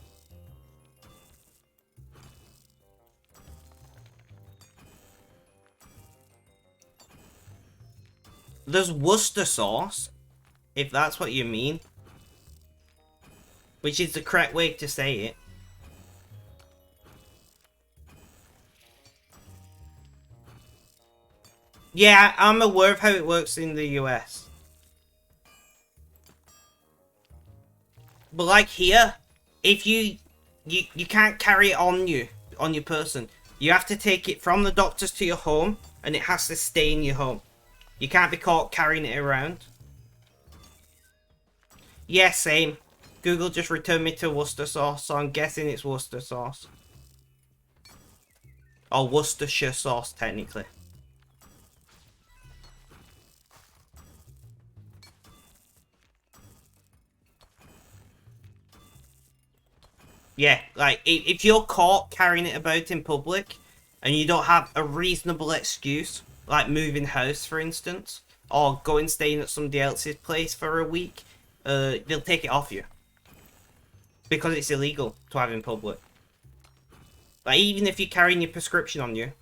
There's Worcester sauce, if that's what you mean. Which is the correct way to say it. Yeah, I'm aware of how it works in the US. But like here, if you can't carry it on your person. You have to take it from the doctors to your home, and it has to stay in your home. You can't be caught carrying it around. Yeah, same. Google just returned me to Worcester sauce, so I'm guessing it's Worcester sauce. Or Worcestershire sauce, technically. Yeah, like, if you're caught carrying it about in public, and you don't have a reasonable excuse, like moving house, for instance, or going staying at somebody else's place for a week, they'll take it off you. Because it's illegal to have in public. Like, even if you're carrying your prescription on you,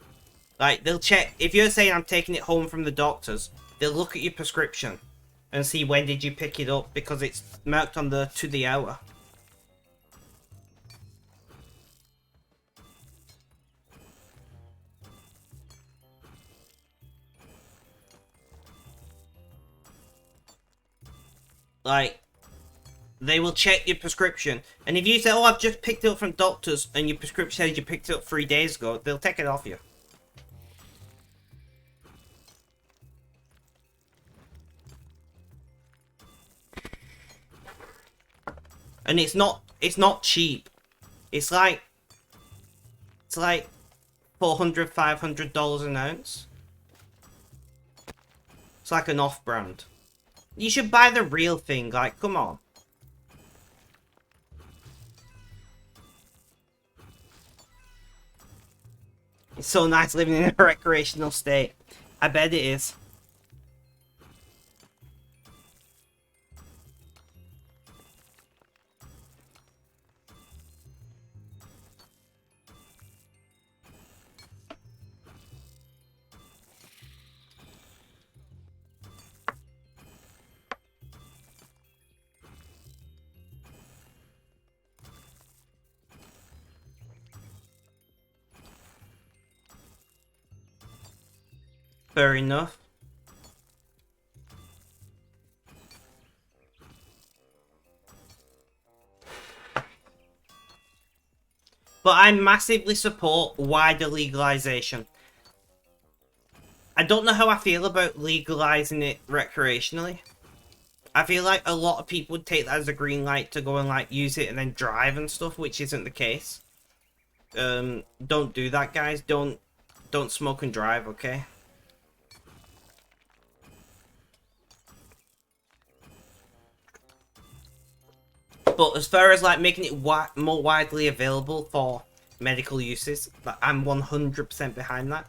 like, they'll check. If you're saying I'm taking it home from the doctors, they'll look at your prescription and see when did you pick it up, because it's marked on the to the hour. Like, they will check your prescription, and if you say, oh, I've just picked it up from doctors, and your prescription says you picked it up 3 days ago, they'll take it off you. And it's not cheap. It's like $400, $500 an ounce. It's like an off-brand. You should buy the real thing, like, come on. It's so nice living in a recreational state. I bet it is. Fair enough. But I massively support wider legalization. I don't know how I feel about legalizing it recreationally. I feel like a lot of people would take that as a green light to go and like use it and then drive and stuff, which isn't the case. Don't do that, guys. Don't smoke and drive, okay? But as far as like making it more widely available for medical uses, I'm 100% behind that.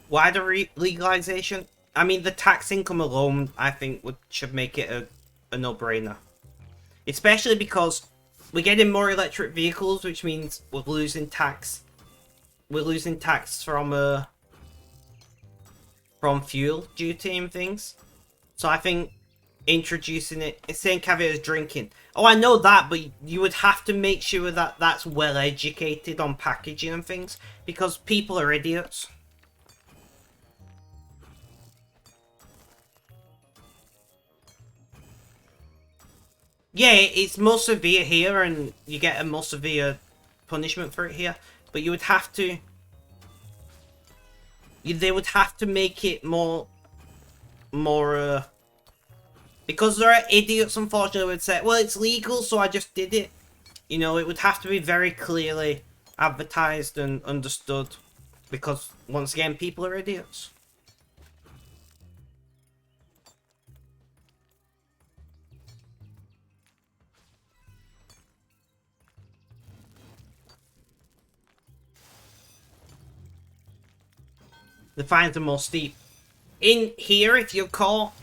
Wider legalization. I mean, the tax income alone, I think, should make it a no-brainer. Especially because we're getting more electric vehicles, which means we're losing tax. We're losing tax from fuel duty and things. So I think introducing it's same caveat as drinking. Oh, I know that, but you would have to make sure that that's well educated on packaging and things, because people are idiots. Yeah, it's more severe here, and you get a more severe punishment for it here. But you would have to... They would have to make it more... Because there are idiots, unfortunately, who would say, well, it's legal, so I just did it. You know, it would have to be very clearly advertised and understood. Because, once again, people are idiots. The fines are more steep. In here, if you're caught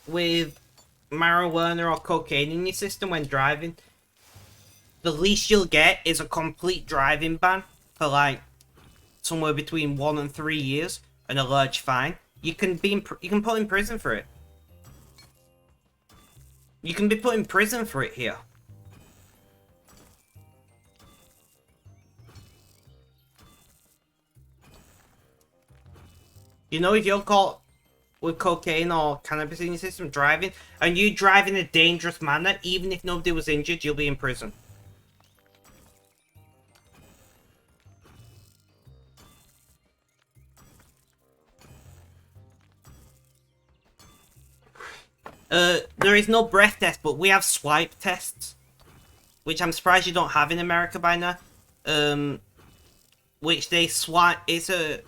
with marijuana or cocaine in your system when driving, the least you'll get is a complete driving ban for like somewhere between 1 and 3 years and a large fine. You can put in prison for it. You can be put in prison for it here. You know, if you're caught with cocaine or cannabis in your system driving, and you drive in a dangerous manner, even if nobody was injured, you'll be in prison. There is no breath test, but we have swipe tests, which I'm surprised you don't have in America by now. Which they swipe. It's a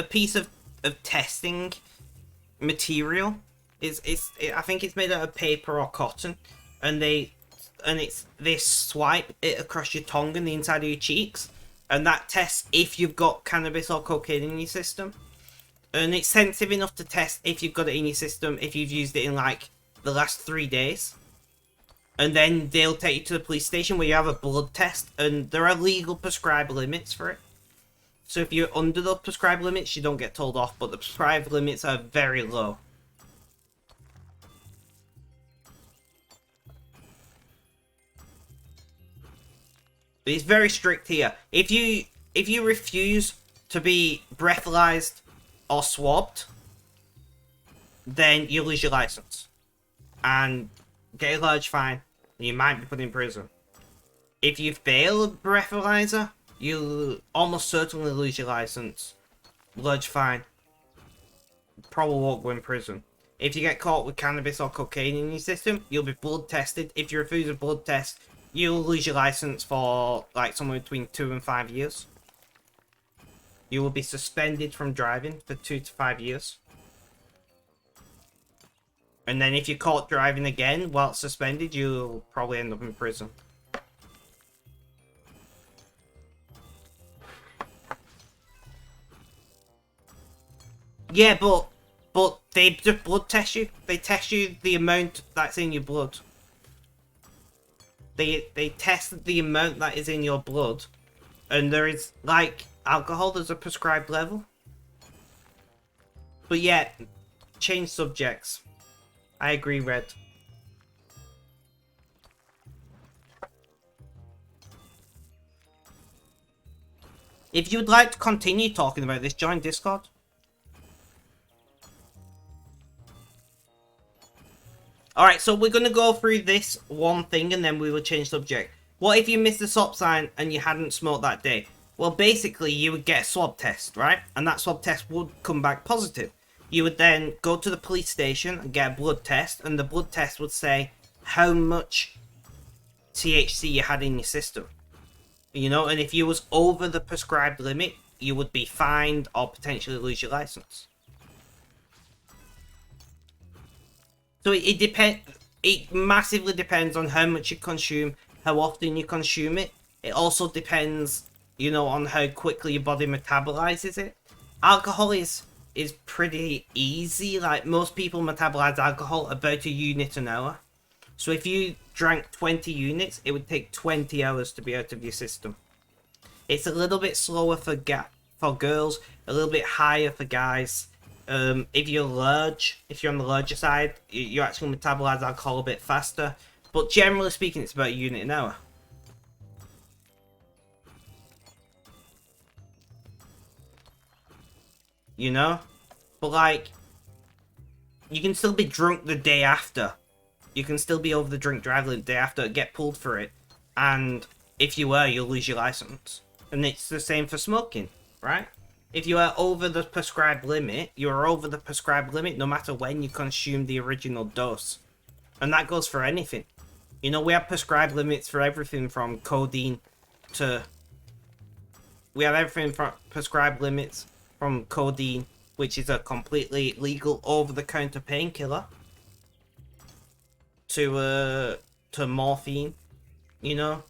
piece of testing material. I think it's made out of paper or cotton, and they swipe it across your tongue and the inside of your cheeks, and that tests if you've got cannabis or cocaine in your system. And it's sensitive enough to test if you've got it in your system, if you've used it in like the last 3 days. And then they'll take you to the police station where you have a blood test, and there are legal prescribed limits for it. So if you're under the prescribed limits, you don't get told off, but the prescribed limits are very low. But it's very strict here. If you refuse to be breathalyzed or swabbed, then you lose your license and get a large fine. You might be put in prison. If you fail a breathalyzer, you'll almost certainly lose your license, large fine, probably won't go in prison. If you get caught with cannabis or cocaine in your system, you'll be blood tested. If you refuse a blood test, you'll lose your license for like somewhere between 2 and 5 years. You will be suspended from driving for 2 to 5 years. And then if you're caught driving again while suspended, you'll probably end up in prison. Yeah, but they just blood test you. They test you the amount that's in your blood. They test the amount that is in your blood. And there is, like alcohol, there's a prescribed level. But yeah, change subjects. I agree, Red. If you would like to continue talking about this, join Discord. Alright, so we're going to go through this one thing and then we will change subject. What if you missed the stop sign and you hadn't smoked that day? Well, Well, basically, you would get a swab test, right? And that swab test would come back positive. You would then go to the police station and get a blood test, and the blood test would say how much THC you had in your system. You know, and if you was over the prescribed limit, you would be fined or potentially lose your license. So it depends. It massively depends on how much you consume, how often you consume it. It also depends, you know, on how quickly your body metabolizes it. Alcohol is pretty easy. Like, most people metabolize alcohol about a unit an hour. So if you drank 20 units, it would take 20 hours to be out of your system. It's a little bit slower for girls, a little bit higher for guys. If you're on the larger side, you actually metabolize alcohol a bit faster. But generally speaking, it's about a unit an hour. You know? But like, you can still be drunk the day after. You can still be over the drink drive the day after, get pulled for it. And if you were, you'll lose your license. And it's the same for smoking, right? If you are over the prescribed limit, you're over the prescribed limit no matter when you consume the original dose. And that goes for anything. You know, we have prescribed limits for everything from codeine to... We have everything from prescribed limits from codeine, which is a completely legal over-the-counter painkiller, to morphine, you know?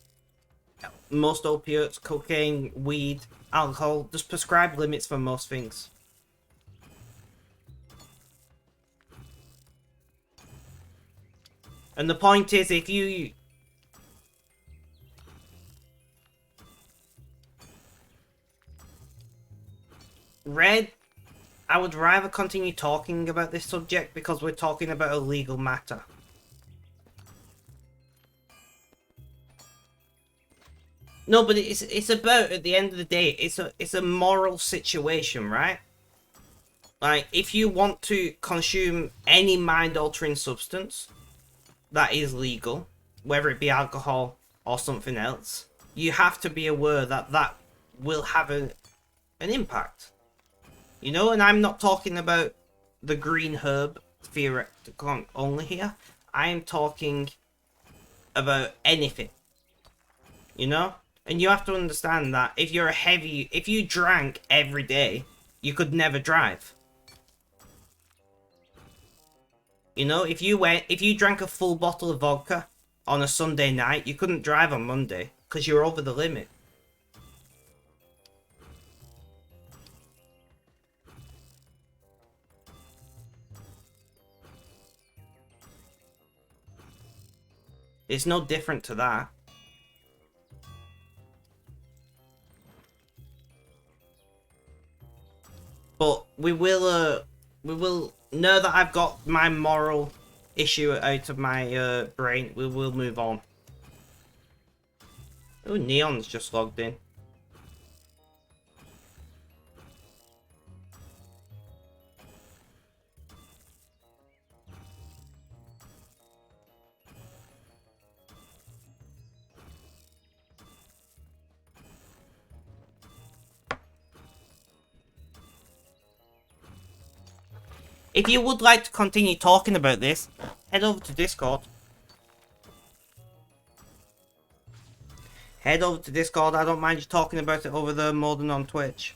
Most opiates, cocaine, weed, alcohol, there's prescribed limits for most things. And the point is, if you... Red, I would rather continue talking about this subject because we're talking about a legal matter. No, but it's about, at the end of the day, it's a moral situation, right? Like, if you want to consume any mind-altering substance that is legal, whether it be alcohol or something else, you have to be aware that that will have an impact. You know, and I'm not talking about the green herb theoretical only here. I am talking about anything. You know? And you have to understand that if you drank every day, you could never drive. You know, if you drank a full bottle of vodka on a Sunday night, you couldn't drive on Monday because you're over the limit. It's no different to that. But we will, now that I've got my moral issue out of my brain, we will move on. Oh, Neon's just logged in. If you would like to continue talking about this, head over to Discord. Head over to Discord, I don't mind you talking about it over there more than on Twitch.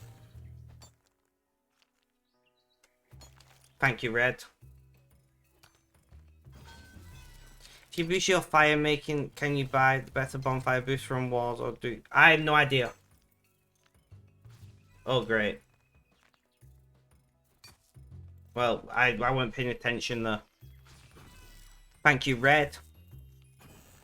Thank you, Red. If you boost your fire making, can you buy the better bonfire boost from walls or do... I have no idea. Oh, great. Well, I wasn't paying attention there. Thank you, Red.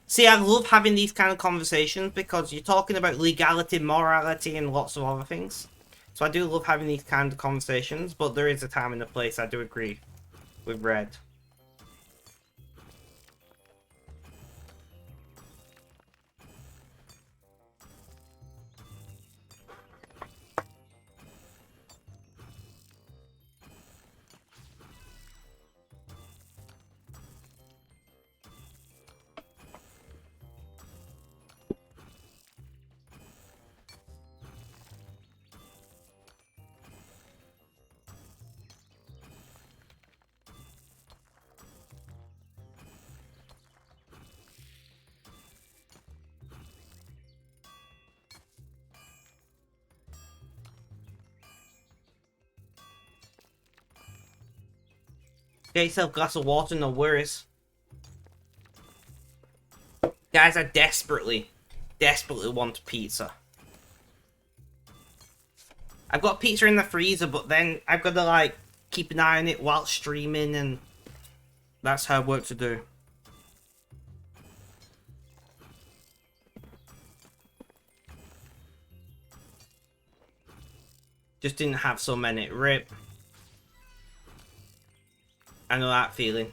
See, I love having these kind of conversations because you're talking about legality, morality, and lots of other things. So I do love having these kind of conversations, but there is a time and a place, I do agree with Red. Get yourself a glass of water, no worries. Guys, I desperately want pizza. I've got pizza in the freezer, but then I've got to, like, keep an eye on it while streaming, and that's hard work to do. Just didn't have so many. Rip. I know that feeling.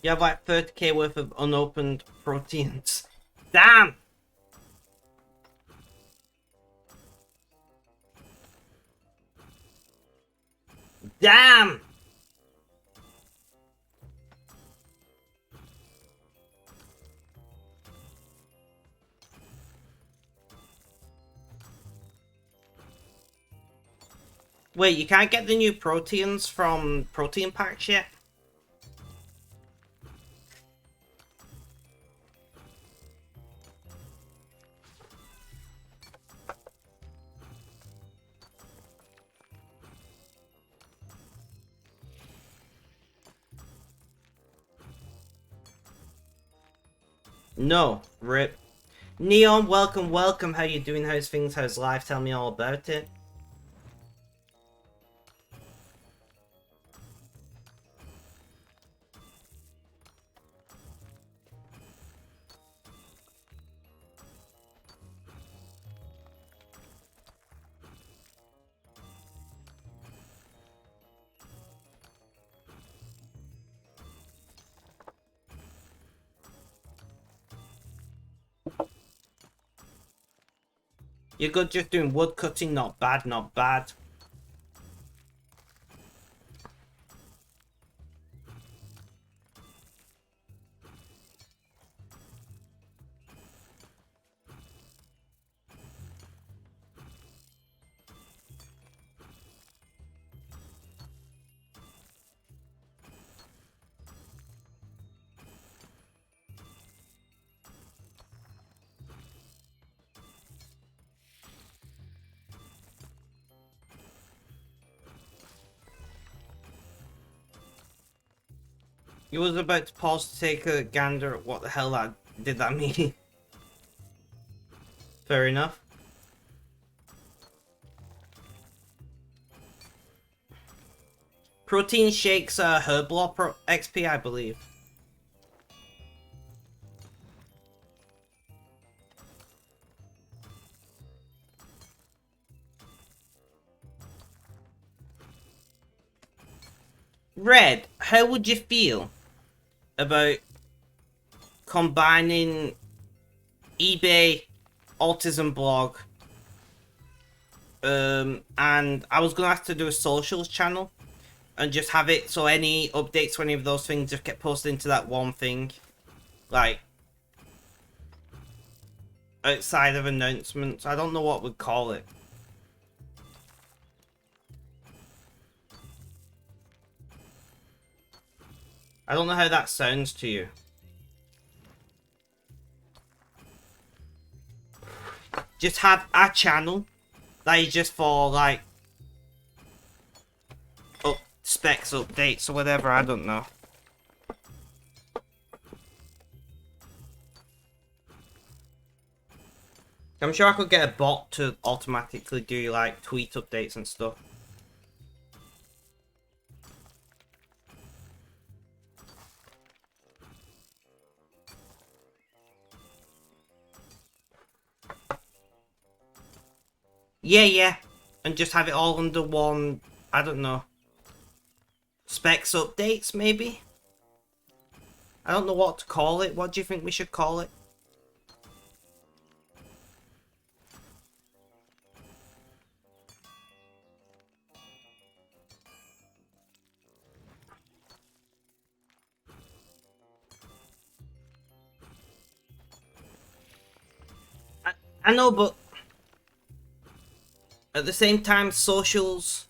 You have like 30k worth of unopened proteins. Damn! Damn! Wait, you can't get the new proteins from protein packs yet? No, rip. Neon, welcome, welcome. How you doing? How's things? How's life? Tell me all about it. You're good just doing wood cutting, not bad, not bad. You was about to pause to take a gander at what the hell that did that mean? Fair enough. Protein shakes Herbal XP, I believe. Red, how would you feel about combining eBay, autism blog, and I was gonna have to do a socials channel and just have it so any updates to any of those things just get posted into that one thing, like outside of announcements. I don't know what we'd call it. I don't know how that sounds to you. Just have a channel that is just for, like, specs updates or whatever, I don't know. I'm sure I could get a bot to automatically do, like, tweet updates and stuff. Yeah. And just have it all under one, I don't know. Specs updates, maybe? I don't know what to call it. What do you think we should call it? I know, but at the same time, socials,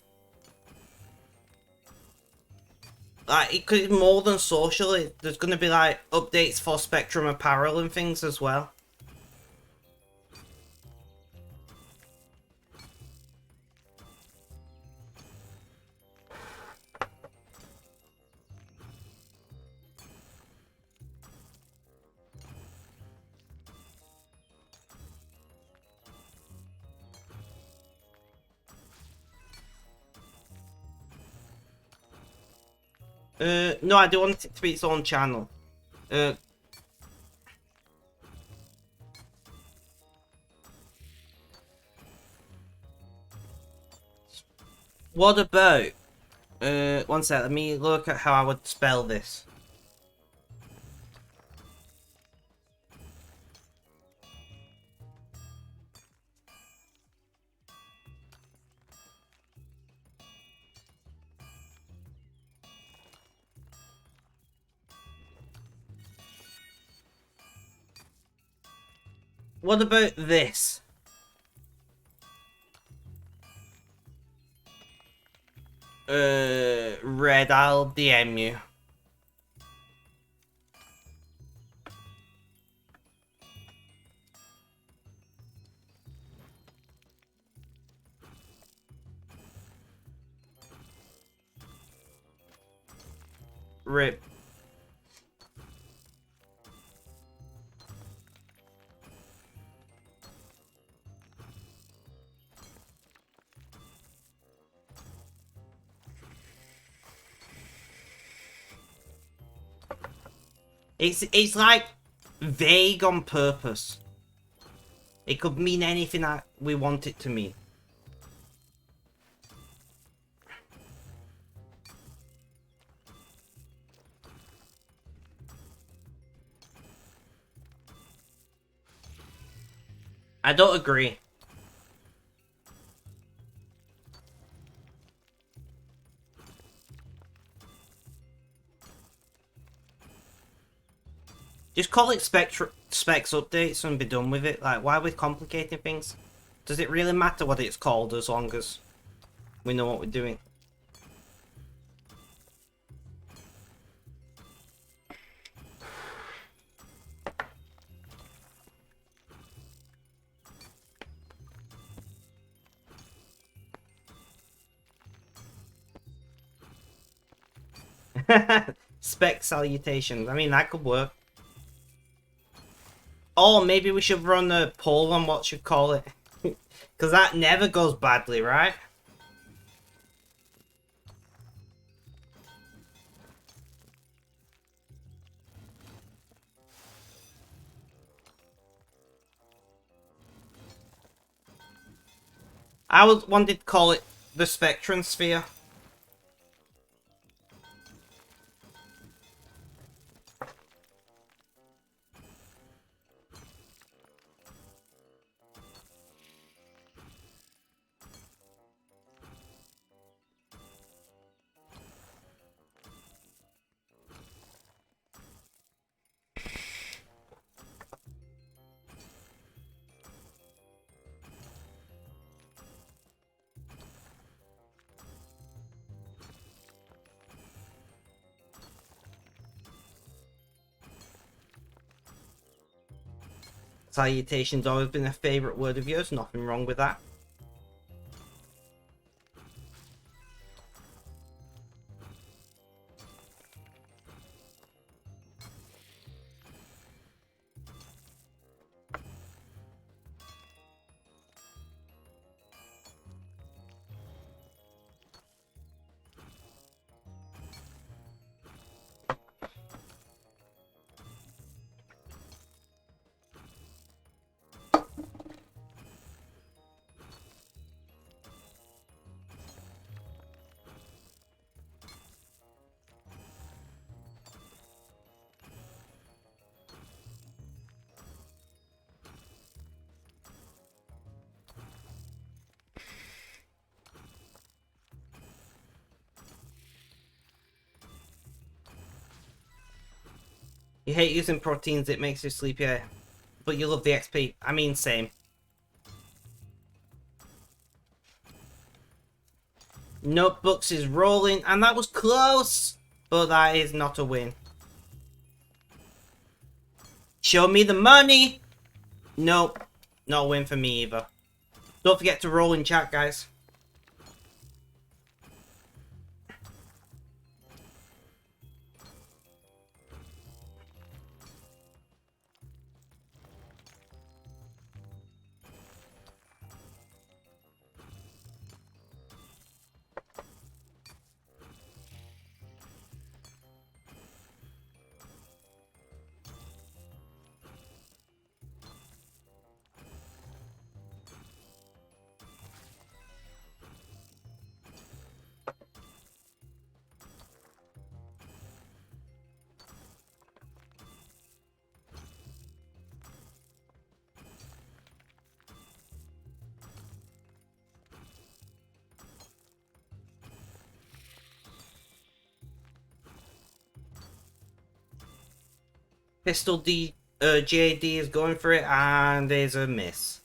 like, it could be more than social. There's going to be like updates for Spectrum apparel and things as well. No, I do want it to be its own channel. What about... one sec, let me look at how I would spell this. What about this? Red, I'll DM you. Rip. It's like vague on purpose. It could mean anything that we want it to mean. I don't agree. Just call it specs updates and be done with it. Like, why are we complicating things? Does it really matter what it's called as long as we know what we're doing? Spec salutations. I mean, that could work. Or maybe we should run a poll on what should call it. Because that never goes badly, right? I wanted to call it the Spectrum Sphere. Salutation's always been a favourite word of yours, nothing wrong with that. You hate using proteins, it makes you sleepy, but you love the XP. I mean, same. Notebooks is rolling, and that was close, but that is not a win. Show me the money. Nope, not a win for me either. Don't forget to roll in chat, guys. Pistol JD is going for it, and there's a miss.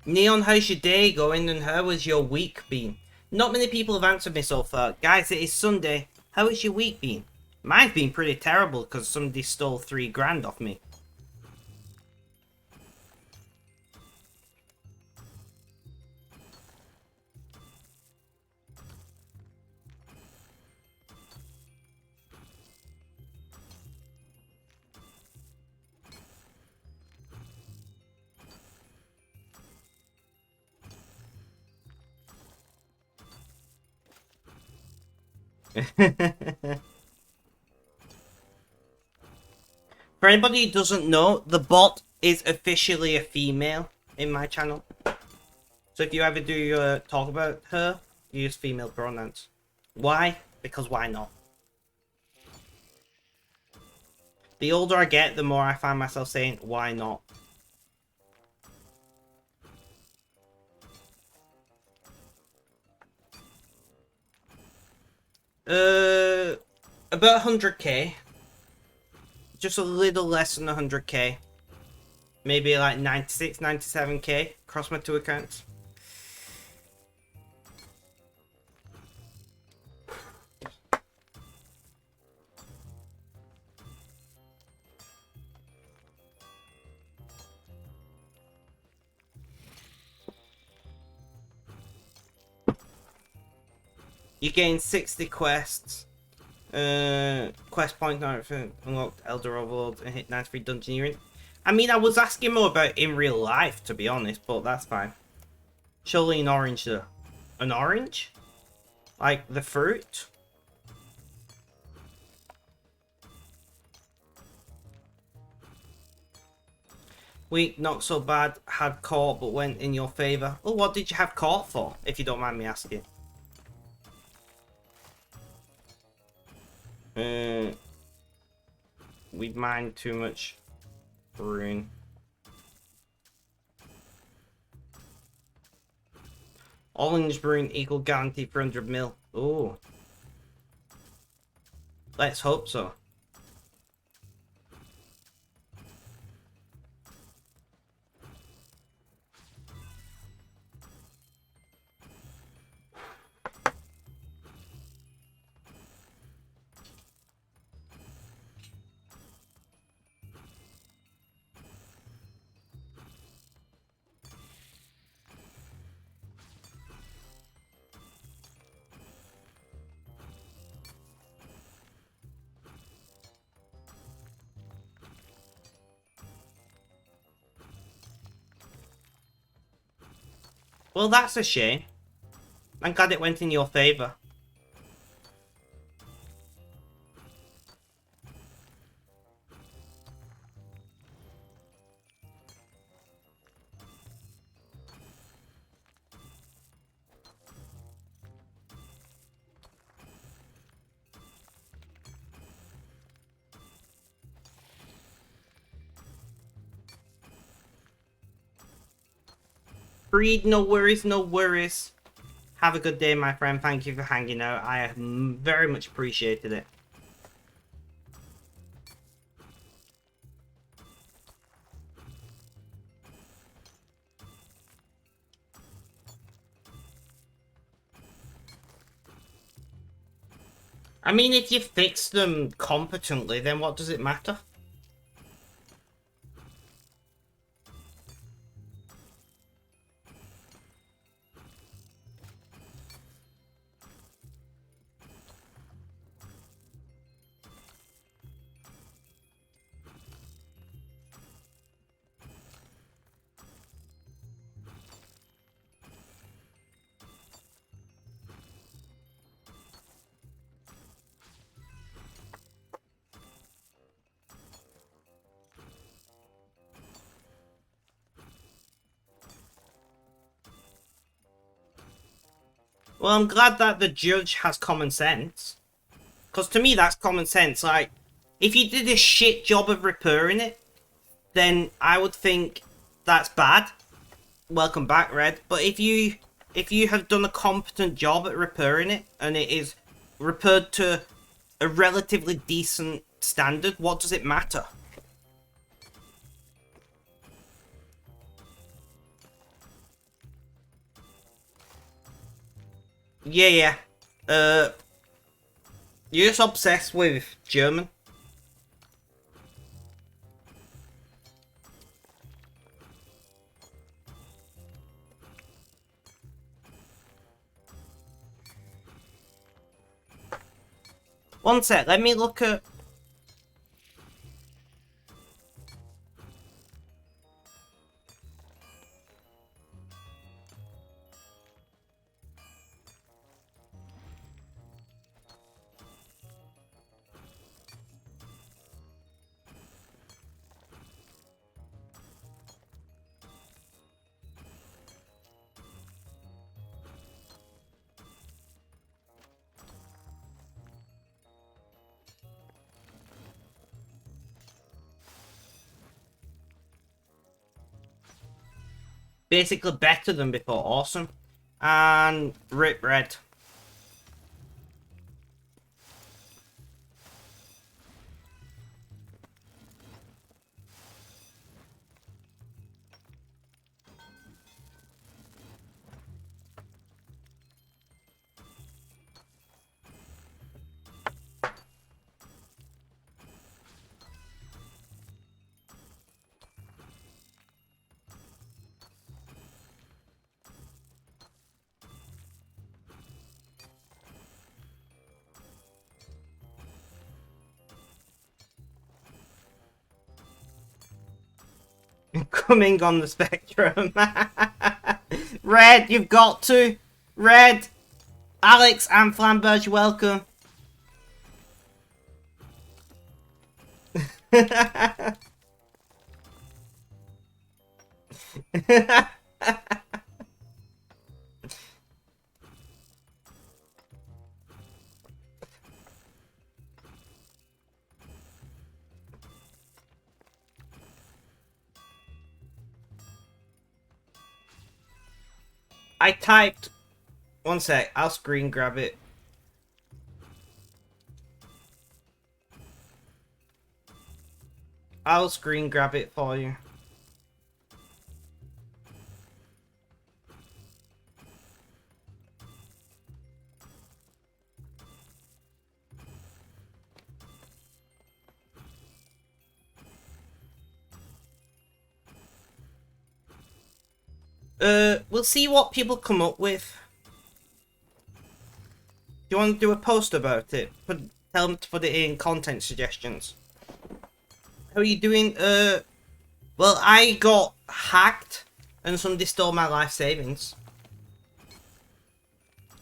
Neon, how's your day going, and how has your week been? Not many people have answered me so far. Guys, it is Sunday. How has your week been? Mine's been pretty terrible because somebody stole $3,000 off me. For anybody who doesn't know, the bot is officially a female in my channel. So if you ever do talk about her, use female pronouns. Why? Because why not? The older I get, the more I find myself saying, why not? About 100k. Just a little less than 100k. Maybe like 96, 97k across my 2 accounts. You gain 60 quests. Quest point unlocked Elder Overlord and hit 93 dungeoneering. I mean, I was asking more about in real life, to be honest, but that's fine. Surely an orange though. An orange? Like the fruit? Weak, not so bad. Had caught, but went in your favour. Oh, what did you have caught for, if you don't mind me asking? We mined too much rune. Orange rune equal guarantee for 100 mil. Oh. Let's hope so. Well, that's a shame. I'm glad it went in your favour. Breed, no worries, no worries. Have a good day, my friend. Thank you for hanging out. I have very much appreciated it. I mean, if you fix them competently, then what does it matter? Well, I'm glad that the judge has common sense. Because to me, that's common sense. Like, if you did a shit job of repairing it, then I would think that's bad. Welcome back, Red. But if you have done a competent job at repairing it, and it is repaired to a relatively decent standard, what does it matter? Yeah, yeah. You're just obsessed with German. One sec, let me look at... Basically better than before, awesome. And Rip Red. Coming on the spectrum. Red, you've got to. Red. Alex and Flamberge, welcome. I typed... One sec, I'll screen grab it. I'll screen grab it for you. We'll see what people come up with. Do you want to do a post about it? Tell them to put it in content suggestions. How are you doing? Well, I got hacked and somebody stole my life savings.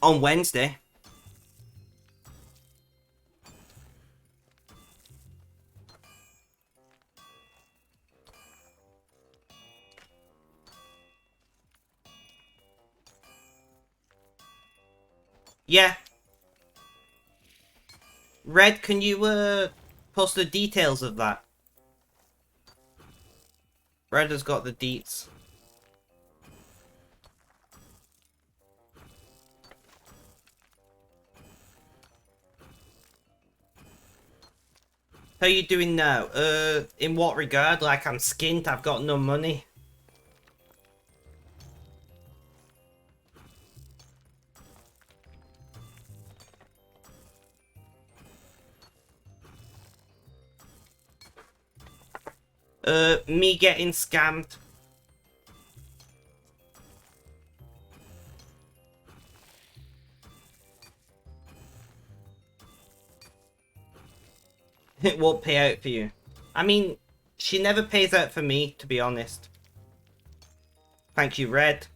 On Wednesday. Yeah. Red, can you, post the details of that? Red has got the deets. How you doing now? In what regard? Like I'm skint, I've got no money. Me getting scammed. It won't pay out for you. I mean, she never pays out for me, to be honest. Thank you, Red.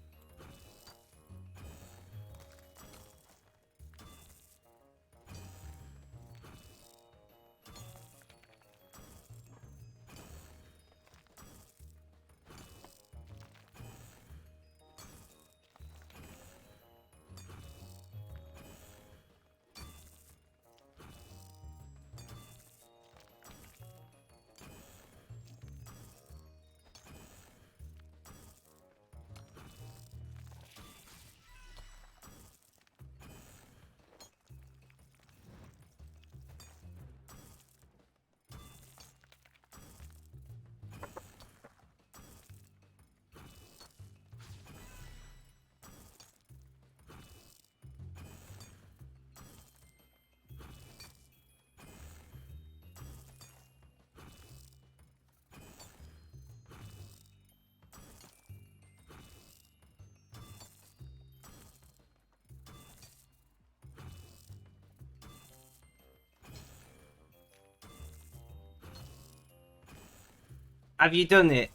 Have you done it?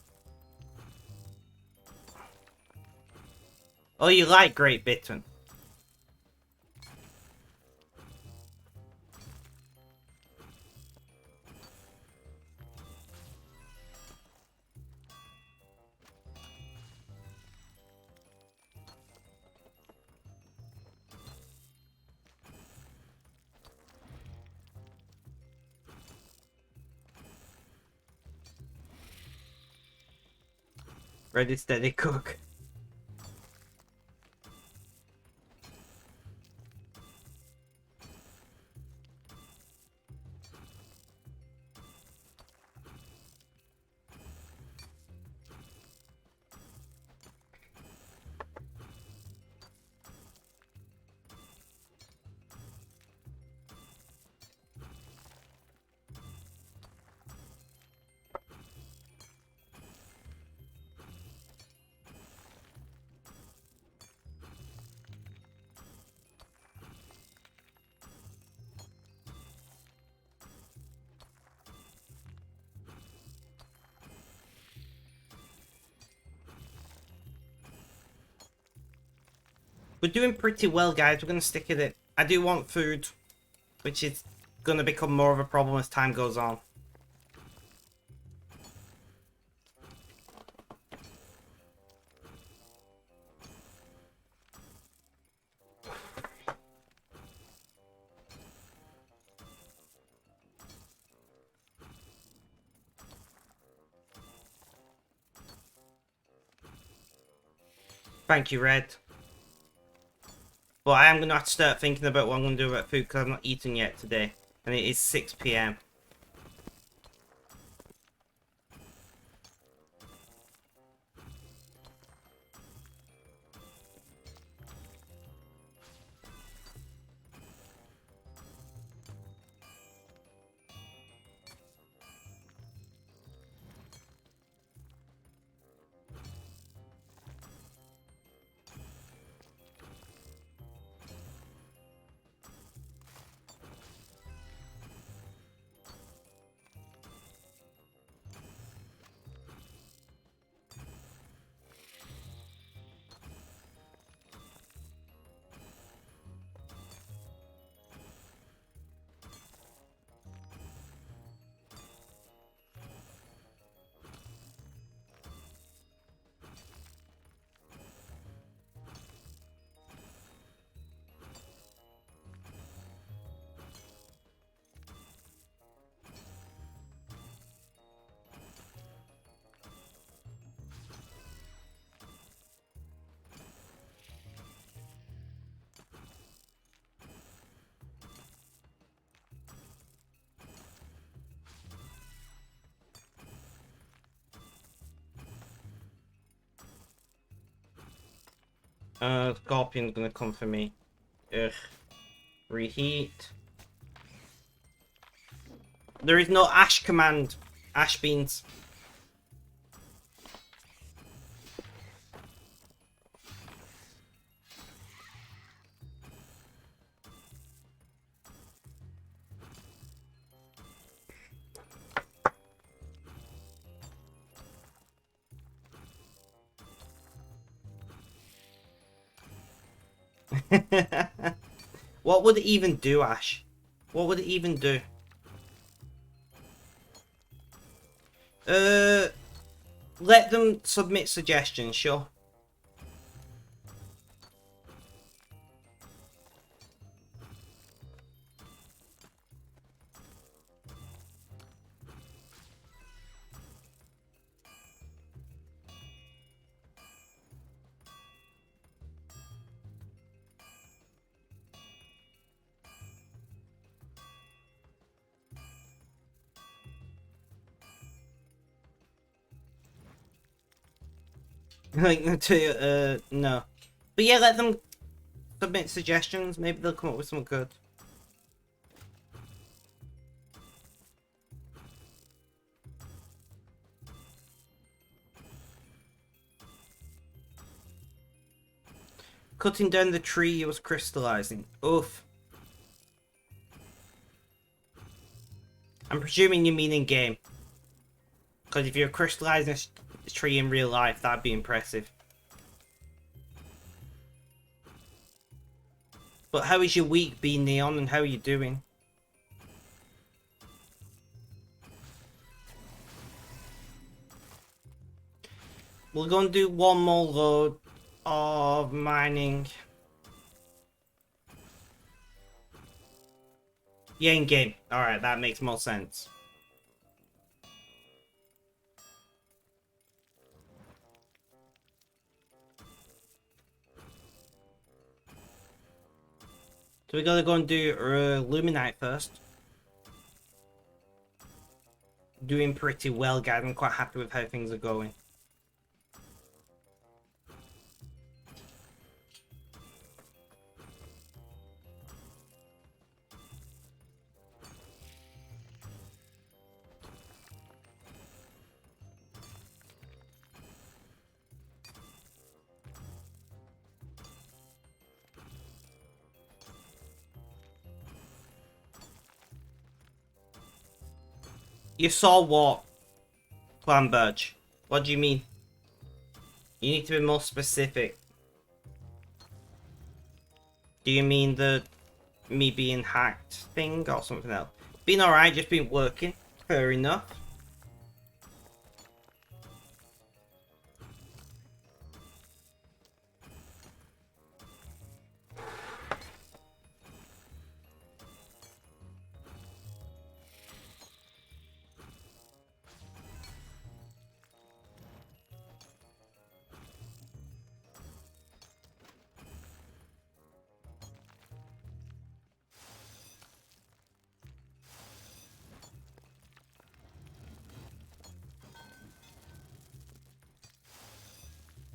Oh, you like Great Britain? Ready, steady, cook. We're doing pretty well, guys. We're going to stick with it. I do want food, which is going to become more of a problem as time goes on. Thank you, Red. But I am going to have to start thinking about what I'm going to do about food because I've not eaten yet today. And it is 6 PM. Scorpion's gonna come for me. Ugh. Reheat. There is no ash command. Ash beans. What would it even do, Ash? What would it even do? Let them submit suggestions, sure. Like, no. But yeah, let them submit suggestions. Maybe they'll come up with something good. Cutting down the tree, it was crystallizing. Oof. I'm presuming you mean in game. Because if you're crystallizing a tree in real life, that'd be impressive. But how is your week been, Neon, and how are you doing? We're going to do one more load of mining. Yeah, in game. Alright, that makes more sense. So we gotta go and do Luminite first. Doing pretty well, guys. I'm quite happy with how things are going. You saw what? Clan Burge. What do you mean? You need to be more specific. Do you mean the me being hacked thing or something else? Been alright, just been working. Fair enough.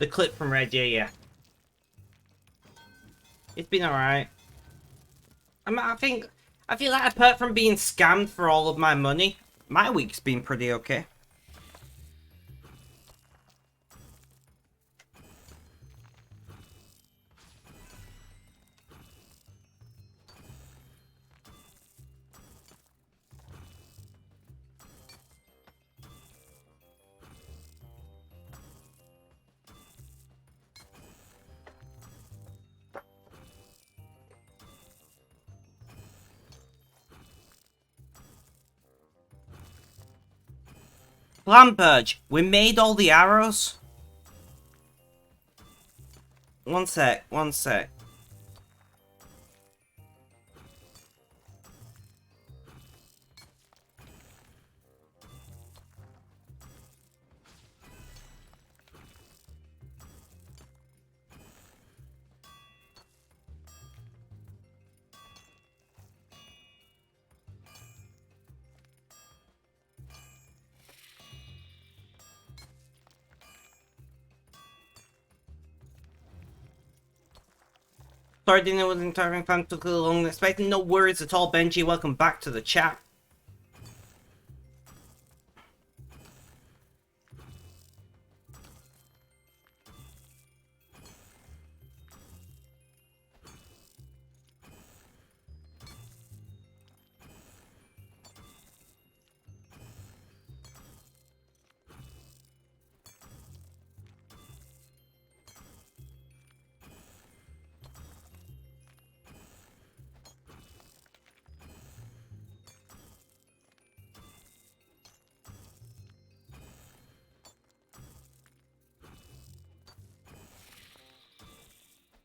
The clip from Red, yeah. It's been alright. I feel like apart from being scammed for all of my money, my week's been pretty okay. Plan Purge, we made all the arrows. One sec, one sec. Sorry, didn't know it was an entire fan took a little longer than expected. No worries at all, Benji. Welcome back to the chat.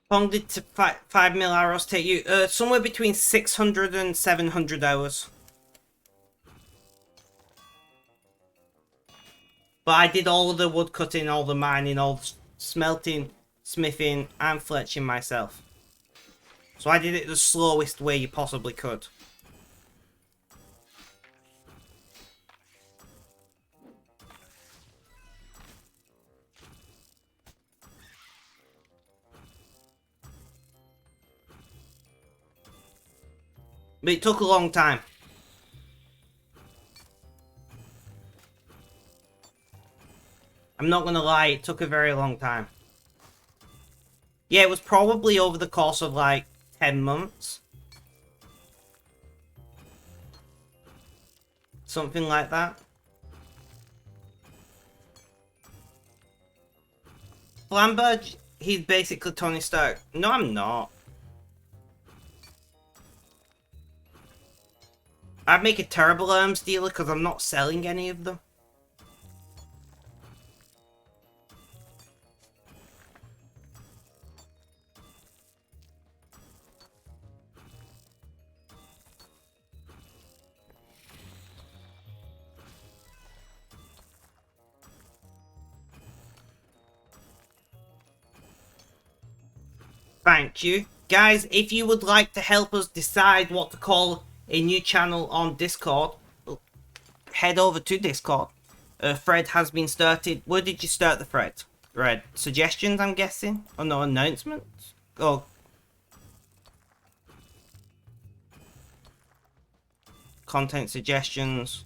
How long did 5 mil arrows take you? Somewhere between 600 and 700 hours. But I did all of the wood cutting, all the mining, all the smelting, smithing, and fletching myself. So I did it the slowest way you possibly could. But it took a long time. I'm not gonna lie, it took a very long time. Yeah, it was probably over the course of like 10 months. Something like that. Flamberge, he's basically Tony Stark. No, I'm not. I'd make a terrible arms dealer because I'm not selling any of them. Thank you. Guys, if you would like to help us decide what to call a new channel on Discord, head over to Discord. Thread has been started. Where did you start the thread? Thread. Suggestions, I'm guessing? Oh no, announcements? Oh. Content suggestions.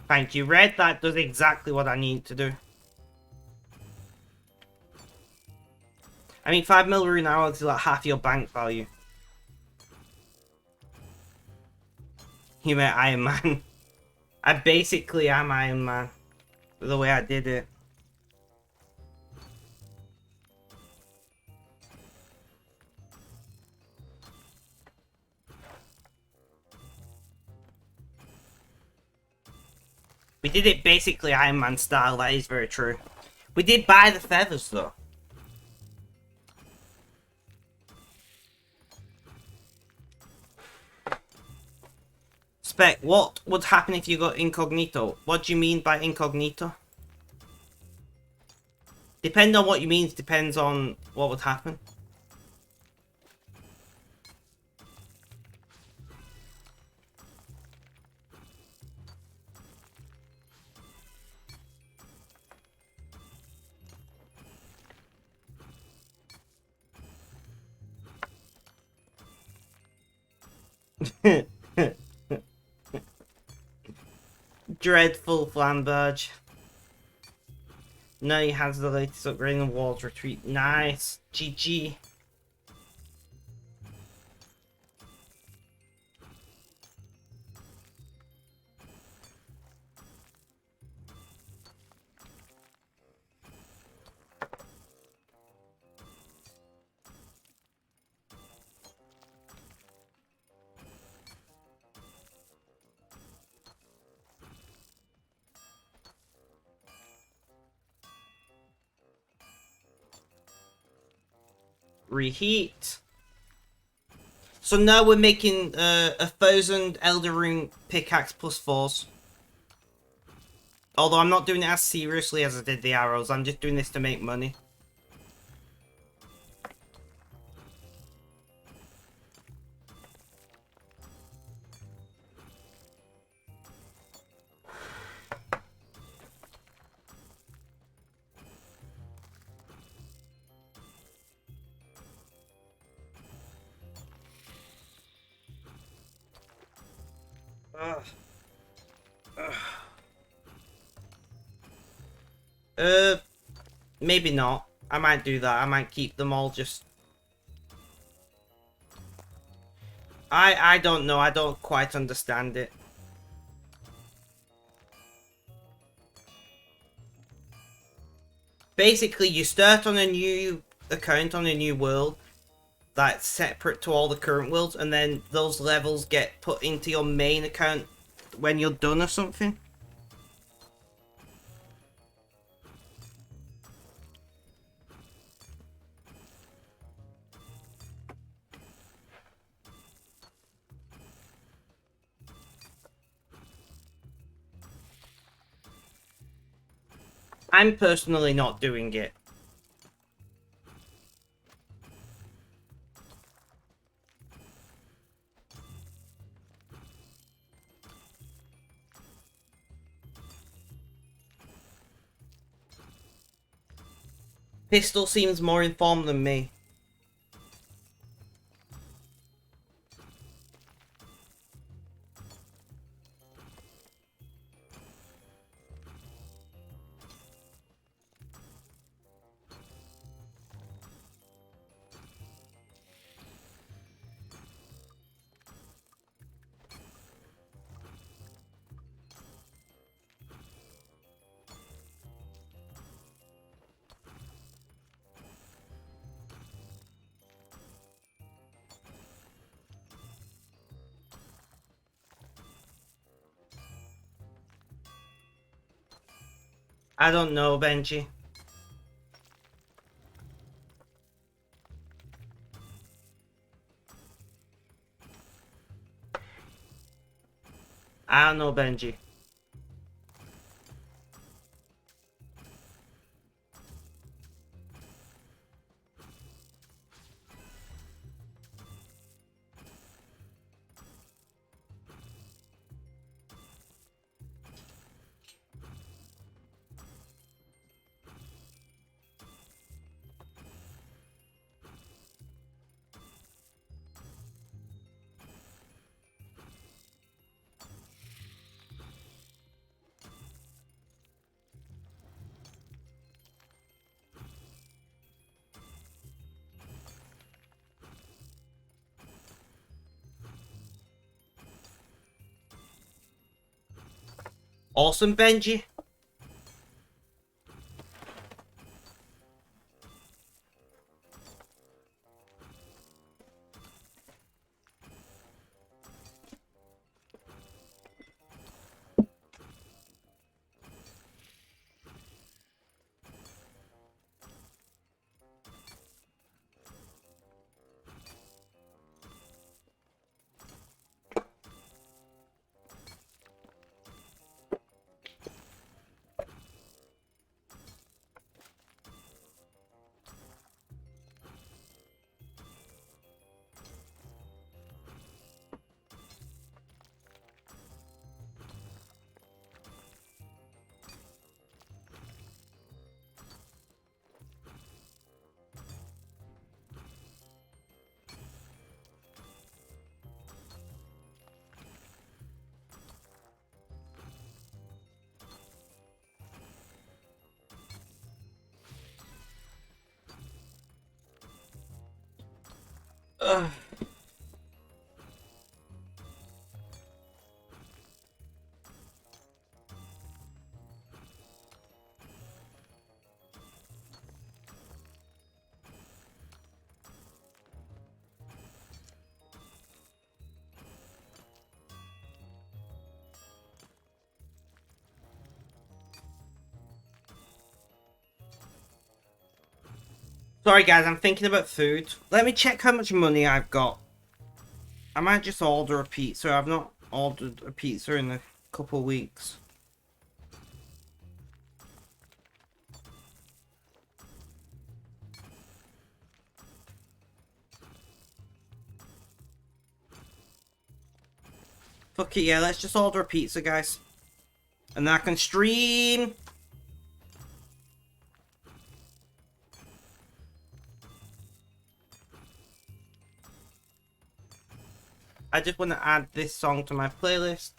Thank you, Red. That does exactly what I need to do. I mean, 5 mil rune arrows is like half your bank value. You meant Iron Man. I basically am Iron Man. The way I did it. We did it basically Iron Man style, that is very true. We did buy the feathers though. Spec, what would happen if you got incognito? What do you mean by incognito? Depending on what you mean, depends on what would happen. Dreadful Flamberge. Now he has the latest upgrade in Walls Retreat. Nice. GG. Reheat. So now we're making 1,000 Elder Rune pickaxe plus 4s. Although I'm not doing it as seriously as I did the arrows, I'm just doing this to make money. Maybe not. I might do that. I might keep them all just... I don't know. I don't quite understand it. Basically, you start on a new account on a new world that's separate to all the current worlds, and then those levels get put into your main account when you're done or something. I'm personally not doing it. Pistol seems more informed than me. I don't know, Benji. I don't know, Benji. Awesome, Benji. Ugh. Sorry guys, I'm thinking about food. Let me check how much money I've got. I might just order a pizza. I've not ordered a pizza in a couple of weeks. Fuck it, yeah, let's just order a pizza, guys. And then I can stream. I just want to add this song to my playlist.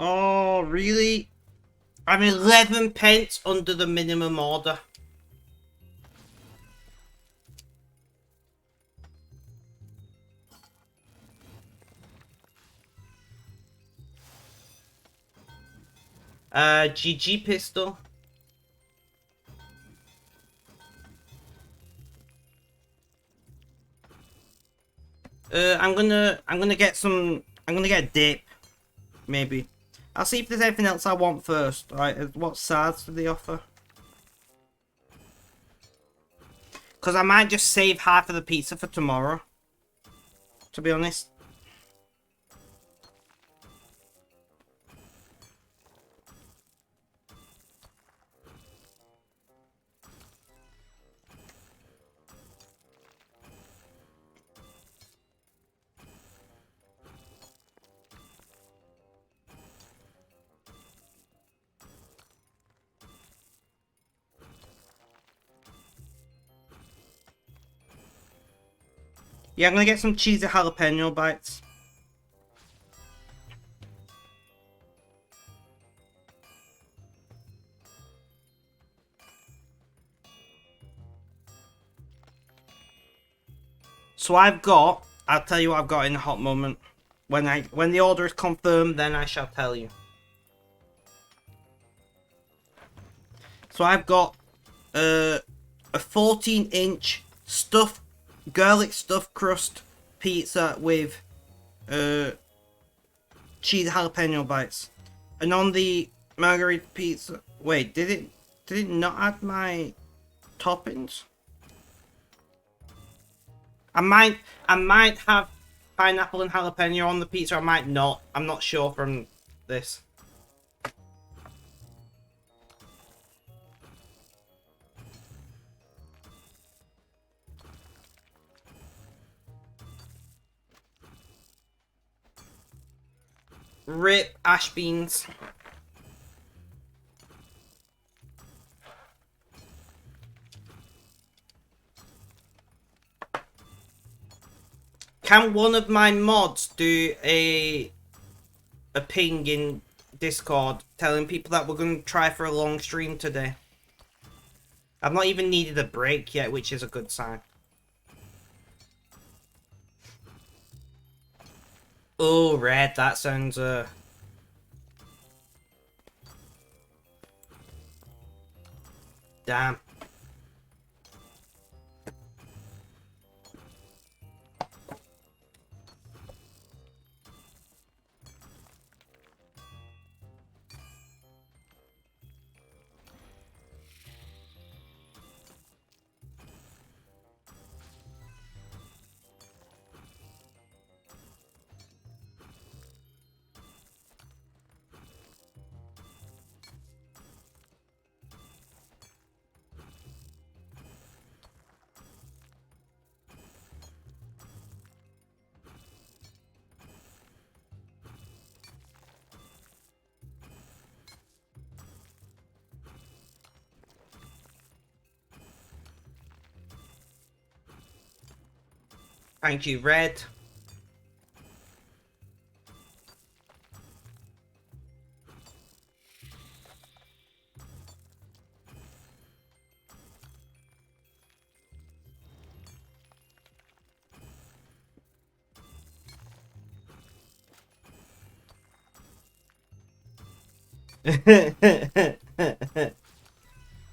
Oh, really? I'm 11 pence under the minimum order. GG pistol. I'm gonna get a dip, maybe. I'll see if there's anything else I want first. Alright, what sides do they offer? Because I might just save half of the pizza for tomorrow, to be honest. Yeah, I'm gonna get some cheesy jalapeno bites. So I'll tell you what I've got in a hot moment. When the order is confirmed, then I shall tell you. So I've got a 14-inch garlic stuffed crust pizza with cheese jalapeno bites. And on the margarita pizza, wait, did it not add my toppings? I might have pineapple and jalapeno on the pizza, I might not. I'm not sure from this. Rip ash beans. Can one of my mods do a ping in Discord telling people that we're going to try for a long stream today? I've not even needed a break yet, which is a good sign. Oh, red, that sounds damn. Thank you, red.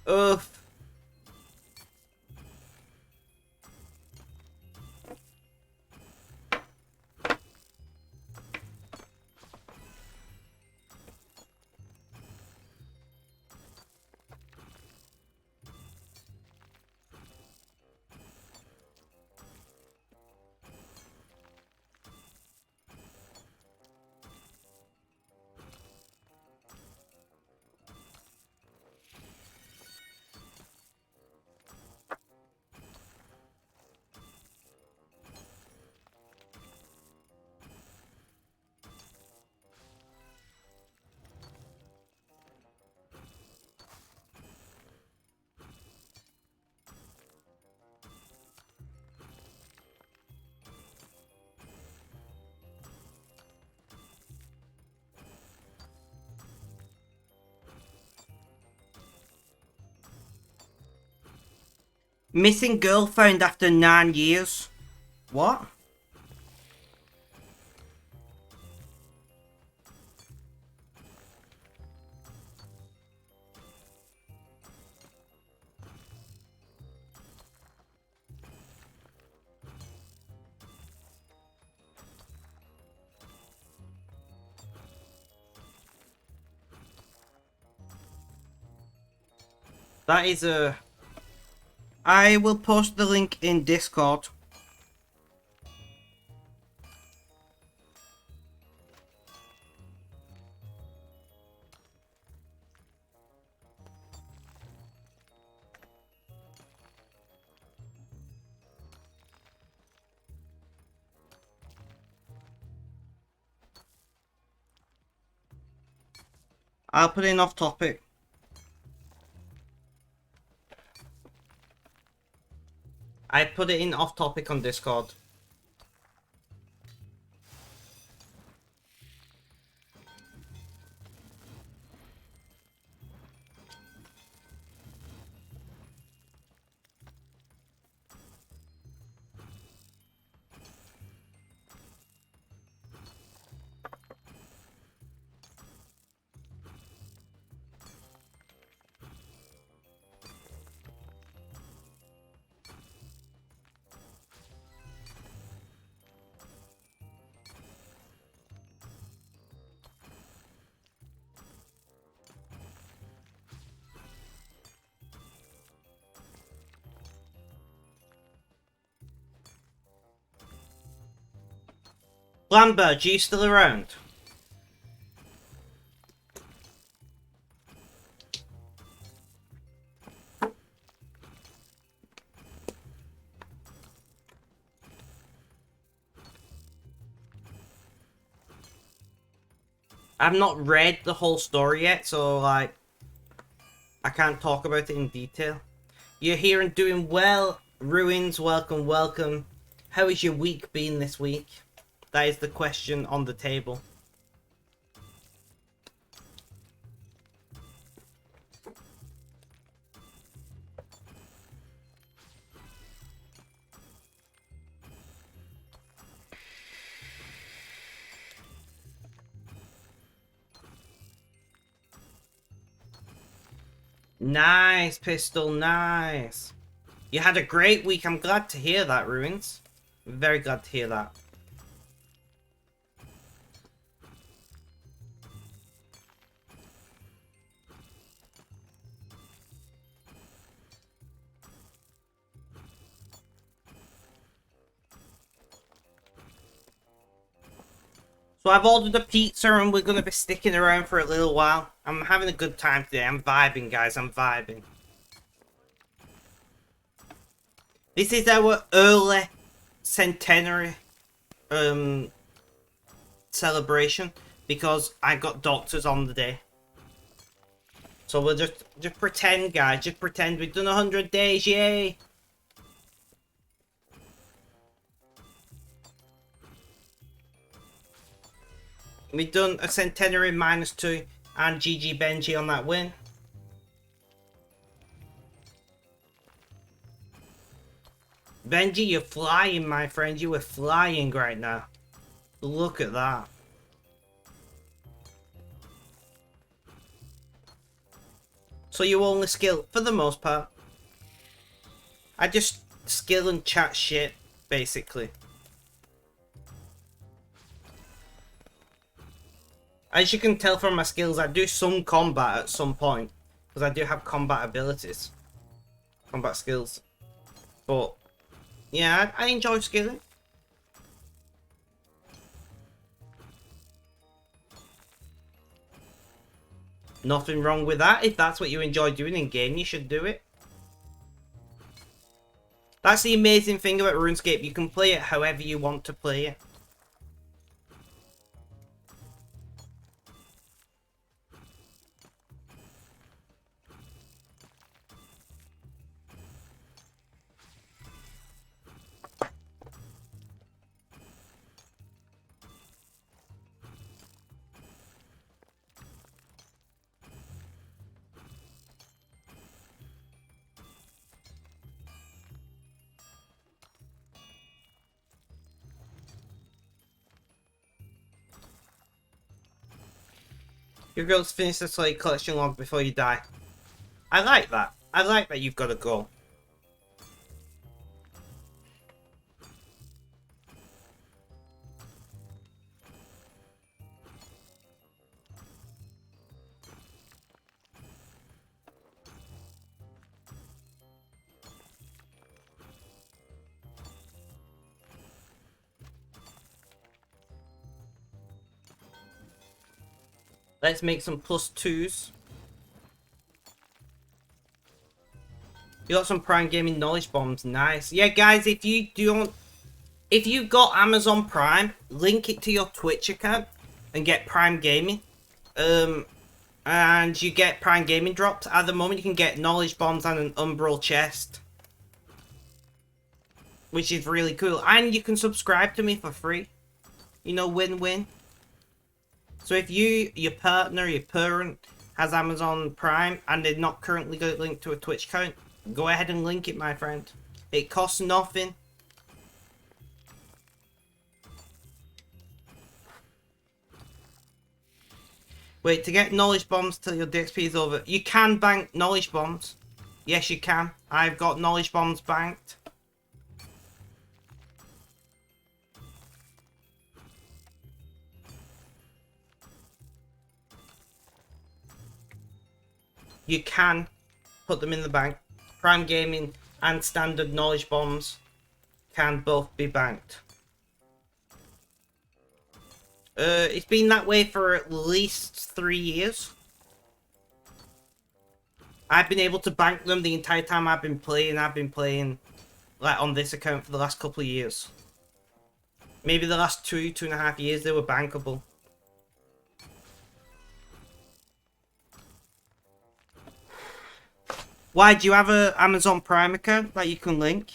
Oof. Missing girl found after 9 years. What? That is a... I will post the link in Discord. I'll put in off topic. I put it in off topic on Discord. Lambert, are you still around? I've not read the whole story yet, so like I can't talk about it in detail. You're here and doing well. Ruins, welcome, welcome. How has your week been this week? That is the question on the table. Nice, Pistol, nice. You had a great week. I'm glad to hear that, Ruins. I'm very glad to hear that. So I've ordered a pizza and we're going to be sticking around for a little while. I'm having a good time today. I'm vibing, guys. I'm vibing. This is our early centenary celebration because I got doctors on the day. So we'll just pretend, guys. Just pretend we've done 100 days. Yay! We've done a centenary -2 and GG Benji on that win. Benji, you're flying, my friend. You are flying right now. Look at that. So you only skill, for the most part. I just skill and chat shit, basically. As you can tell from my skills, I do some combat at some point. Because I do have combat abilities. Combat skills. But, yeah, I enjoy skilling. Nothing wrong with that. If that's what you enjoy doing in game, you should do it. That's the amazing thing about RuneScape. You can play it however you want to play it. Your goal is to finish the slate collection log before you die. I like that. I like that you've got a goal. Let's make some +2s. You got some Prime Gaming knowledge bombs. Nice. Yeah, guys, if you got Amazon Prime, link it to your Twitch account and get Prime Gaming. And you get Prime Gaming drops. At the moment, you can get knowledge bombs and an umbral chest, which is really cool. And you can subscribe to me for free. You know, win-win. So if your partner, your parent has Amazon Prime and they're not currently got it linked to a Twitch account, go ahead and link it, my friend. It costs nothing. Wait, to get knowledge bombs till your DXP is over, you can bank knowledge bombs. Yes, you can. I've got knowledge bombs banked. You can put them in the bank. Prime Gaming and standard knowledge bombs can both be banked. It's been that way for at least 3 years. I've been able to bank them the entire time I've been playing. I've been playing like on this account for the last couple of years. Maybe the last 2.5 years they were bankable. Why, do you have an Amazon Prime account that you can link?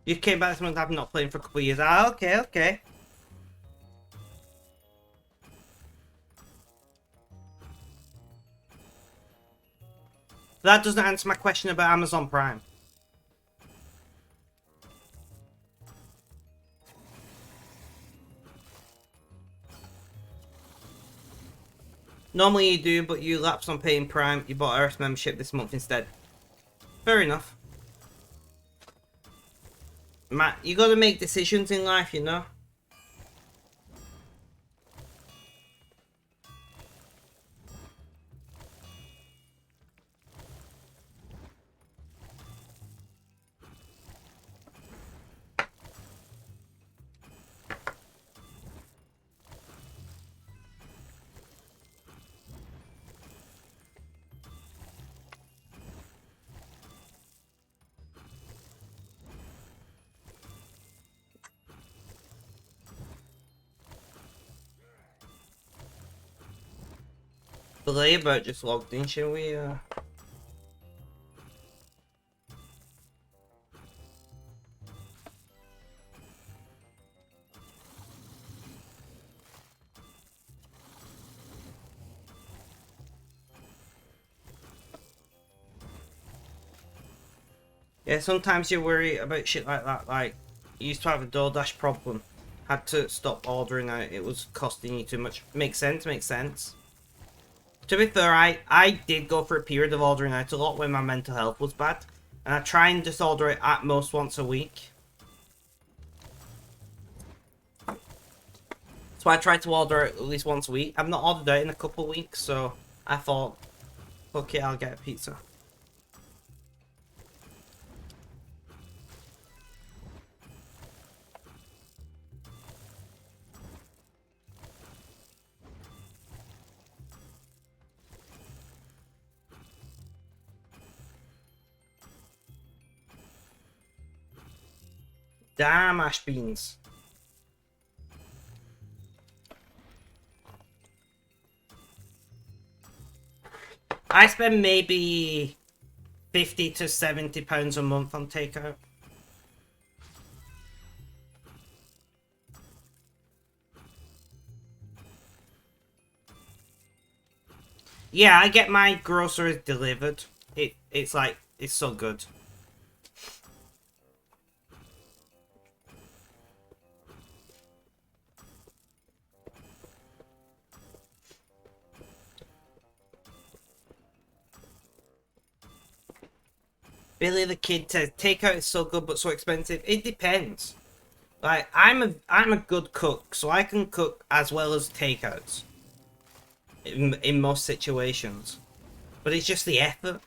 You came back this month, I've not played for a couple of years. Ah, okay, okay. That doesn't answer my question about Amazon Prime. Normally you do, but you lapsed on paying Prime. You bought RS membership this month instead. Fair enough. Matt, you gotta make decisions in life, you know? The labour just logged in, shall we? Yeah, sometimes you worry about shit like that. Like, you used to have a DoorDash problem. Had to stop ordering out. It was costing you too much. Makes sense, makes sense. To be fair, I did go for a period of ordering out a lot when my mental health was bad. And I try and just order it at most once a week. So I try to order it at least once a week. I've not ordered out in a couple of weeks, so I thought, okay, I'll get a pizza. Damn, ash beans. I spend maybe 50 to 70 pounds a month on takeout. Yeah, I get my groceries delivered. It's like, it's so good. Billy the Kid says takeout is so good but so expensive. It depends. Like I'm a good cook, so I can cook as well as takeouts in most situations. But it's just the effort.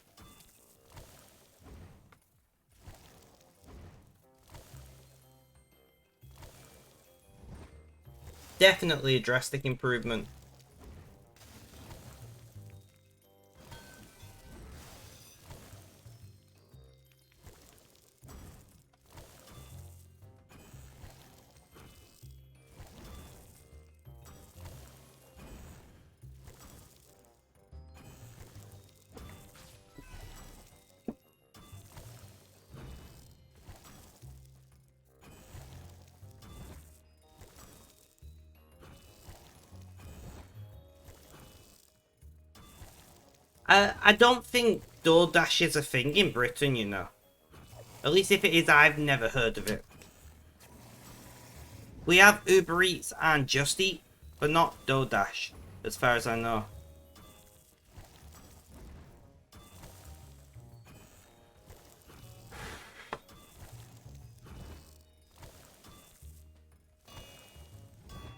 Definitely a drastic improvement. I don't think DoorDash is a thing in Britain, you know. At least if it is, I've never heard of it. We have Uber Eats and Just Eat, but not DoorDash, as far as I know.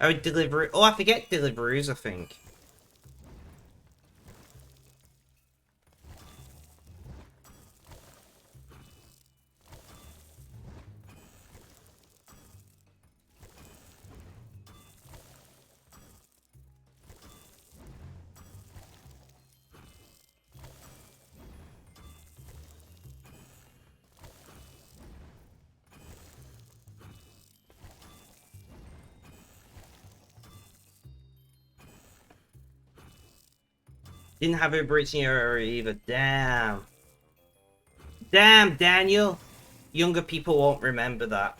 Oh, delivery. Oh, I forget deliveries, I think. Didn't have Uber Eats in your area either. Damn. Damn, Daniel. Younger people won't remember that.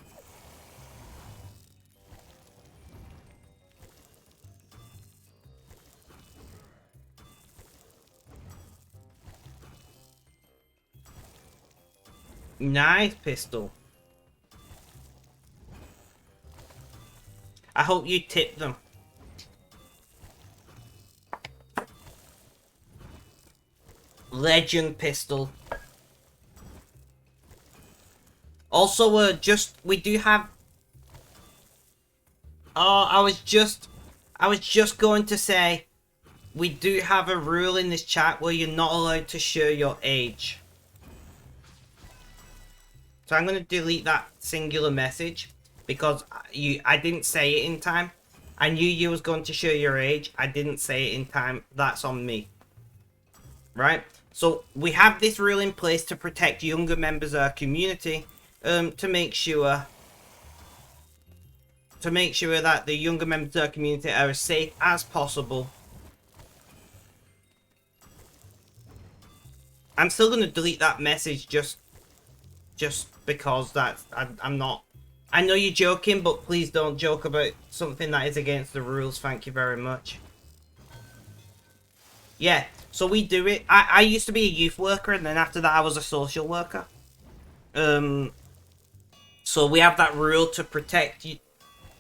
Nice pistol. I hope you tip them. Legend pistol. Also, we do have... Oh, I was just going to say, we do have a rule in this chat where you're not allowed to share your age. So I'm going to delete that singular message because I didn't say it in time. I knew you was going to share your age. I didn't say it in time. That's on me. Right? So we have this rule in place to protect younger members of our community, to make sure that the younger members of our community are as safe as possible. I'm still going to delete that message just because I'm not... I know you're joking, but please don't joke about something that is against the rules. Thank you very much. Yeah, so we do it. I used to be a youth worker, and then after that I was a social worker. So we have that rule to protect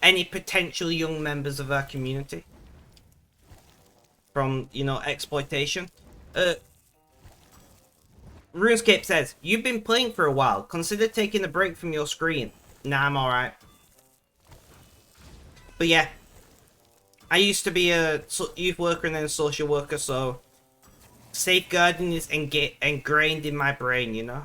any potential young members of our community from, you know, exploitation. Runescape says, you've been playing for a while. Consider taking a break from your screen. Nah, I'm alright. But yeah, I used to be a youth worker and then a social worker, so safeguarding is ingrained in my brain, you know?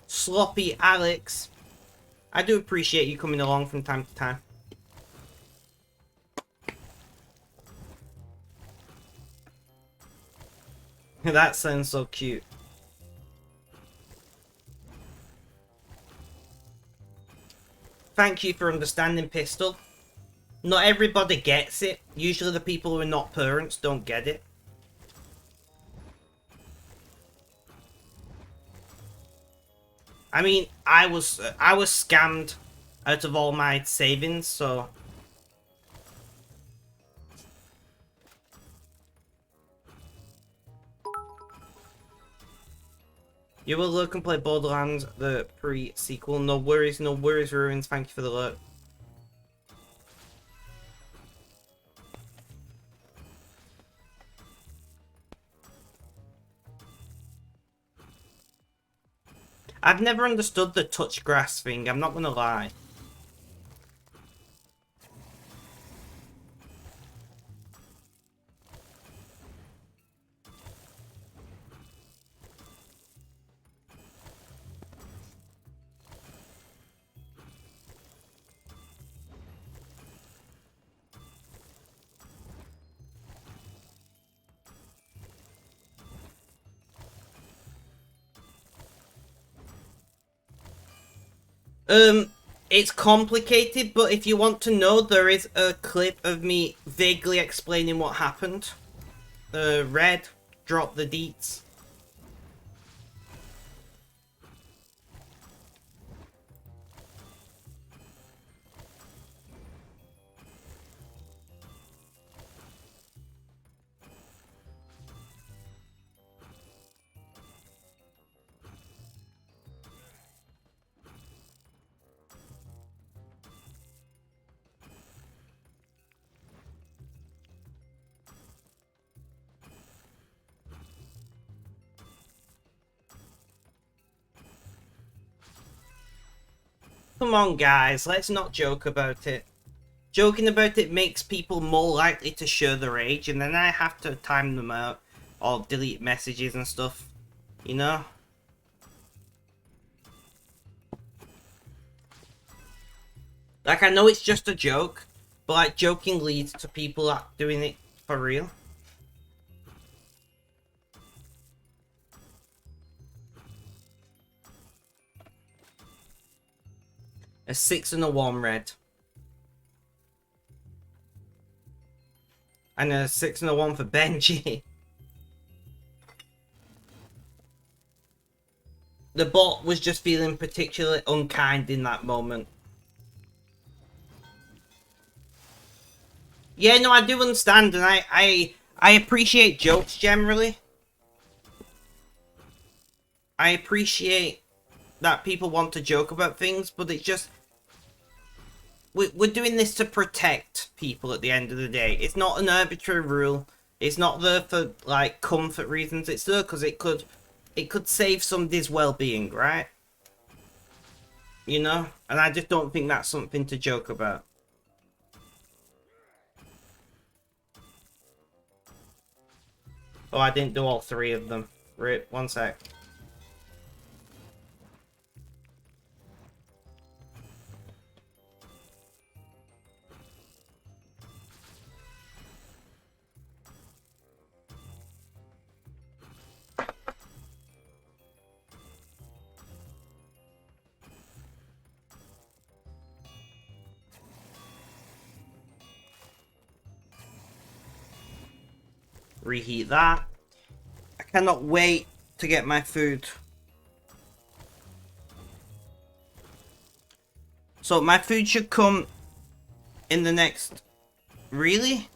Sloppy Alex, I do appreciate you coming along from time to time. That sounds so cute. thank you for understanding, Pistol. Not everybody gets it. Usually the people who are not parents don't get it. I mean, I was scammed out of all my savings, so you will look and play Borderlands, the pre-sequel. No worries, Ruins. Thank you for the look. I've never understood the touch grass thing, I'm not gonna lie. It's complicated, but if you want to know, there is a clip of me vaguely explaining what happened. Red, drop the deets. Come on, guys, let's not joke about it. Joking about it makes people more likely to show their age, and then I have to time them out or delete messages and stuff, you know? Like, I know it's just a joke, but like, joking leads to people doing it for real. A 6 and a 1 red. And a 6 and a 1 for Benji. The bot was just feeling particularly unkind in that moment. Yeah, no, I do understand, and I appreciate jokes generally. I appreciate that people want to joke about things, but it's just... We're doing this to protect people at the end of the day. It's not an arbitrary rule. It's not there for, like, comfort reasons. It's there because it could save somebody's well-being, right? You know? And I just don't think that's something to joke about. Oh, I didn't do all 3 of them. Rip, one sec. Reheat that. I cannot wait to get my food. So my food should come in the next... Really?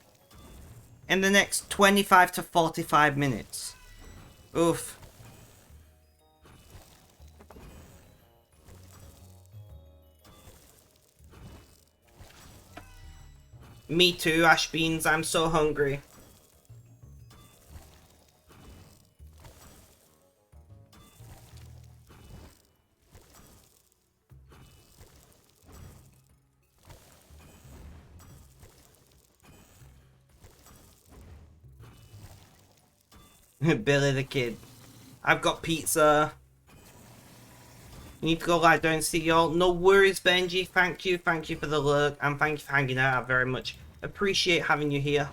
In the next 25 to 45 minutes. Oof. Me too, Ash Beans. I'm so hungry. Billy the Kid. I've got pizza. You need to go lie down and see y'all. No worries, Benji. Thank you for the lurk, and thank you for hanging out. I very much appreciate having you here.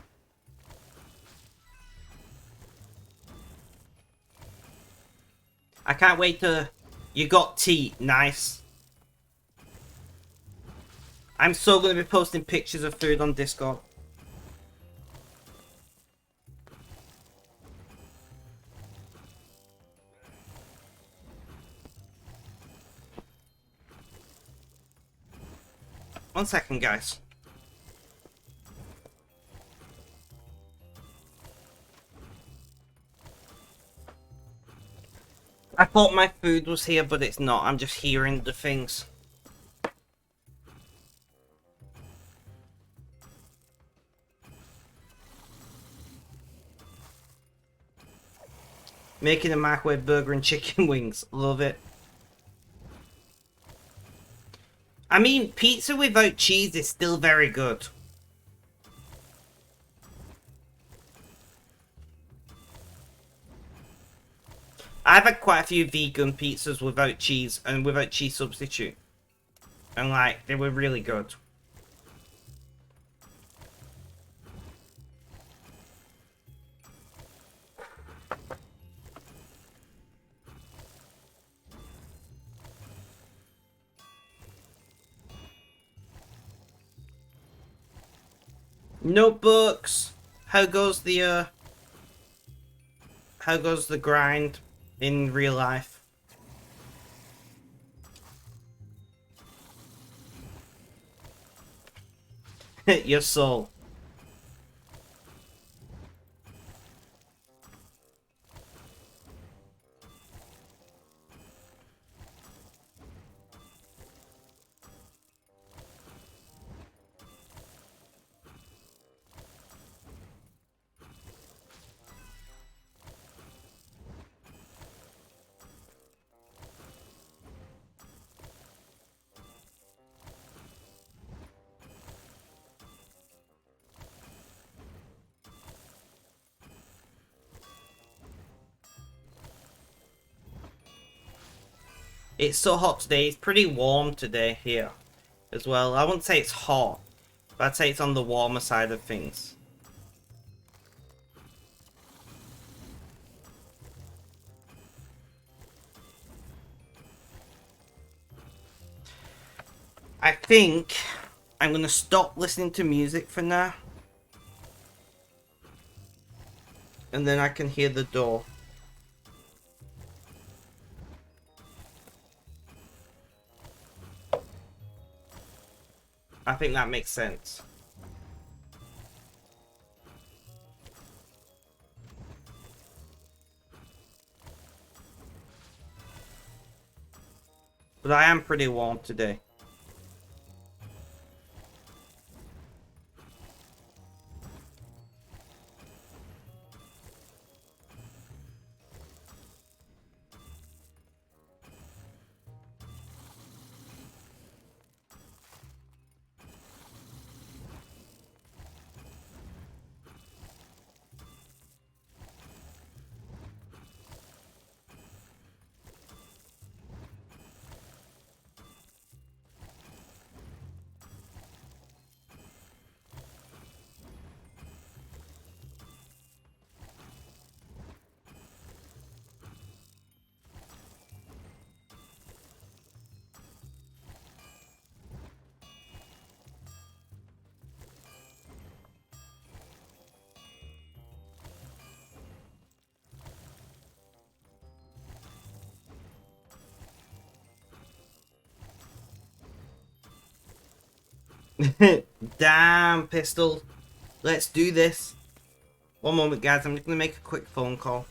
I can't wait to... You got tea. Nice. I'm so going to be posting pictures of food on Discord. One second, guys. I thought my food was here, but it's not. I'm just hearing the things. Making a microwave burger and chicken wings. Love it. I mean, pizza without cheese is still very good. I've had quite a few vegan pizzas without cheese and without cheese substitute. And like, they were really good. Notebooks. How goes the grind in real life? Your soul. It's so hot today. It's pretty warm today here as well. I wouldn't say it's hot, but I'd say it's on the warmer side of things. I think I'm going to stop listening to music for now. And then I can hear the door. I think that makes sense. But I am pretty warm today. Damn, Pistol. Let's do this. One moment, guys. I'm just going to make a quick phone call.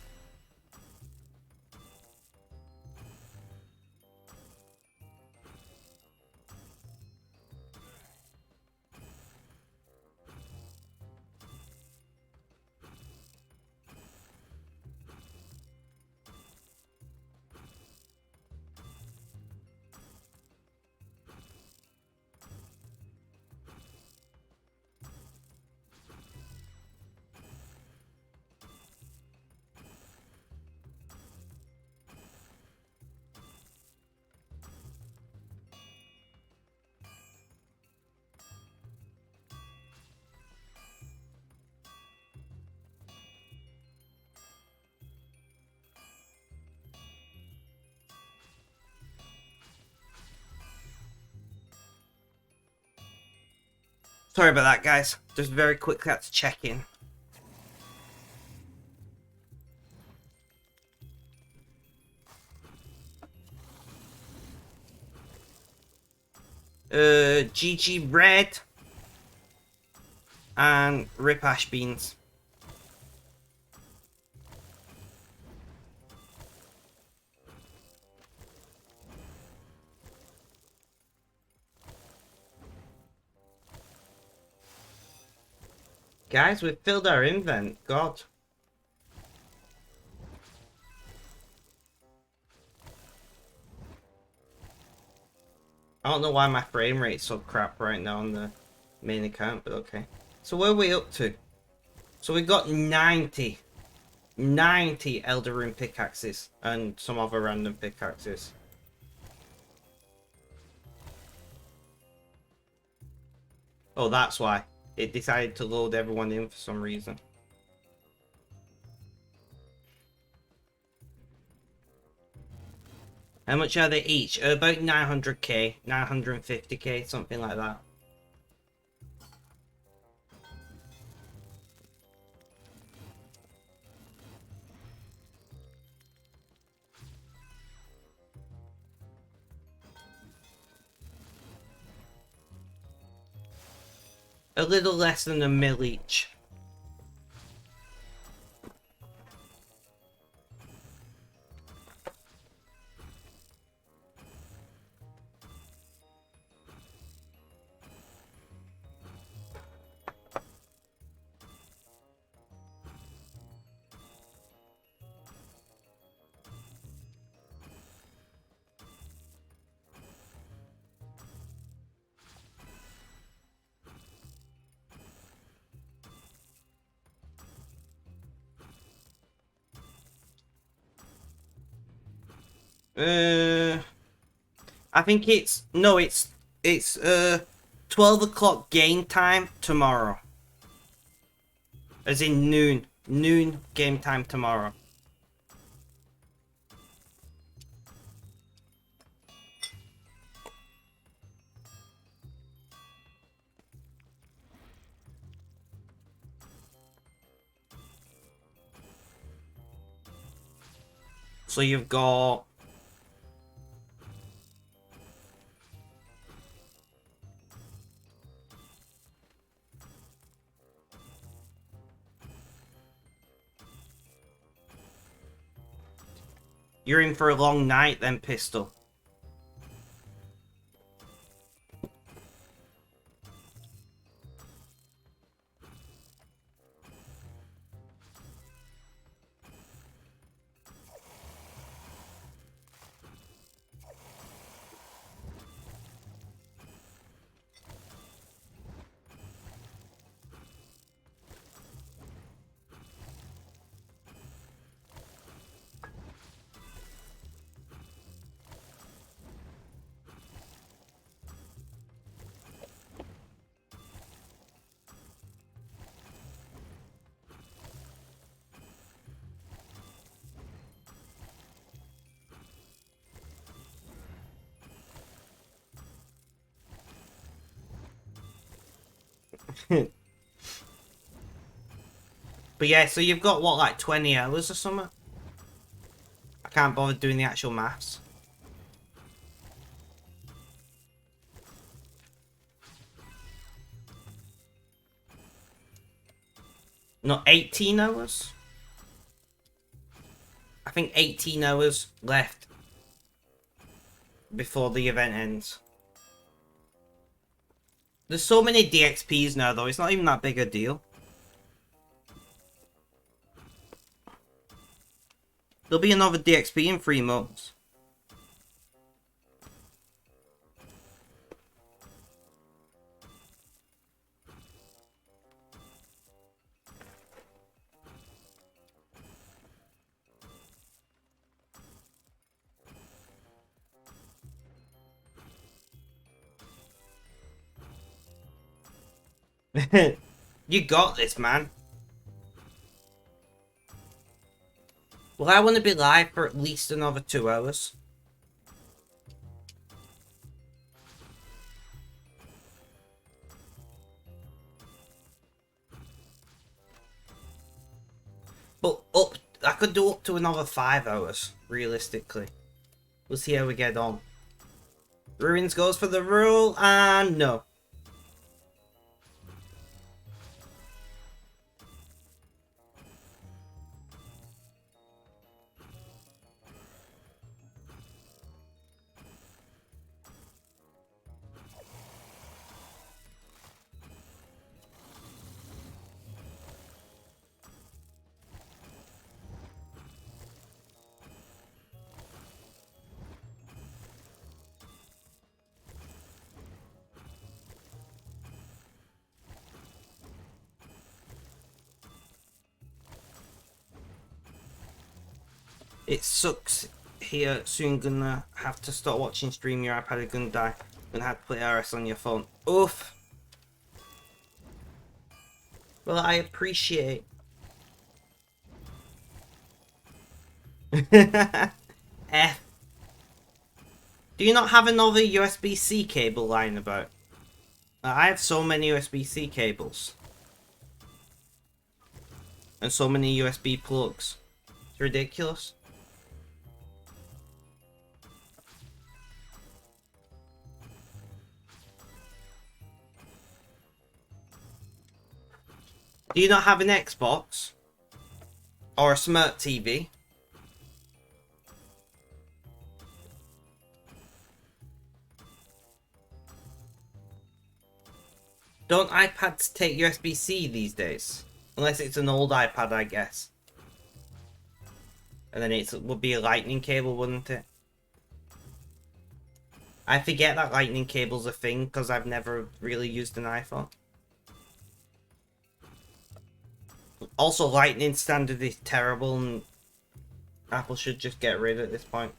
Sorry about that, guys. Just very quickly had to check in. GG Red and Rip Ash Beans. Guys, we've filled our invent. God. I don't know why my frame rate's so crap right now on the main account, but okay. So where are we up to? So we got 90 Elder Rune pickaxes and some other random pickaxes. Oh, that's why. It decided to load everyone in for some reason. How much are they each? About 900k, 950k, something like that. A little less than a mil each. I think it's 12 o'clock game time tomorrow. As in noon game time tomorrow. So you've got you're in for a long night then, Pistol. But yeah, so you've got what, like 20 hours or something? I can't bother doing the actual maths. No, 18 hours? I think 18 hours left before the event ends. There's so many DXPs now though, it's not even that big a deal. There'll be another DXP in 3 months. You got this, man. Well, I want to be live for at least another 2 hours. But I could do up to another 5 hours, realistically. We'll see how we get on. Ruins goes for the rule, and no. It sucks here. Soon gonna have to stop watching stream. Your iPad is gonna die. Gonna have to play RS on your phone. Oof. Well, I appreciate. F. Do you not have another USB-C cable lying about? I have so many USB-C cables. And so many USB plugs. It's ridiculous. Do you not have an Xbox? Or a smart TV? Don't iPads take USB-C these days? Unless it's an old iPad, I guess. And then it would be a lightning cable, wouldn't it? I forget that lightning cable's a thing because I've never really used an iPhone. Also, lightning standard is terrible and Apple should just get rid at this point.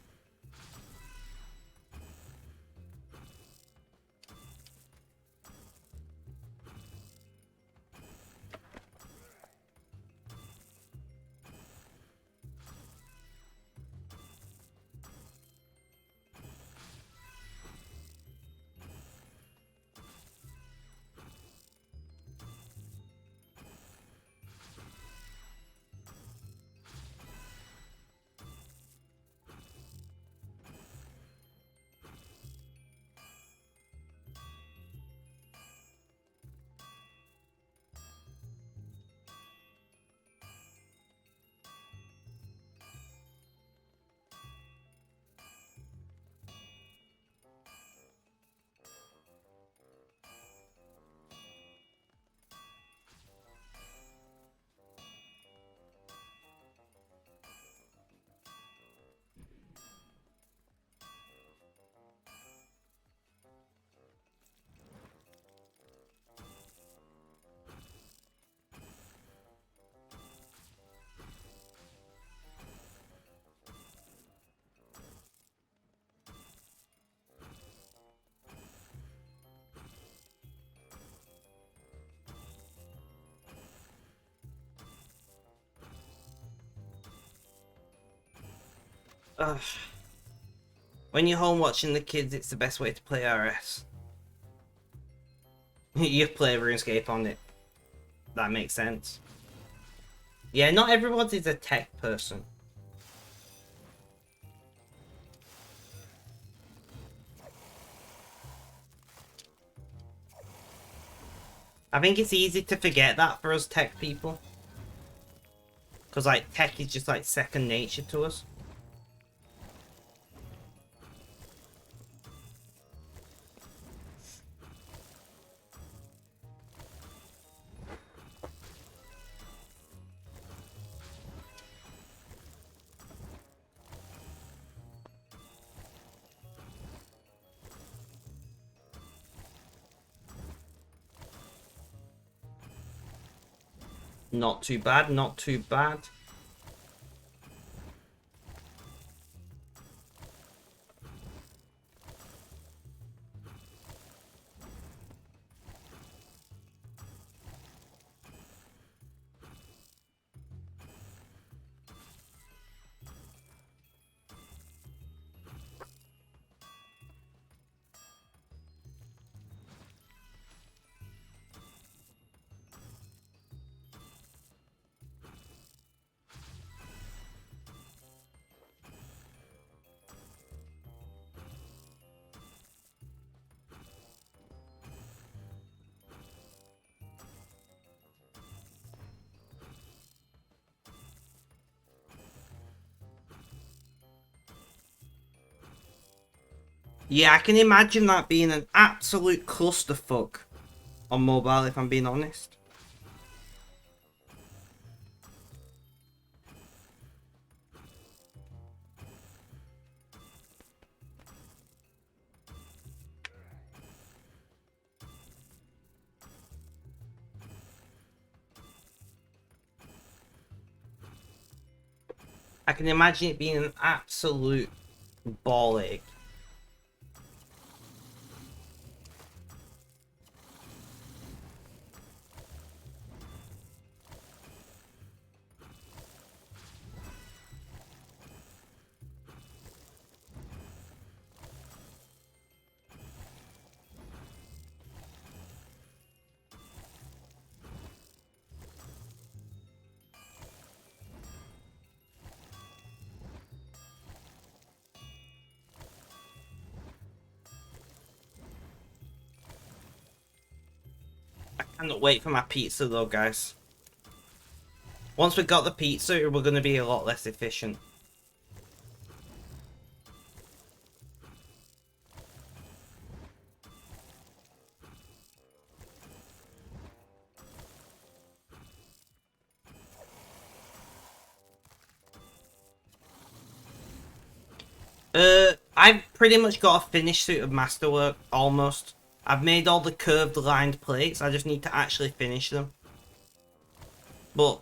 Ugh. When you're home watching the kids, it's the best way to play RS. You play RuneScape on it. That makes sense. Yeah, not everybody's a tech person. I think it's easy to forget that for us tech people. Because, like, tech is just, like, second nature to us. Not too bad, not too bad. Yeah, I can imagine that being an absolute clusterfuck on mobile, if I'm being honest. I can imagine it being an absolute ball ache. I cannot wait for my pizza though, guys. Once we got the pizza, we're going to be a lot less efficient. I've pretty much got a finished suit of masterwork, almost. I've made all the curved lined plates, I just need to actually finish them. But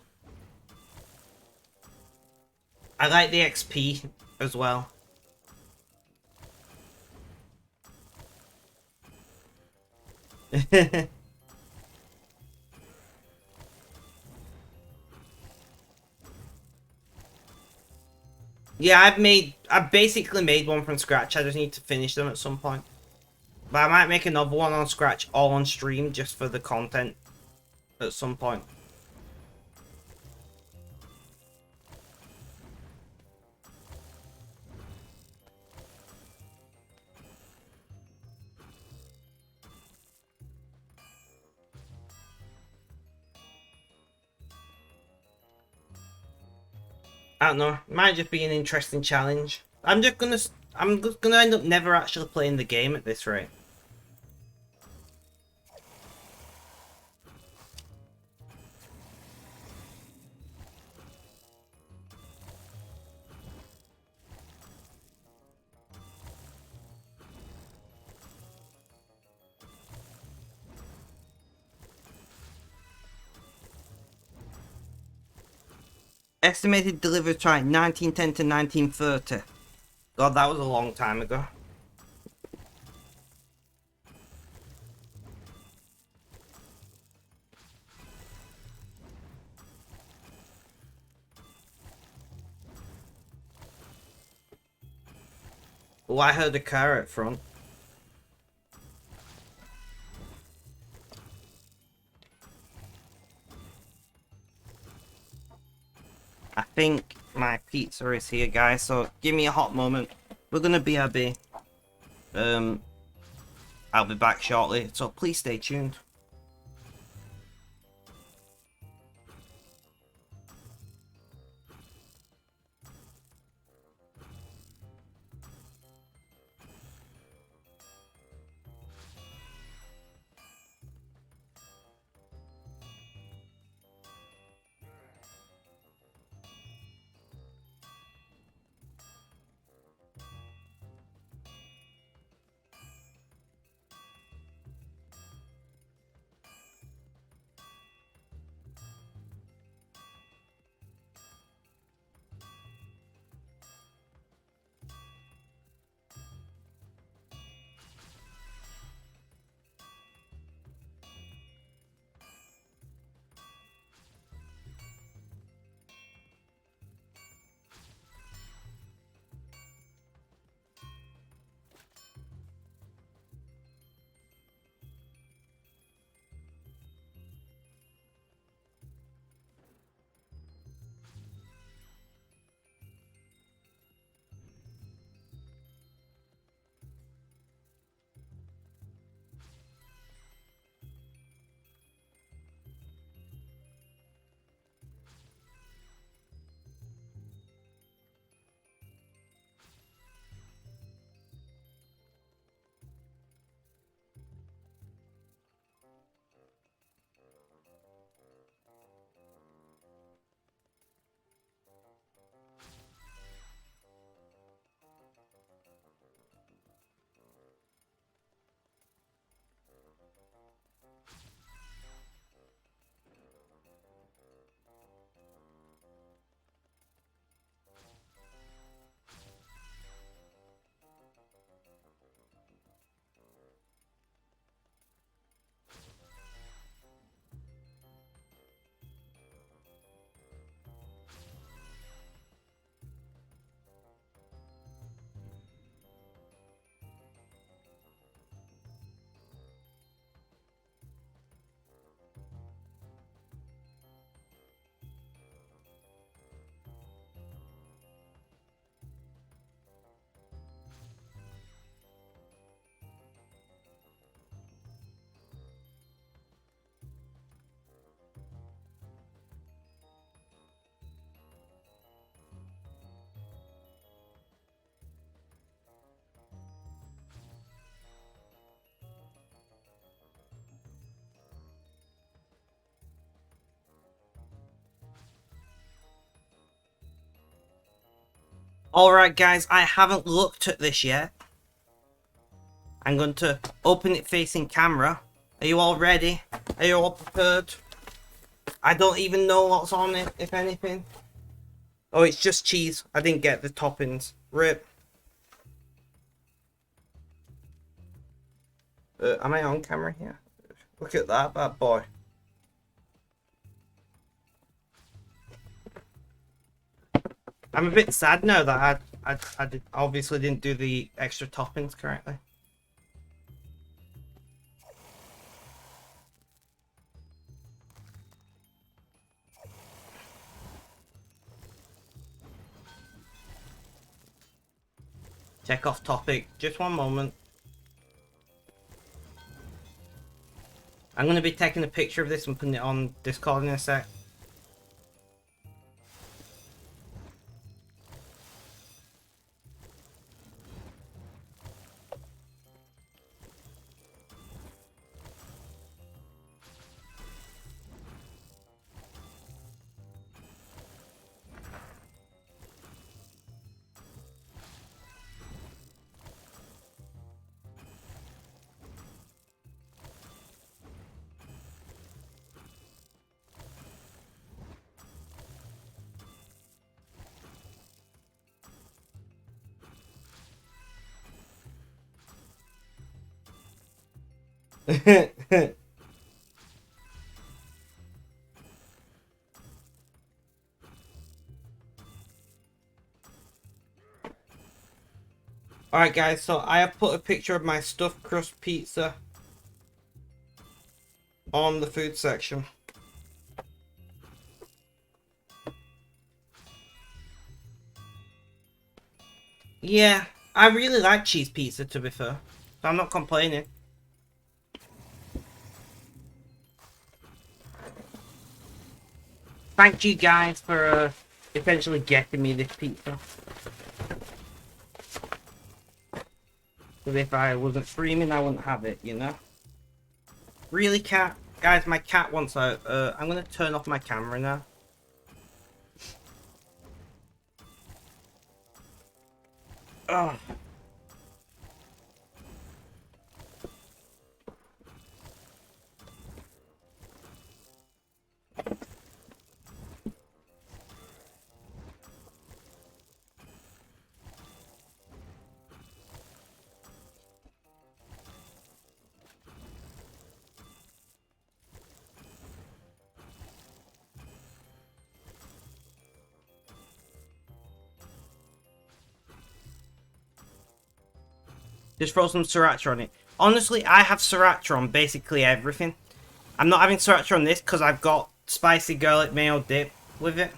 I like the XP as well. Yeah, I've basically made one from scratch, I just need to finish them at some point. But I might make another one on scratch all on stream just for the content at some point. I don't know. It might just be an interesting challenge. I'm just gonna end up never actually playing the game at this rate. Estimated delivery time 1910 to 1930. God, that was a long time ago. Oh, I heard a car at front. I think my pizza is here, guys, so give me a hot moment. We're gonna BRB. I'll be back shortly, so please stay tuned. Alright guys, I haven't looked at this yet. I'm going to open it facing camera. Are you all ready? Are you all prepared? I don't even know what's on it, if anything. Oh, it's just cheese. I didn't get the toppings. Rip. Am I on camera here? Look at that bad boy. I'm a bit sad now that I obviously didn't do the extra toppings correctly. Check off topic. Just one moment. I'm going to be taking a picture of this and putting it on Discord in a sec. Alright guys, so I have put a picture of my stuffed crust pizza on the food section. Yeah, I really like cheese pizza to be fair. So I'm not complaining. Thank you guys for eventually getting me this pizza. Because if I wasn't streaming, I wouldn't have it, you know? Really, cat? Guys, my cat wants out. I'm going to turn off my camera now. Ugh. Just throw some sriracha on it. Honestly, I have sriracha on basically everything. I'm not having sriracha on this because I've got spicy garlic mayo dip with it.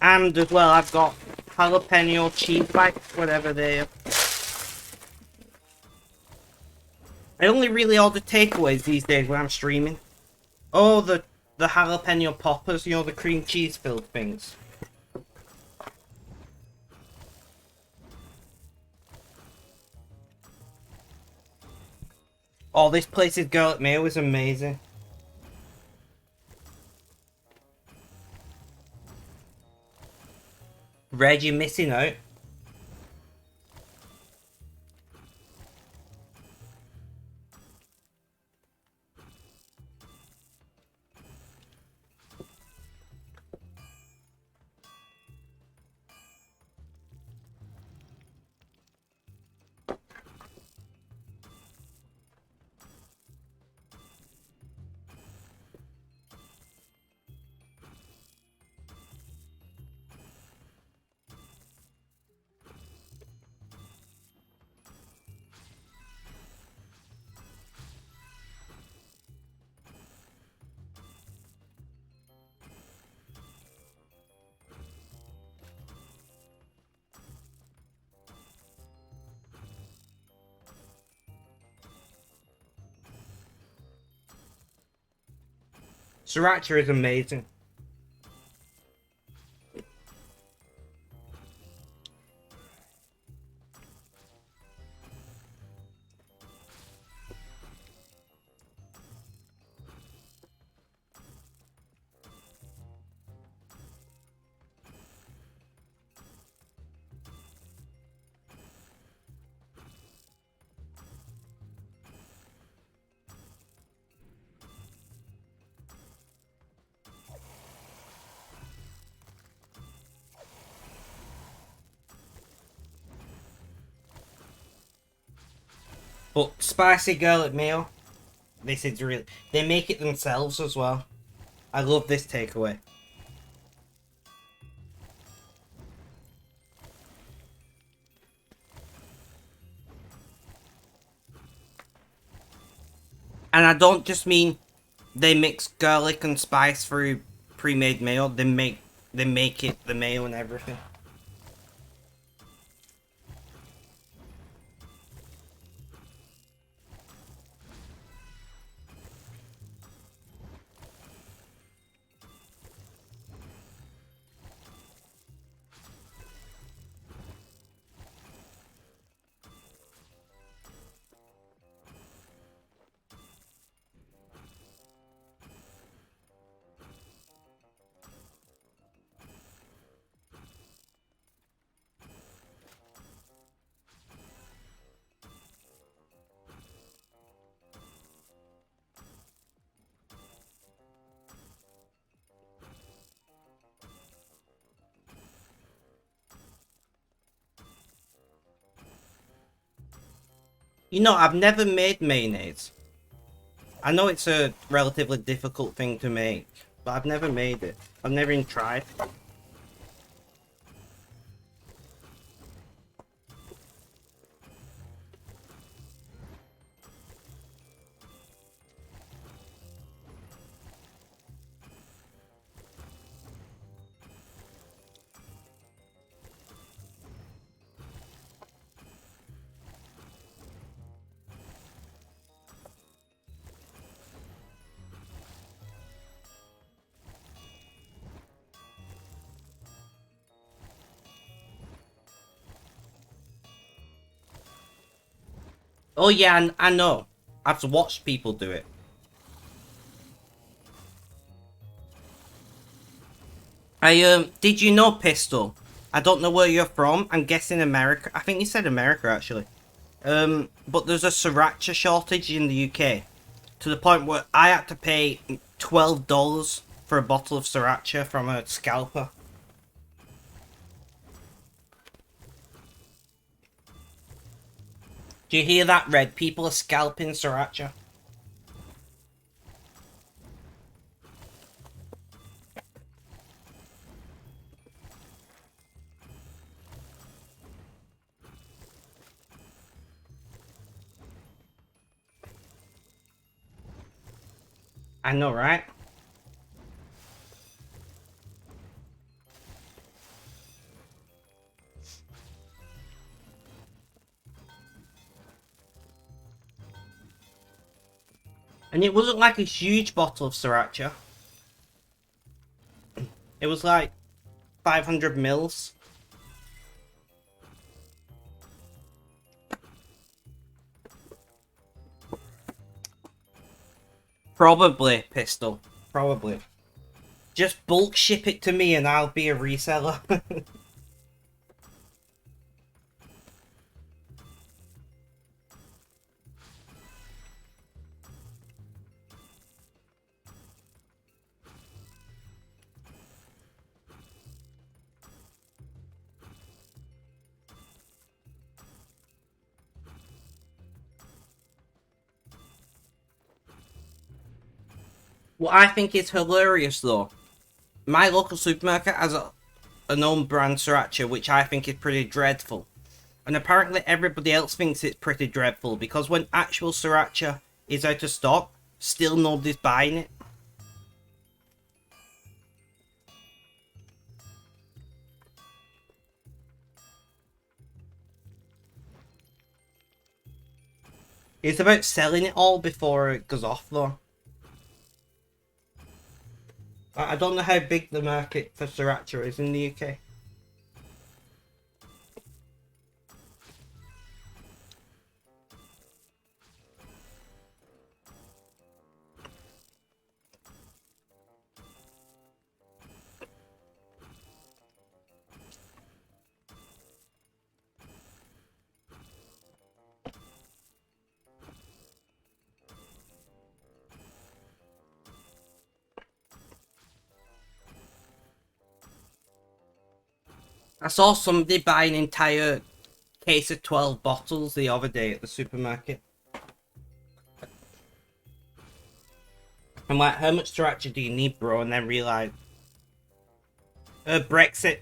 And as well, I've got jalapeno cheese bites, whatever they are. I only really order takeaways these days when I'm streaming. Oh, the jalapeno poppers, you know, the cream cheese filled things. Oh, this place's garlic mayo is amazing. Red, you're missing out. Sriracha is amazing. But spicy garlic mayo, this is really... They make it themselves as well. I love this takeaway. And I don't just mean they mix garlic and spice through pre-made mayo. They make it the mayo and everything. You know, I've never made mayonnaise. I know it's a relatively difficult thing to make, but I've never made it. I've never even tried. Oh yeah, I know. I've watched people do it. Did you know, Pistol? I don't know where you're from. I'm guessing America. I think you said America, actually. But there's a sriracha shortage in the UK. To the point where I had to pay $12 for a bottle of sriracha from a scalper. Do you hear that, Red? People are scalping sriracha. I know, right? And it wasn't like a huge bottle of sriracha. It was like 500 mils. Probably, Pistol. Probably. Just bulk ship it to me and I'll be a reseller. What I think is hilarious though, my local supermarket has an own brand sriracha, which I think is pretty dreadful. And apparently everybody else thinks it's pretty dreadful because when actual sriracha is out of stock, still nobody's buying it. It's about selling it all before it goes off though. I don't know how big the market for sriracha is in the UK. I saw somebody buy an entire case of 12 bottles the other day at the supermarket. I'm like, how much structure do you need, bro? And then realize, Brexit.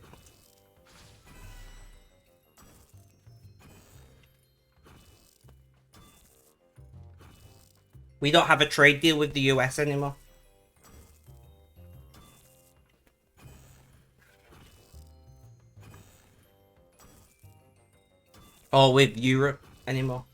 We don't have a trade deal with the US anymore. Or with Europe anymore.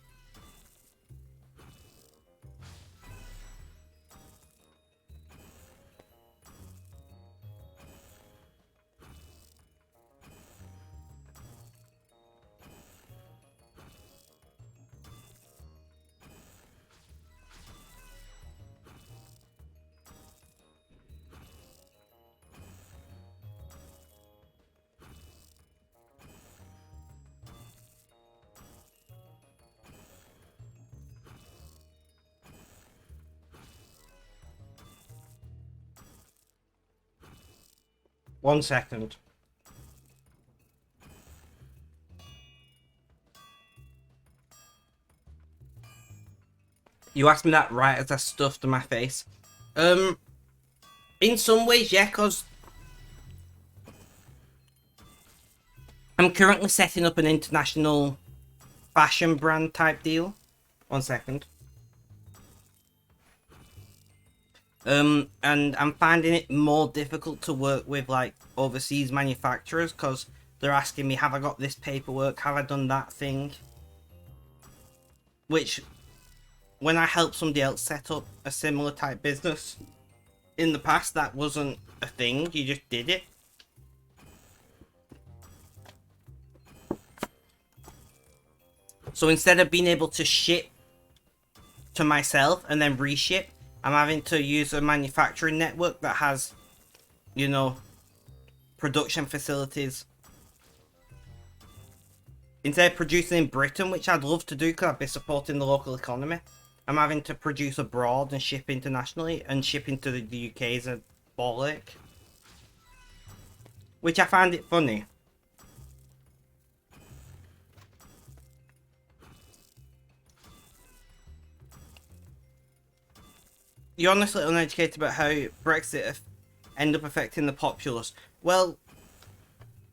One second. You asked me that right as I stuffed my face. In some ways, yeah, because I'm currently setting up an international fashion brand type deal. One second. And I'm finding it more difficult to work with like overseas manufacturers because they're asking me, have I got this paperwork? Have I done that thing? Which, when I helped somebody else set up a similar type business in the past, that wasn't a thing. You just did it. So instead of being able to ship to myself and then reship, I'm having to use a manufacturing network that has, you know, production facilities. Instead of producing in Britain, which I'd love to do because I'd be supporting the local economy, I'm having to produce abroad and ship internationally, and shipping to the UK is a bollock. Which I find it funny. You're honestly uneducated about how Brexit end up affecting the populace. Well,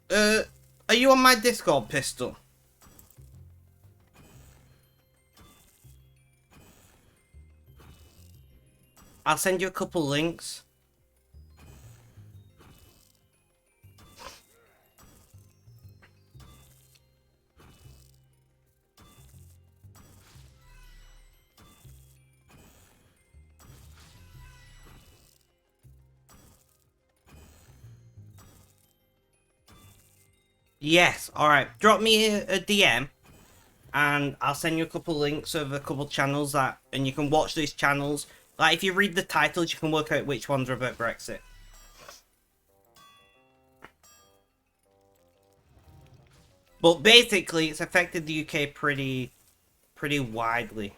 are you on my Discord, Pistol? I'll send you a couple links. Yes, alright. Drop me a DM and I'll send you a couple links of a couple channels that, and you can watch these channels. Like, if you read the titles, you can work out which ones are about Brexit. But basically, it's affected the UK pretty widely.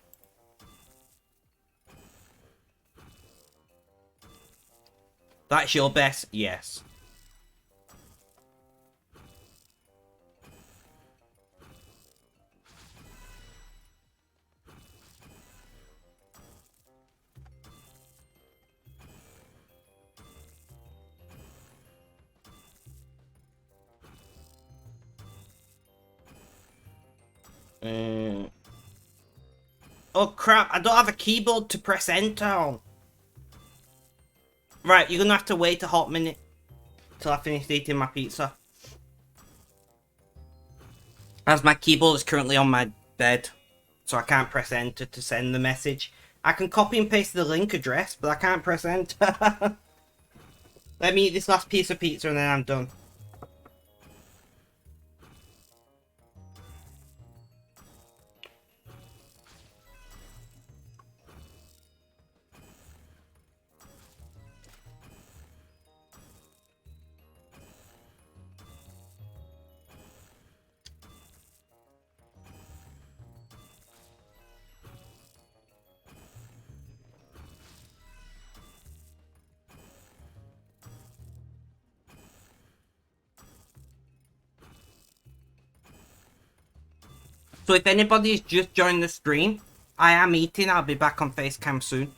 That's your best? Yes. Oh crap, I don't have a keyboard to press enter on. Right, you're gonna have to wait a hot minute till I finish eating my pizza. As my keyboard is currently on my bed, so I can't press enter to send the message. I can copy and paste the link address, but I can't press enter. Let me eat this last piece of pizza and then I'm done. So if anybody's just joined the stream, I am eating. I'll be back on Facecam soon.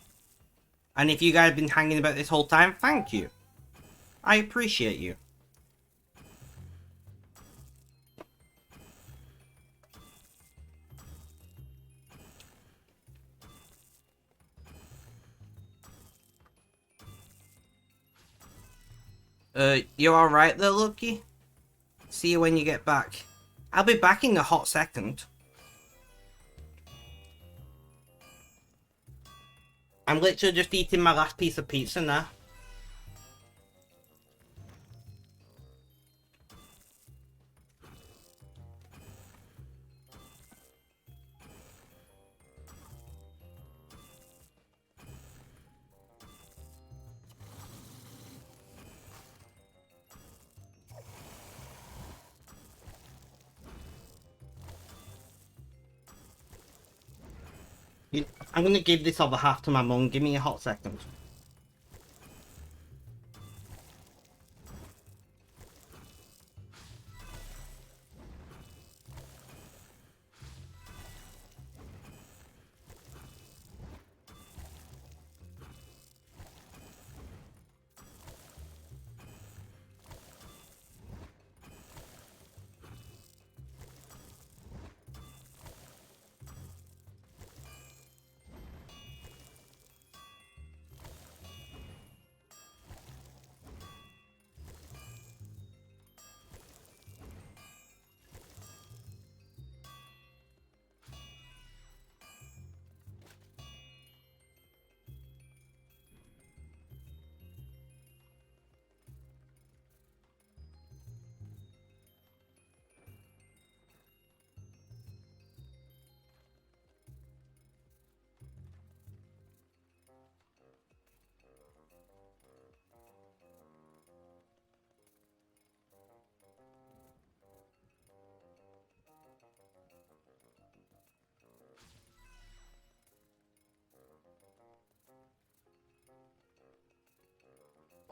And if you guys have been hanging about this whole time, thank you. I appreciate you. You alright there, Lucky? See you when you get back. I'll be back in a hot second. I'm literally just eating my last piece of pizza now. I'm gonna give this other half to my mum. Give me a hot second.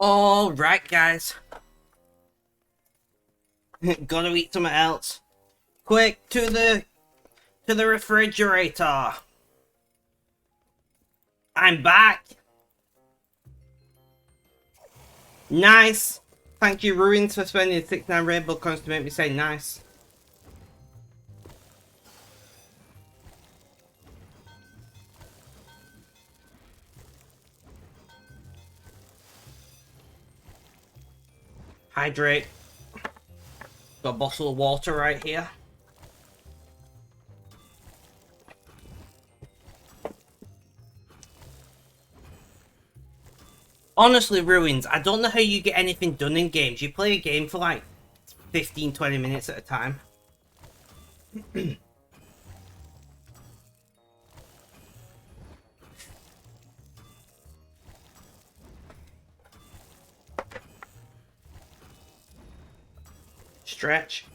Alright, guys. Gotta eat something else. Quick, to the refrigerator. I'm back. Nice. Thank you, Ruins, for spending 69 rainbow coins to make me say nice. Hydrate. Got a bottle of water right here. Honestly, Ruins, I don't know how you get anything done in games. You play a game for like 15-20 minutes at a time. Stretch.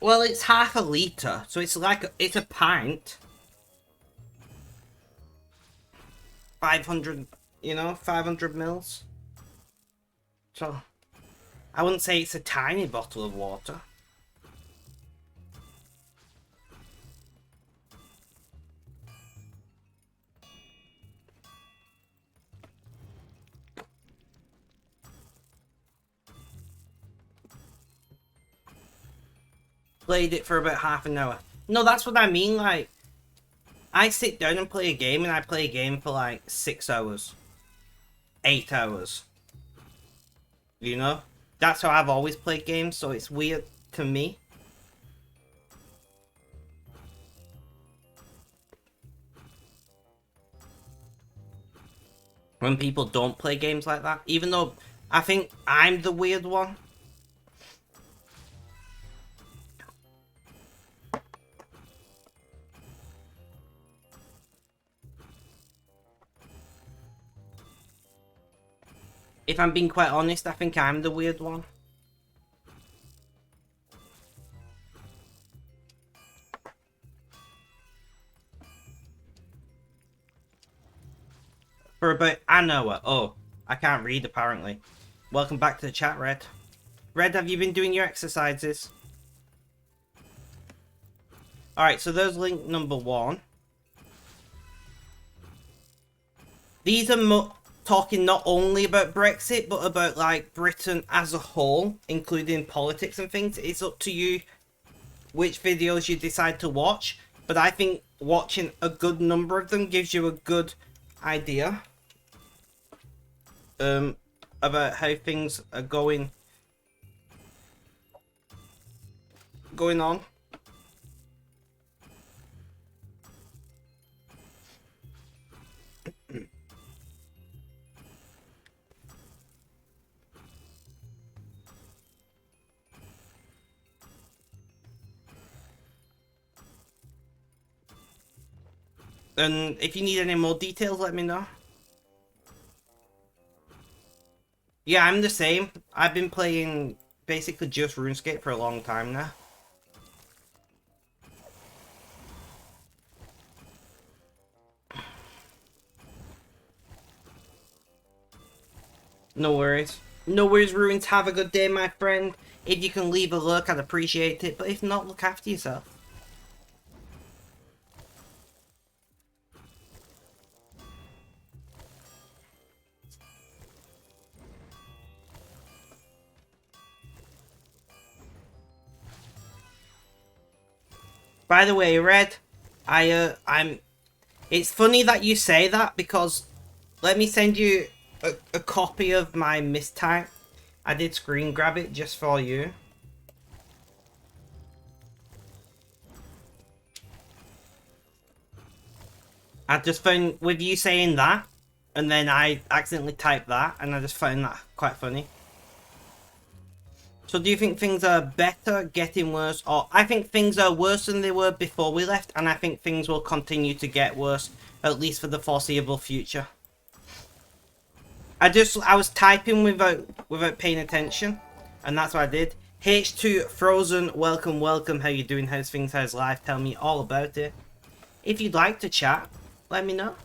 Well, it's half a litre, so it's like it's a pint. 500, 500 mils. So, I wouldn't say it's a tiny bottle of water. Played it for about half an hour. No, that's what I mean, like, I sit down and play a game, and I play a game for like 6 hours. 8 hours. You know? That's how I've always played games, so it's weird to me. When people don't play games like that. Even though I think I'm the weird one. If I'm being quite honest, I think I'm the weird one. For about an hour. Oh, I can't read apparently. Welcome back to the chat, Red. Red, have you been doing your exercises? Alright, so there's link number 1. These are talking not only about Brexit, but about like Britain as a whole, including politics and things. It's up to you which videos you decide to watch, but I think watching a good number of them gives you a good idea about how things are going on. And if you need any more details, let me know. Yeah, I'm the same. I've been playing basically just RuneScape for a long time now. No worries. No worries, Ruins. Have a good day, my friend. If you can leave a look, I'd appreciate it. But if not, look after yourself. By the way, Red, I'm... It's funny that you say that, because let me send you a copy of my mistype. I did screen grab it just for you. I just found, with you saying that, and then I accidentally typed that, and I just found that quite funny. So do you think things are better, getting worse, or... I think things are worse than they were before we left, and I think things will continue to get worse, at least for the foreseeable future. I was typing without paying attention, and that's what I did. H2 Frozen, welcome, how you doing, how's things, how's life, tell me all about it. If you'd like to chat, let me know.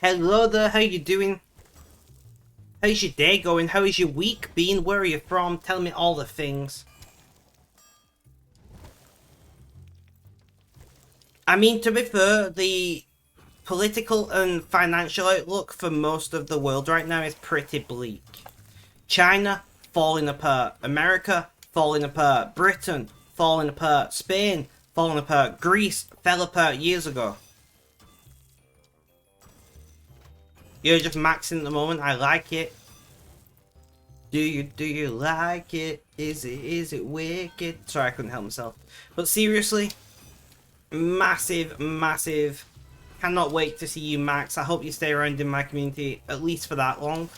Hello there, how you doing? How's your day going? How is your week been? Where are you from? Tell me all the things. I mean, to be fair, the political and financial outlook for most of the world right now is pretty bleak. China, falling apart. America, falling apart. Britain, falling apart. Spain, falling apart. Greece, fell apart years ago. You're just maxing at the moment. I like it. Do you like it? Is it wicked? Sorry, I couldn't help myself. But seriously, massive. Cannot wait to see you, Max. I hope you stay around in my community at least for that long.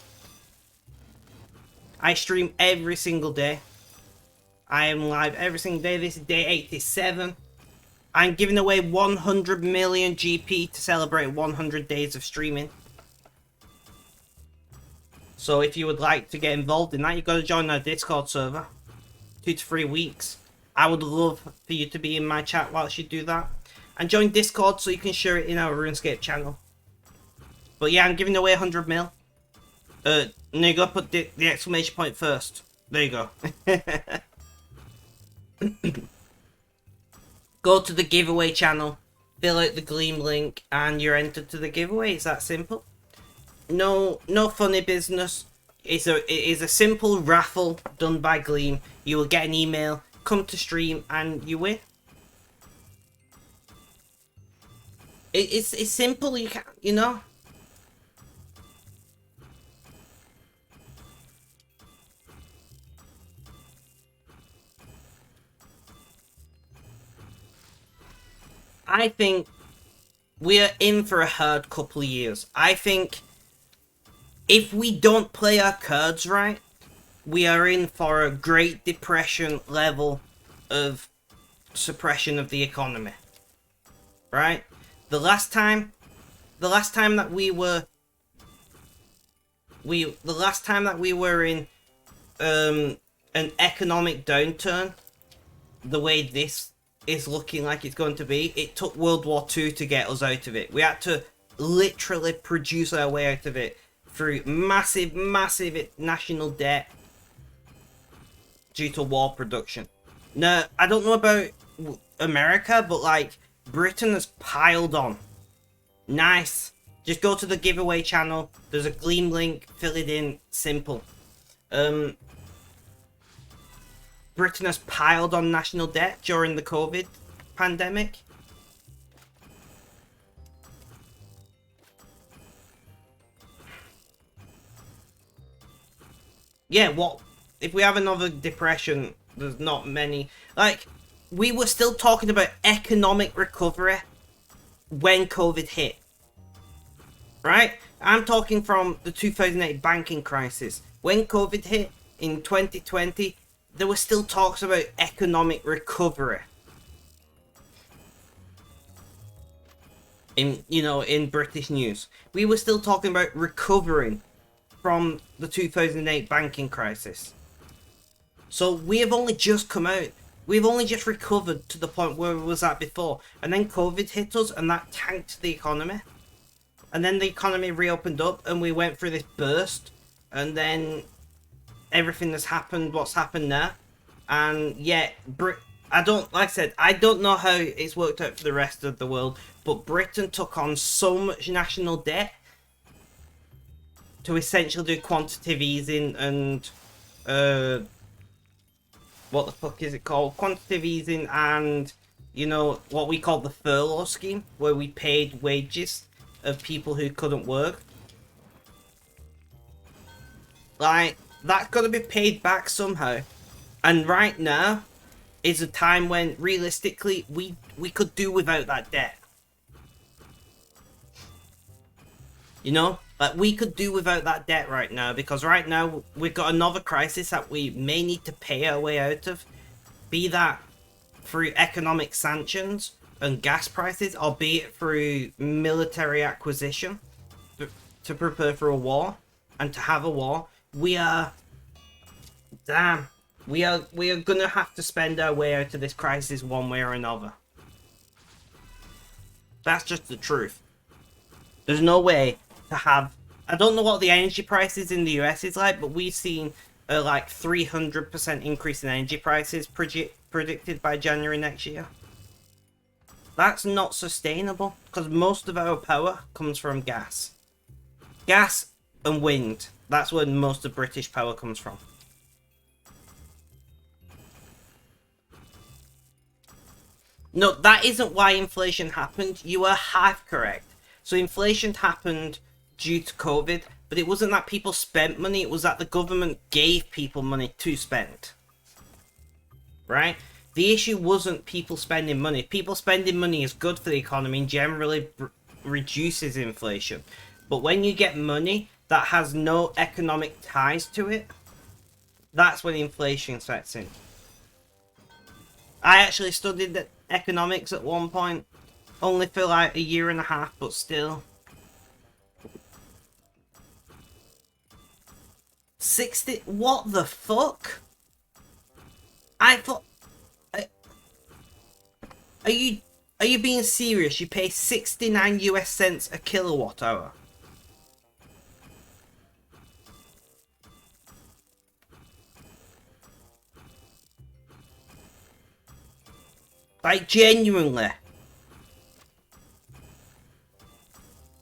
I stream every single day. I am live every single day. This is day 87. I'm giving away 100 million GP to celebrate 100 days of streaming. So if you would like to get involved in that, you've got to join our Discord server. 2 to 3 weeks. I would love for you to be in my chat whilst you do that. And join Discord so you can share it in our RuneScape channel. But yeah, I'm giving away 100 mil. No, you got to put the exclamation point first. There you go. Go to the giveaway channel, fill out the Gleam link, and you're entered to the giveaway. It's that simple. No funny business. It is a simple raffle done by Gleam. You will get an email, come to stream, and you win. It's simple. You can, you know. I think we are in for a hard couple of years. I think if we don't play our cards right, we are in for a Great Depression level of suppression of the economy. Right? The last time that we were in an economic downturn, the way this is looking like it's going to be, it took World War II to get us out of it. We had to literally produce our way out of it through massive national debt due to war production. Now, I don't know about America, but like Britain has piled on. Nice. Just go to the giveaway channel. There's a Gleam link. Fill it in. Simple. Britain has piled on national debt during the COVID pandemic. Yeah, what if we have another depression? There's not many. Like, we were still talking about economic recovery when COVID hit. Right? I'm talking from the 2008 banking crisis. When COVID hit in 2020, there were still talks about economic recovery. In British news. We were still talking about recovering from the 2008 banking crisis. So we have only just come out. We've only just recovered to the point where we was at before. And then COVID hit us and that tanked the economy. And then the economy reopened up and we went through this burst. And then everything that's happened, what's happened now. And yeah, I don't know how it's worked out for the rest of the world. But Britain took on so much national debt to essentially do quantitative easing and what the fuck is it called? Quantitative easing and, what we call the furlough scheme, where we paid wages of people who couldn't work. Like, that's got to be paid back somehow. And right now is a time when, realistically, we could do without that debt. Like, we could do without that debt right now, because right now we've got another crisis that we may need to pay our way out of, be that through economic sanctions and gas prices, or be it through military acquisition to prepare for a war and to have a war. We are gonna have to spend our way out of this crisis one way or another. That's just the truth. There's no way to have... I don't know what the energy prices in the US is like, but we've seen a 300% increase in energy prices predicted by January next year. That's not sustainable, because most of our power comes from gas. Gas and wind. That's where most of British power comes from. No, that isn't why inflation happened. You are half correct. So inflation happened due to COVID, but it wasn't that people spent money, it was that the government gave people money to spend. Right? The issue wasn't people spending money. People spending money is good for the economy and generally reduces inflation. But when you get money that has no economic ties to it, that's when inflation sets in. I actually studied economics at one point, only for like a year and a half, but still. 60? What the fuck? I thought... Are you being serious? You pay 69 US cents a kilowatt hour? Like, genuinely.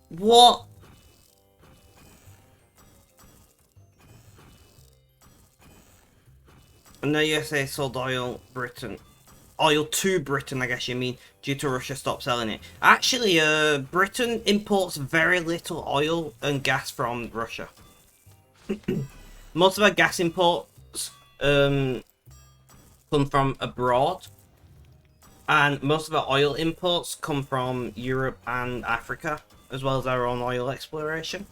What? And the USA sold oil to Britain, I guess you mean, due to Russia stop selling it. Actually, Britain imports very little oil and gas from Russia. Most of our gas imports come from abroad. And most of our oil imports come from Europe and Africa, as well as our own oil exploration.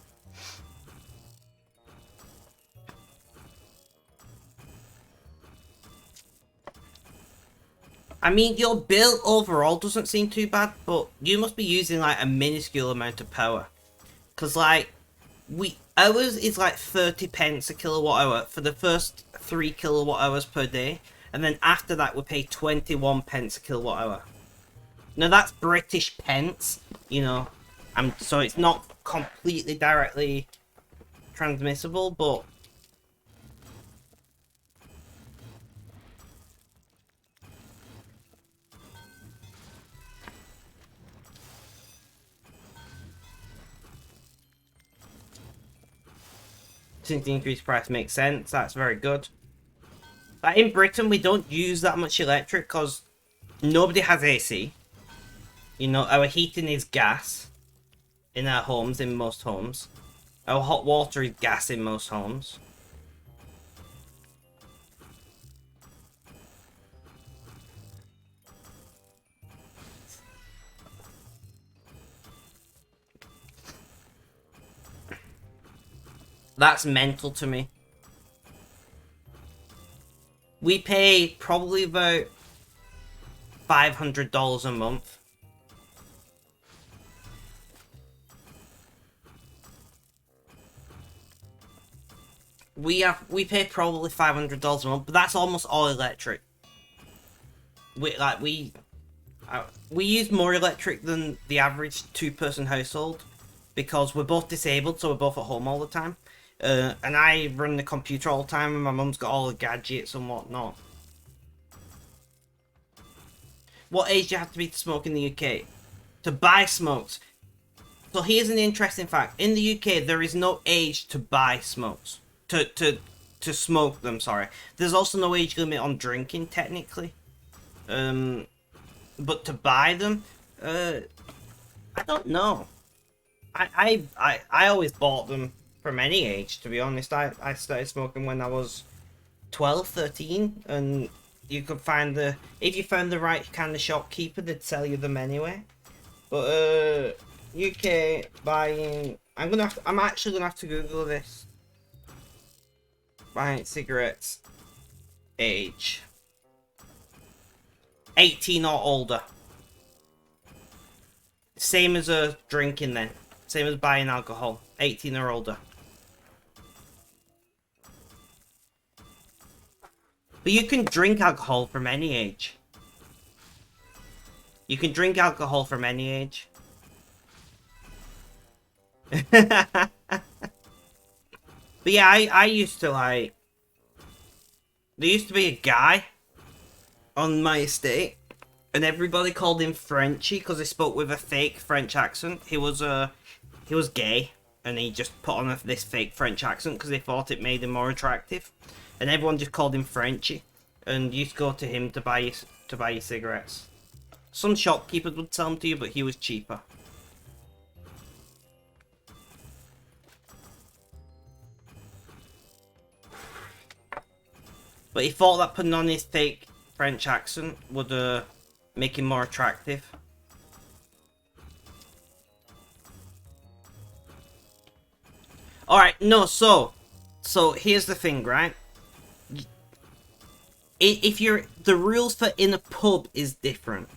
I mean, your bill overall doesn't seem too bad, but you must be using like a minuscule amount of power. Because like, ours is like 30 pence a kilowatt hour for the first 3 kilowatt hours per day. And then after that, we pay 21 pence a kilowatt hour. Now that's British pence, so it's not completely directly transmissible, but since the increased price makes sense, that's very good. Like in Britain, we don't use that much electric because nobody has AC. You know, our heating is gas in our homes, in most homes. Our hot water is gas in most homes. That's mental to me. We pay probably about $500 a month. We pay probably $500 a month, but that's almost all electric. We use more electric than the average two-person household because we're both disabled, so we're both at home all the time. And I run the computer all the time, and my mum's got all the gadgets and whatnot. What age do you have to be to smoke in the UK? To buy smokes. So here's an interesting fact. In the UK, there is no age to buy smokes. To smoke them, sorry. There's also no age limit on drinking, technically. But to buy them, I don't know. I always bought them from any age, to be honest. I started smoking when I was 12, 13, and you could find if you found the right kind of shopkeeper, they'd sell you them anyway. But UK buying, I'm actually gonna have to Google this. Buying cigarettes age 18 or older. Same as drinking then. Same as buying alcohol. 18 or older. But you can drink alcohol from any age. You can drink alcohol from any age. But yeah, I used to like... There used to be a guy on my estate, and everybody called him Frenchy because he spoke with a fake French accent. He was gay, and he just put on this fake French accent because they thought it made him more attractive, and everyone just called him Frenchy, and you used to go to him to buy your cigarettes. Some shopkeepers would sell them to you, but he was cheaper. But he thought that putting on his fake French accent would make him more attractive. Alright, no, so here's the thing, right? If the rules for in a pub is different.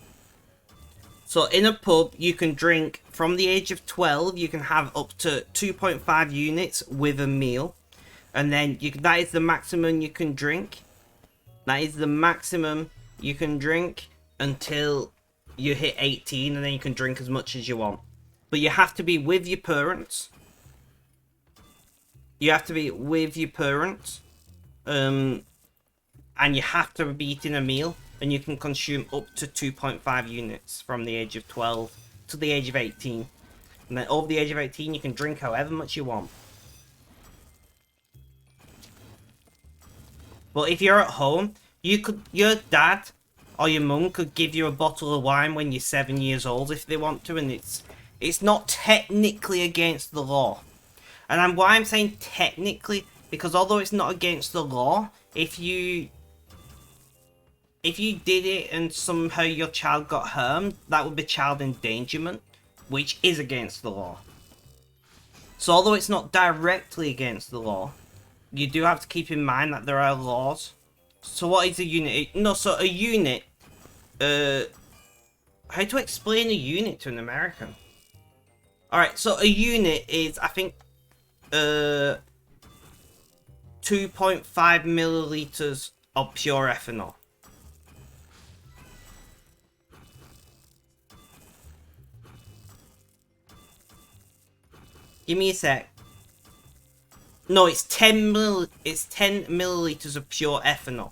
So in a pub, you can drink from the age of 12, you can have up to 2.5 units with a meal. And then that is the maximum you can drink. That is the maximum you can drink until you hit 18, and then you can drink as much as you want. But you have to be with your parents. You have to be with your parents. And you have to be eating a meal. And you can consume up to 2.5 units from the age of 12 to the age of 18. And then over the age of 18, you can drink however much you want. But if you're at home, your dad or your mum could give you a bottle of wine when you're 7 years old if they want to, and it's not technically against the law. And why I'm saying technically, because although it's not against the law, if you did it and somehow your child got harmed, that would be child endangerment, which is against the law. So although it's not directly against the law, you do have to keep in mind that there are laws. So what is a unit? No, so a unit... how to explain a unit to an American? Alright, so a unit is, I think... 2.5 milliliters of pure ethanol. Give me a sec. No, it's 10 milliliters of pure ethanol.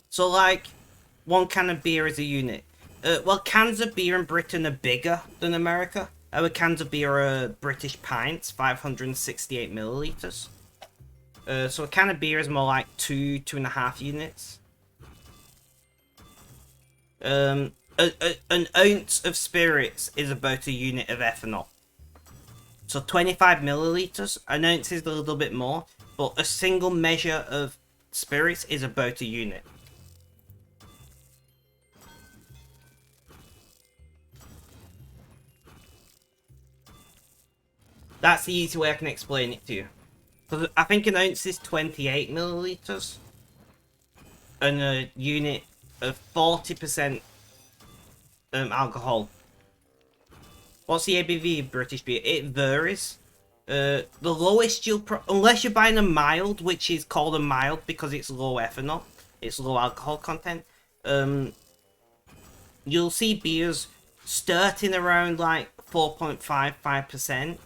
So like, one can of beer is a unit. Well, cans of beer in Britain are bigger than America. Our cans of beer are British pints, 568 milliliters. So a can of beer is more like 2.5 units. An ounce of spirits is about a unit of ethanol. So 25 milliliters, an ounce is a little bit more, but a single measure of spirits is about a unit. That's the easy way I can explain it to you. So I think an ounce is 28 milliliters, and a unit of 40% alcohol. What's the ABV of British beer? It varies. The lowest unless you're buying a mild, which is called a mild because it's low ethanol, it's low alcohol content. You'll see beers starting around like 4.55%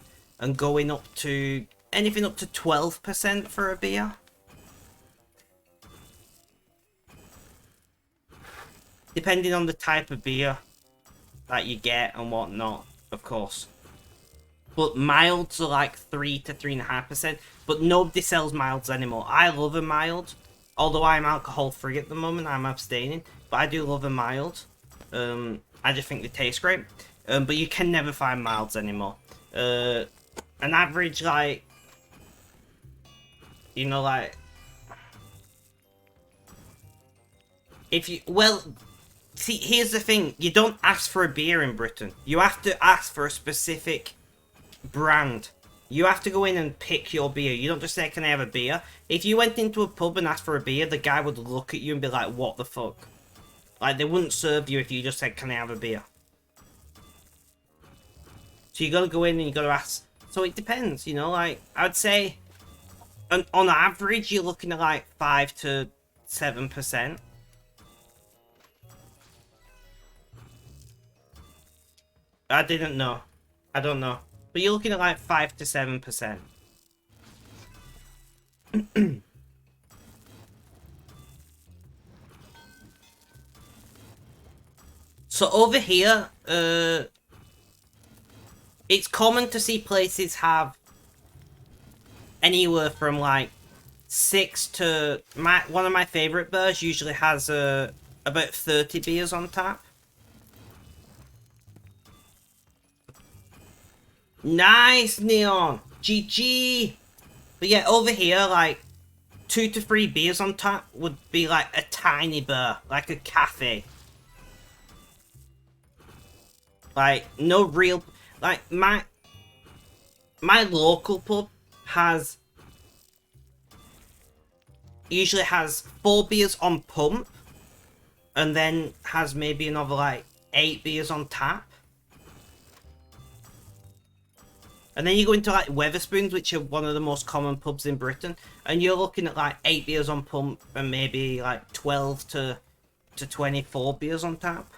and going up to anything up to 12% for a beer. Depending on the type of beer that you get and whatnot, of course. But milds are like 3 to 3.5%, but nobody sells milds anymore. I love a mild, although I'm alcohol free at the moment, I'm abstaining, but I do love a mild. I just think they taste great. But you can never find milds anymore. An average, like, you know, like, if you, well, see, here's the thing, you don't ask for a beer in Britain. You have to ask for a specific brand. You have to go in and pick your beer. You don't just say, can I have a beer? If you went into a pub and asked for a beer, the guy would look at you and be like, what the fuck? Like, they wouldn't serve you if you just said, can I have a beer? So you gotta go in and you gotta ask. So it depends, you know, like, I'd say, on average, you're looking at like 5 to 7%. I didn't know. I don't know. But you're looking at like 5 to 7%. So over here, it's common to see places have anywhere from like 6 to... one of my favourite bars usually has about 30 beers on tap. Nice, Neon! GG! But yeah, over here, like, 2 to 3 beers on tap would be like a tiny bar, like a cafe. Like, no real... Like, my local pub usually has 4 beers on pump, and then has maybe another, like, 8 beers on tap. And then you go into, like, Weatherspoons, which are one of the most common pubs in Britain, and you're looking at, like, 8 beers on pump and maybe, like, 12 to 24 beers on tap.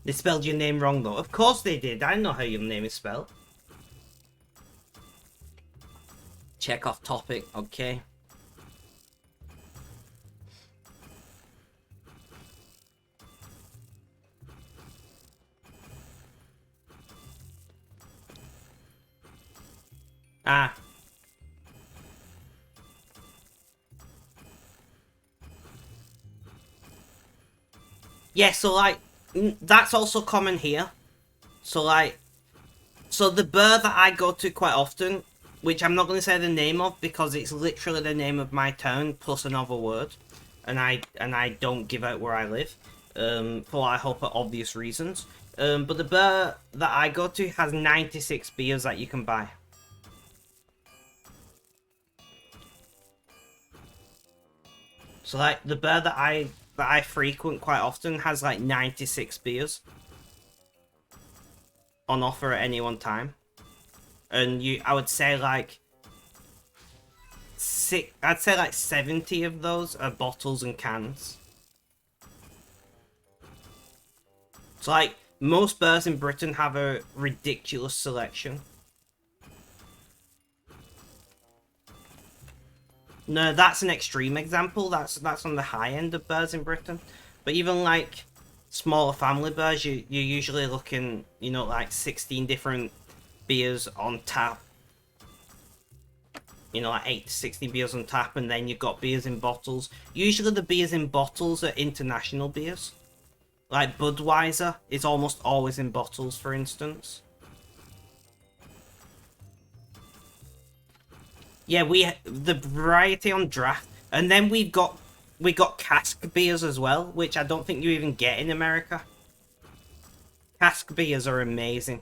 They spelled your name wrong, though. Of course they did. I know how your name is spelled. Check off topic. Okay. Ah. Yeah, so, like, that's also common here. So, like, so the bar that I go to quite often, which I'm not going to say the name of because it's literally the name of my town plus another word, and I don't give out where I live, for I hope at obvious reasons. But the bar that I go to has 96 beers that you can buy. So, like, the bar that I frequent quite often has like 96 beers on offer at any one time, and I would say like I'd say like 70 of those are bottles and cans. So like most bears in Britain have a ridiculous selection. No, that's an extreme example. That's on the high end of bears in Britain. But even like smaller family bears, you're usually looking, you know, like 16 different beers on tap. You know, like 8 to 16 beers on tap, and then you've got beers in bottles. Usually the beers in bottles are international beers. Like Budweiser is almost always in bottles, for instance. Yeah, the variety on draft, and then we got cask beers as well, which I don't think you even get in America. Cask beers are amazing.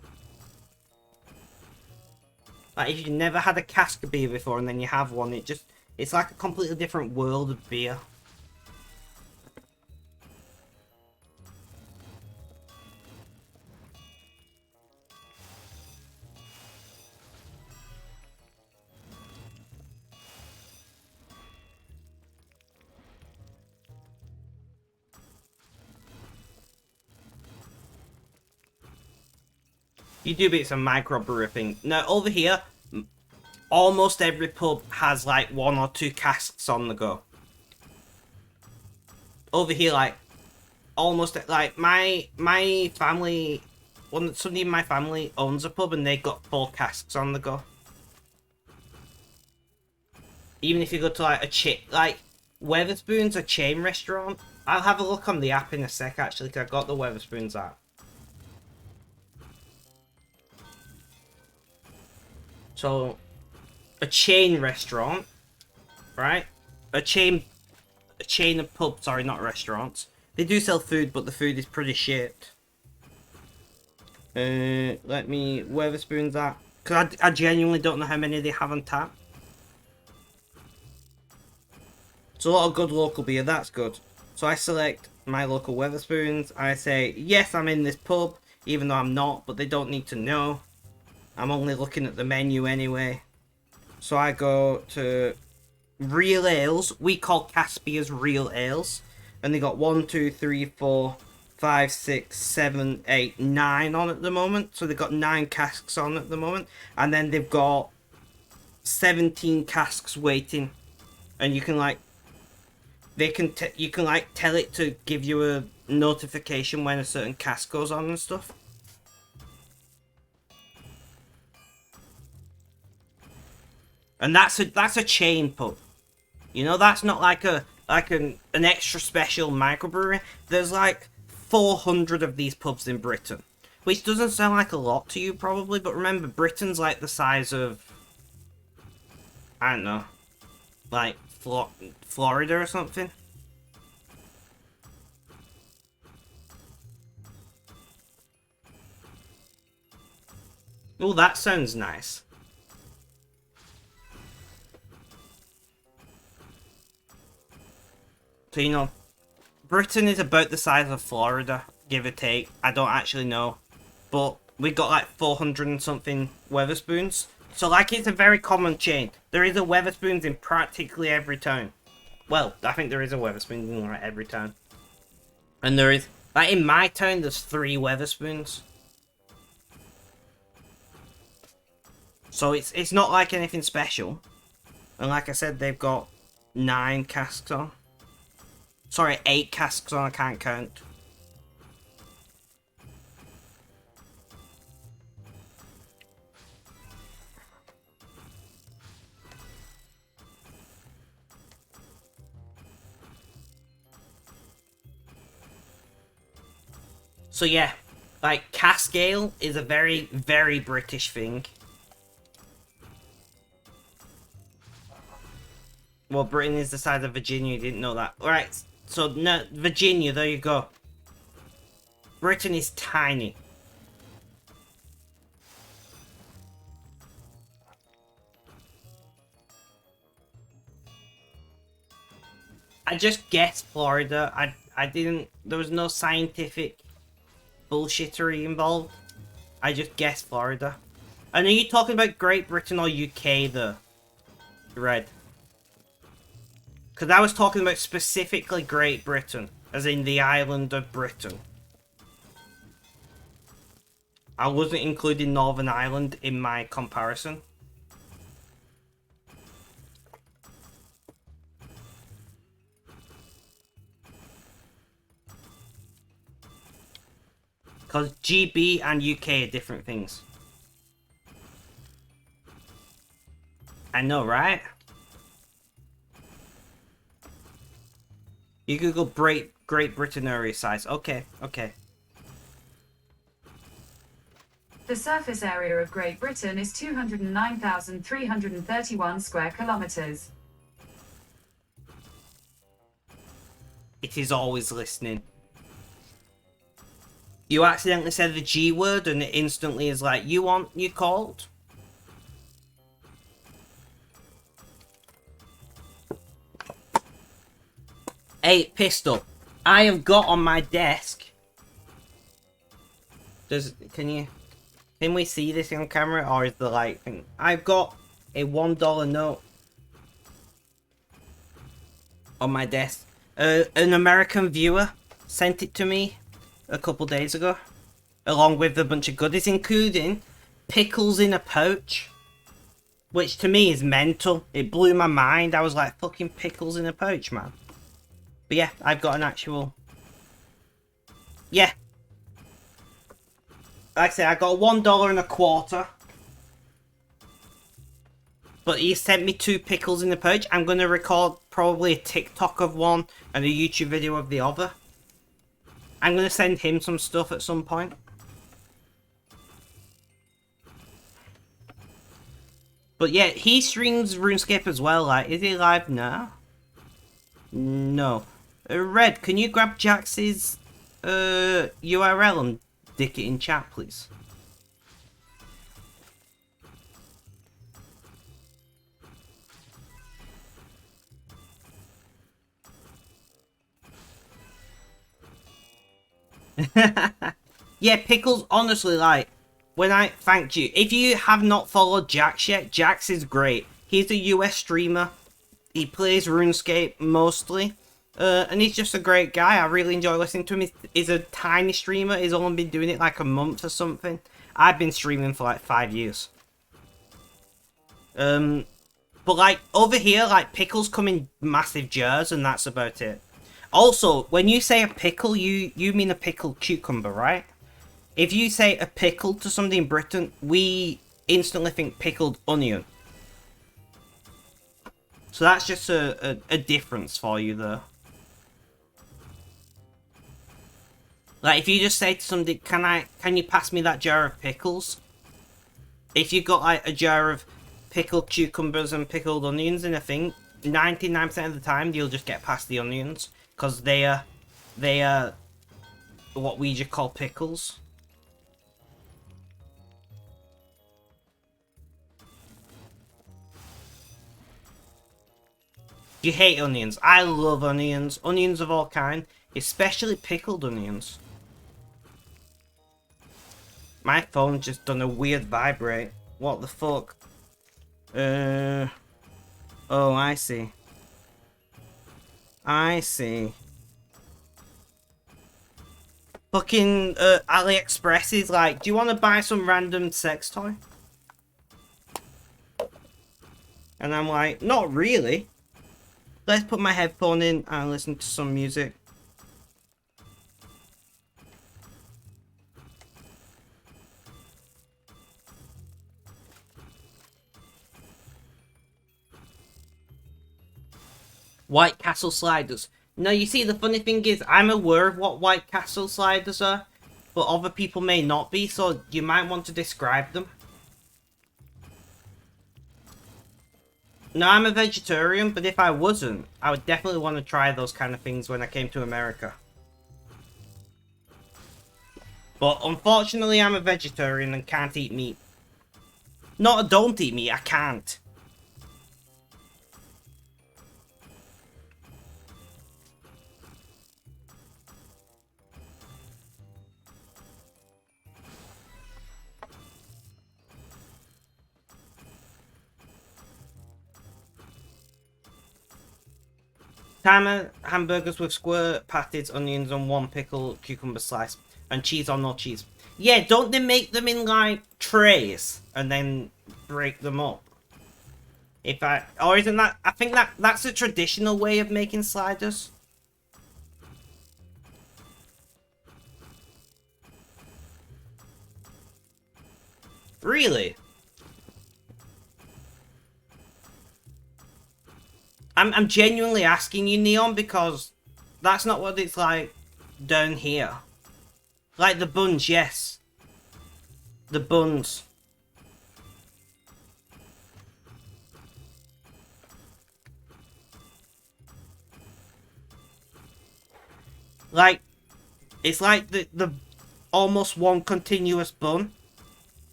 Like if you've never had a cask beer before and then you have one, it's like a completely different world of beer. You do bits of microbrew thing. Now over here, almost every pub has like 1 or 2 casks on the go. Over here, like almost like my family, somebody in my family owns a pub and they got 4 casks on the go. Even if you go to like like Weatherspoon's a chain restaurant. I'll have a look on the app in a sec actually, because I got the Weatherspoon's app. So, a chain restaurant, right? A chain of pubs, sorry, not restaurants. They do sell food, but the food is pretty shit. Let me Weatherspoon's app, because I genuinely don't know how many they have on tap. It's a lot of good local beer, that's good. So I select my local Weatherspoons. I say, yes, I'm in this pub, even though I'm not, but they don't need to know. I'm only looking at the menu anyway. So I go to real ales. We call Caspia's real ales. And they got 1, 2, 3, 4, 5, 6, 7, 8, 9 on at the moment. So they've got 9 casks on at the moment. And then they've got 17 casks waiting. And you can like... you can like tell it to give you a notification when a certain cask goes on and stuff. And that's a chain pub. You know, that's not like an extra special microbrewery. There's like 400 of these pubs in Britain. Which doesn't sound like a lot to you probably, but remember, Britain's like the size of, I don't know, like Florida or something. Oh, that sounds nice. So, you know, Britain is about the size of Florida, give or take. I don't actually know. But we got like 400 and something Weatherspoons. So, like, it's a very common chain. There is a Weatherspoons in practically every town. Well, I think there is a Weatherspoons in like every town. And there is, like, in my town, there's 3 Weatherspoons. So it's not like anything special. And like I said, they've got 9 casks on. Sorry, 8 casks on, I can't count. So yeah, like, cask ale is a very, very British thing. Well, Britain is the size of Virginia, you didn't know that. Alright, so no, Virginia, there you go. Britain is tiny. I just guessed Florida. I didn't, there was no scientific bullshittery involved. I just guessed Florida. And are you talking about Great Britain or UK though? Red. Because I was talking about specifically Great Britain, as in the island of Britain. I wasn't including Northern Ireland in my comparison. Because GB and UK are different things. I know, right? You Google Great Britain area size. Okay, okay. The surface area of Great Britain is 209,331 square kilometres. It is always listening. You accidentally said the G word and it instantly is like, you called? Hey, Pistol. I have got on my desk. Can we see this on camera, or is the light thing? I've got a $1 note on my desk. An American viewer sent it to me a couple days ago, along with a bunch of goodies, including pickles in a pouch, which to me is mental. It blew my mind. I was like, fucking pickles in a pouch, man. But yeah, I've got an actual... Yeah. Like I said, I got $1.25. But he sent me 2 pickles in the pouch. I'm going to record probably a TikTok of one and a YouTube video of the other. I'm going to send him some stuff at some point. But yeah, he streams RuneScape as well. Like, is he live now? No. Red, can you grab Jax's URL and dick it in chat, please? Yeah, Pickles, honestly, like, when I thanked you, if you have not followed Jax yet, Jax is great. He's a US streamer. He plays RuneScape mostly. And he's just a great guy. I really enjoy listening to him. He's a tiny streamer. He's only been doing it like a month or something. I've been streaming for like 5 years. But like over here, like pickles come in massive jars and that's about it. Also, when you say a pickle, you mean a pickled cucumber, right? If you say a pickle to somebody in Britain, we instantly think pickled onion. So that's just a difference for you there. Like, if you just say to somebody, can you pass me that jar of pickles? If you've got, like, a jar of pickled cucumbers and pickled onions in a thing, 99% of the time, you'll just get past the onions. Because they are what we just call pickles. You hate onions. I love onions. Onions of all kind. Especially pickled onions. My phone just done a weird vibrate. What the fuck? Oh, I see. I see. Fucking AliExpress is like, do you want to buy some random sex toy? And I'm like, not really. Let's put my headphone in and listen to some music. White Castle sliders. No, you see, the funny thing is, I'm aware of what White Castle sliders are, but other people may not be, so you might want to describe them. No, I'm a vegetarian, but if I wasn't, I would definitely want to try those kind of things when I came to America. But unfortunately, I'm a vegetarian and can't eat meat. Not I don't eat meat, I can't. Timer hamburgers with square patties, onions, and 1 pickle cucumber slice. And cheese or no cheese. Yeah, don't they make them in, like, trays and then break them up? Or isn't that... I think that's a traditional way of making sliders. Really? I'm genuinely asking you, Neon, because that's not what it's like down here. Like the buns, yes. The buns. Like, it's like the almost one continuous bun.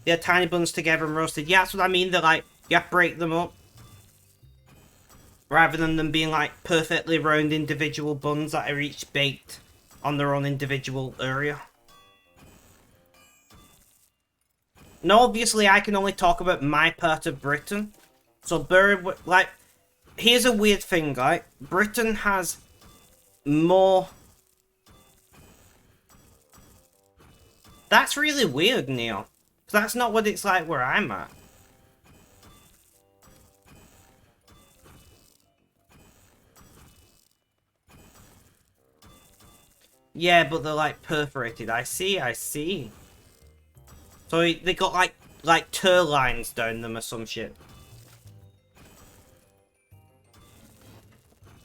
They're tiny buns together and roasted. Yeah, that's what I mean. They're like, you have to break them up. Rather than them being like perfectly round individual buns that are each baked on their own individual area. Now, obviously, I can only talk about my part of Britain. So, like, here's a weird thing, right? Britain has more... That's really weird, Neil. That's not what it's like where I'm at. Yeah, but they're like perforated. I see. So they got like tur lines down them or some shit.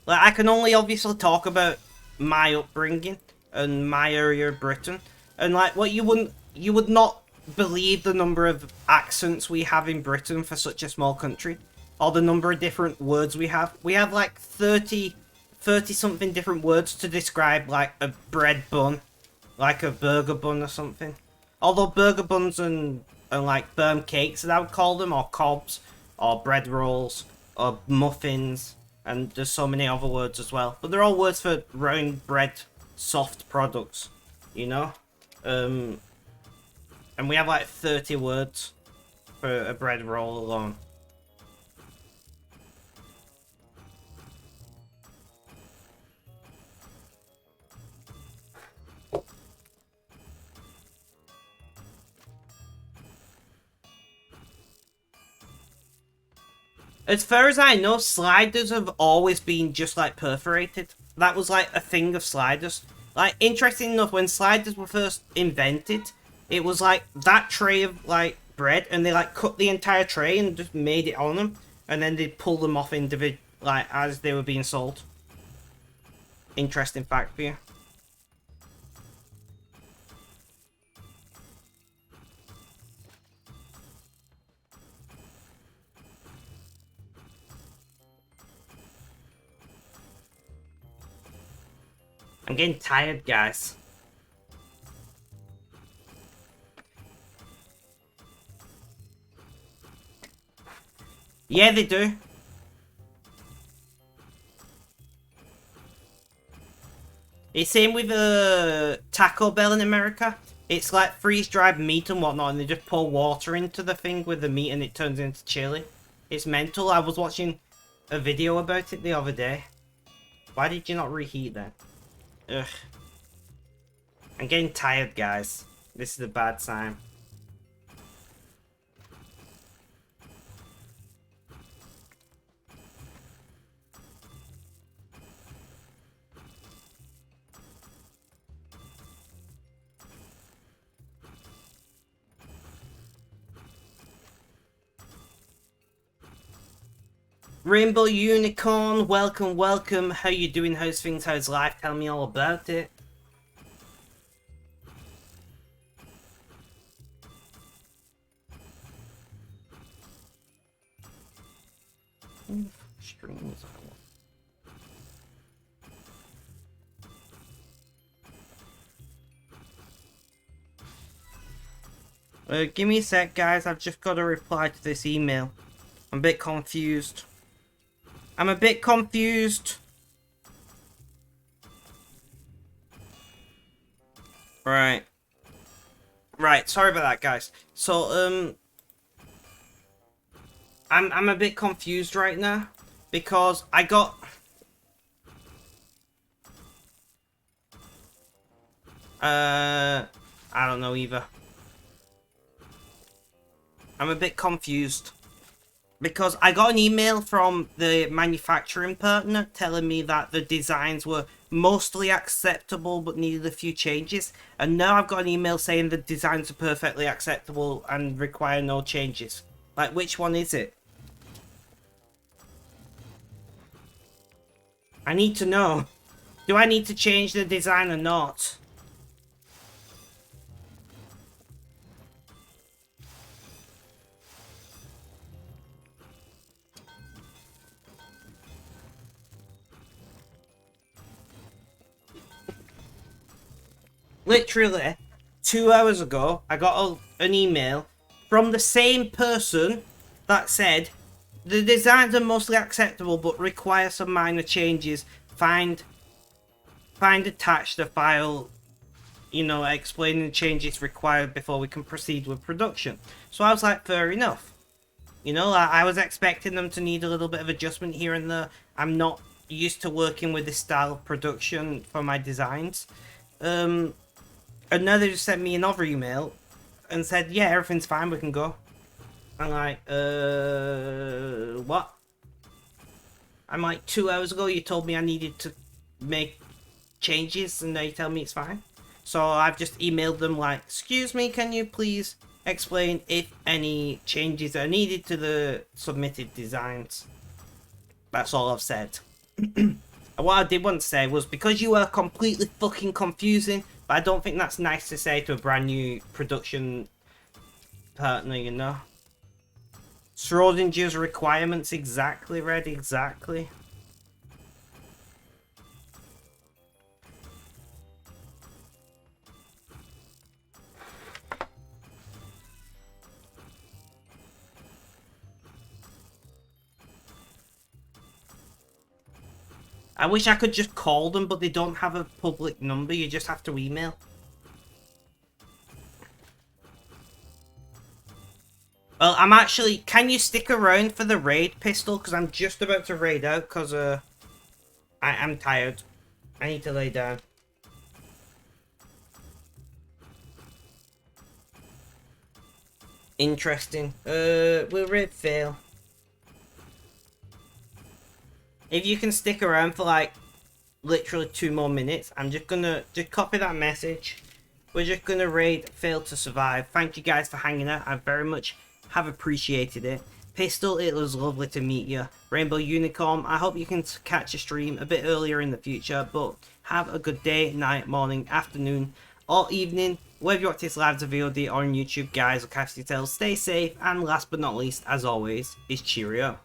Like, I can only obviously talk about my upbringing and my area of Britain. And like, what you would not believe the number of accents we have in Britain for such a small country. Or the number of different words we have. We have like 30 something different words to describe like a bread bun. Like a burger bun or something. Although burger buns and like burn cakes, as I would call them, or cobs, or bread rolls, or muffins, and there's so many other words as well. But they're all words for round bread, soft products, you know? And we have like 30 words for a bread roll alone. As far as I know, sliders have always been just like perforated. That was like a thing of sliders. Like, interesting enough, when sliders were first invented, it was like that tray of like bread, and they like cut the entire tray and just made it on them, and then they'd pull them off like as they were being sold. Interesting fact for you. I'm getting tired, guys. Yeah, they do. It's same with Taco Bell in America. It's like freeze-dried meat and whatnot, and they just pour water into the thing with the meat and it turns into chili. It's mental. I was watching a video about it the other day. Why did you not reheat that? Ugh. I'm getting tired, guys. This is a bad sign. Rainbow Unicorn, welcome, welcome. How you doing? How's things? How's life? Tell me all about it. Streams. Give me a sec, guys. I've just got to reply to this email. I'm a bit confused. I'm a bit confused. Right. Right, sorry about that, guys. So, I'm a bit confused right now because I got I don't know either. I'm a bit confused. Because I got an email from the manufacturing partner telling me that the designs were mostly acceptable but needed a few changes. And now I've got an email saying the designs are perfectly acceptable and require no changes. Like, which one is it? I need to know. Do I need to change the design or not? Literally, 2 hours ago, I got an email from the same person that said the designs are mostly acceptable but require some minor changes. Find attached a file, explaining the changes required before we can proceed with production. So I was like, fair enough. I was expecting them to need a little bit of adjustment here and there. I'm not used to working with this style of production for my designs. And now they just sent me another email and said, yeah, everything's fine, we can go. I'm like, what? I'm like, 2 hours ago you told me I needed to make changes and now you tell me it's fine. So I've just emailed them like, excuse me, can you please explain if any changes are needed to the submitted designs? That's all I've said. And what I did want to say was, because you are completely fucking confusing, but I don't think that's nice to say to a brand new production partner, you know? Schrodinger's requirements exactly, Red, exactly. I wish I could just call them, but they don't have a public number. You just have to email. Well, I'm actually... Can you stick around for the raid, Pistol? Because I'm just about to raid out, because I'm tired. I need to lay down. Interesting. Will raid fail? If you can stick around for like literally 2 more minutes, I'm just gonna copy that message. We're just gonna raid fail to survive. Thank you guys for hanging out. I very much have appreciated it. Pistol, it was lovely to meet you. Rainbow Unicorn, I hope you can catch a stream a bit earlier in the future, but have a good day, night, morning, afternoon, or evening, whether you watch this live to VOD or on YouTube, guys. I'll catch you. Stay safe, and last but not least, as always, is cheerio.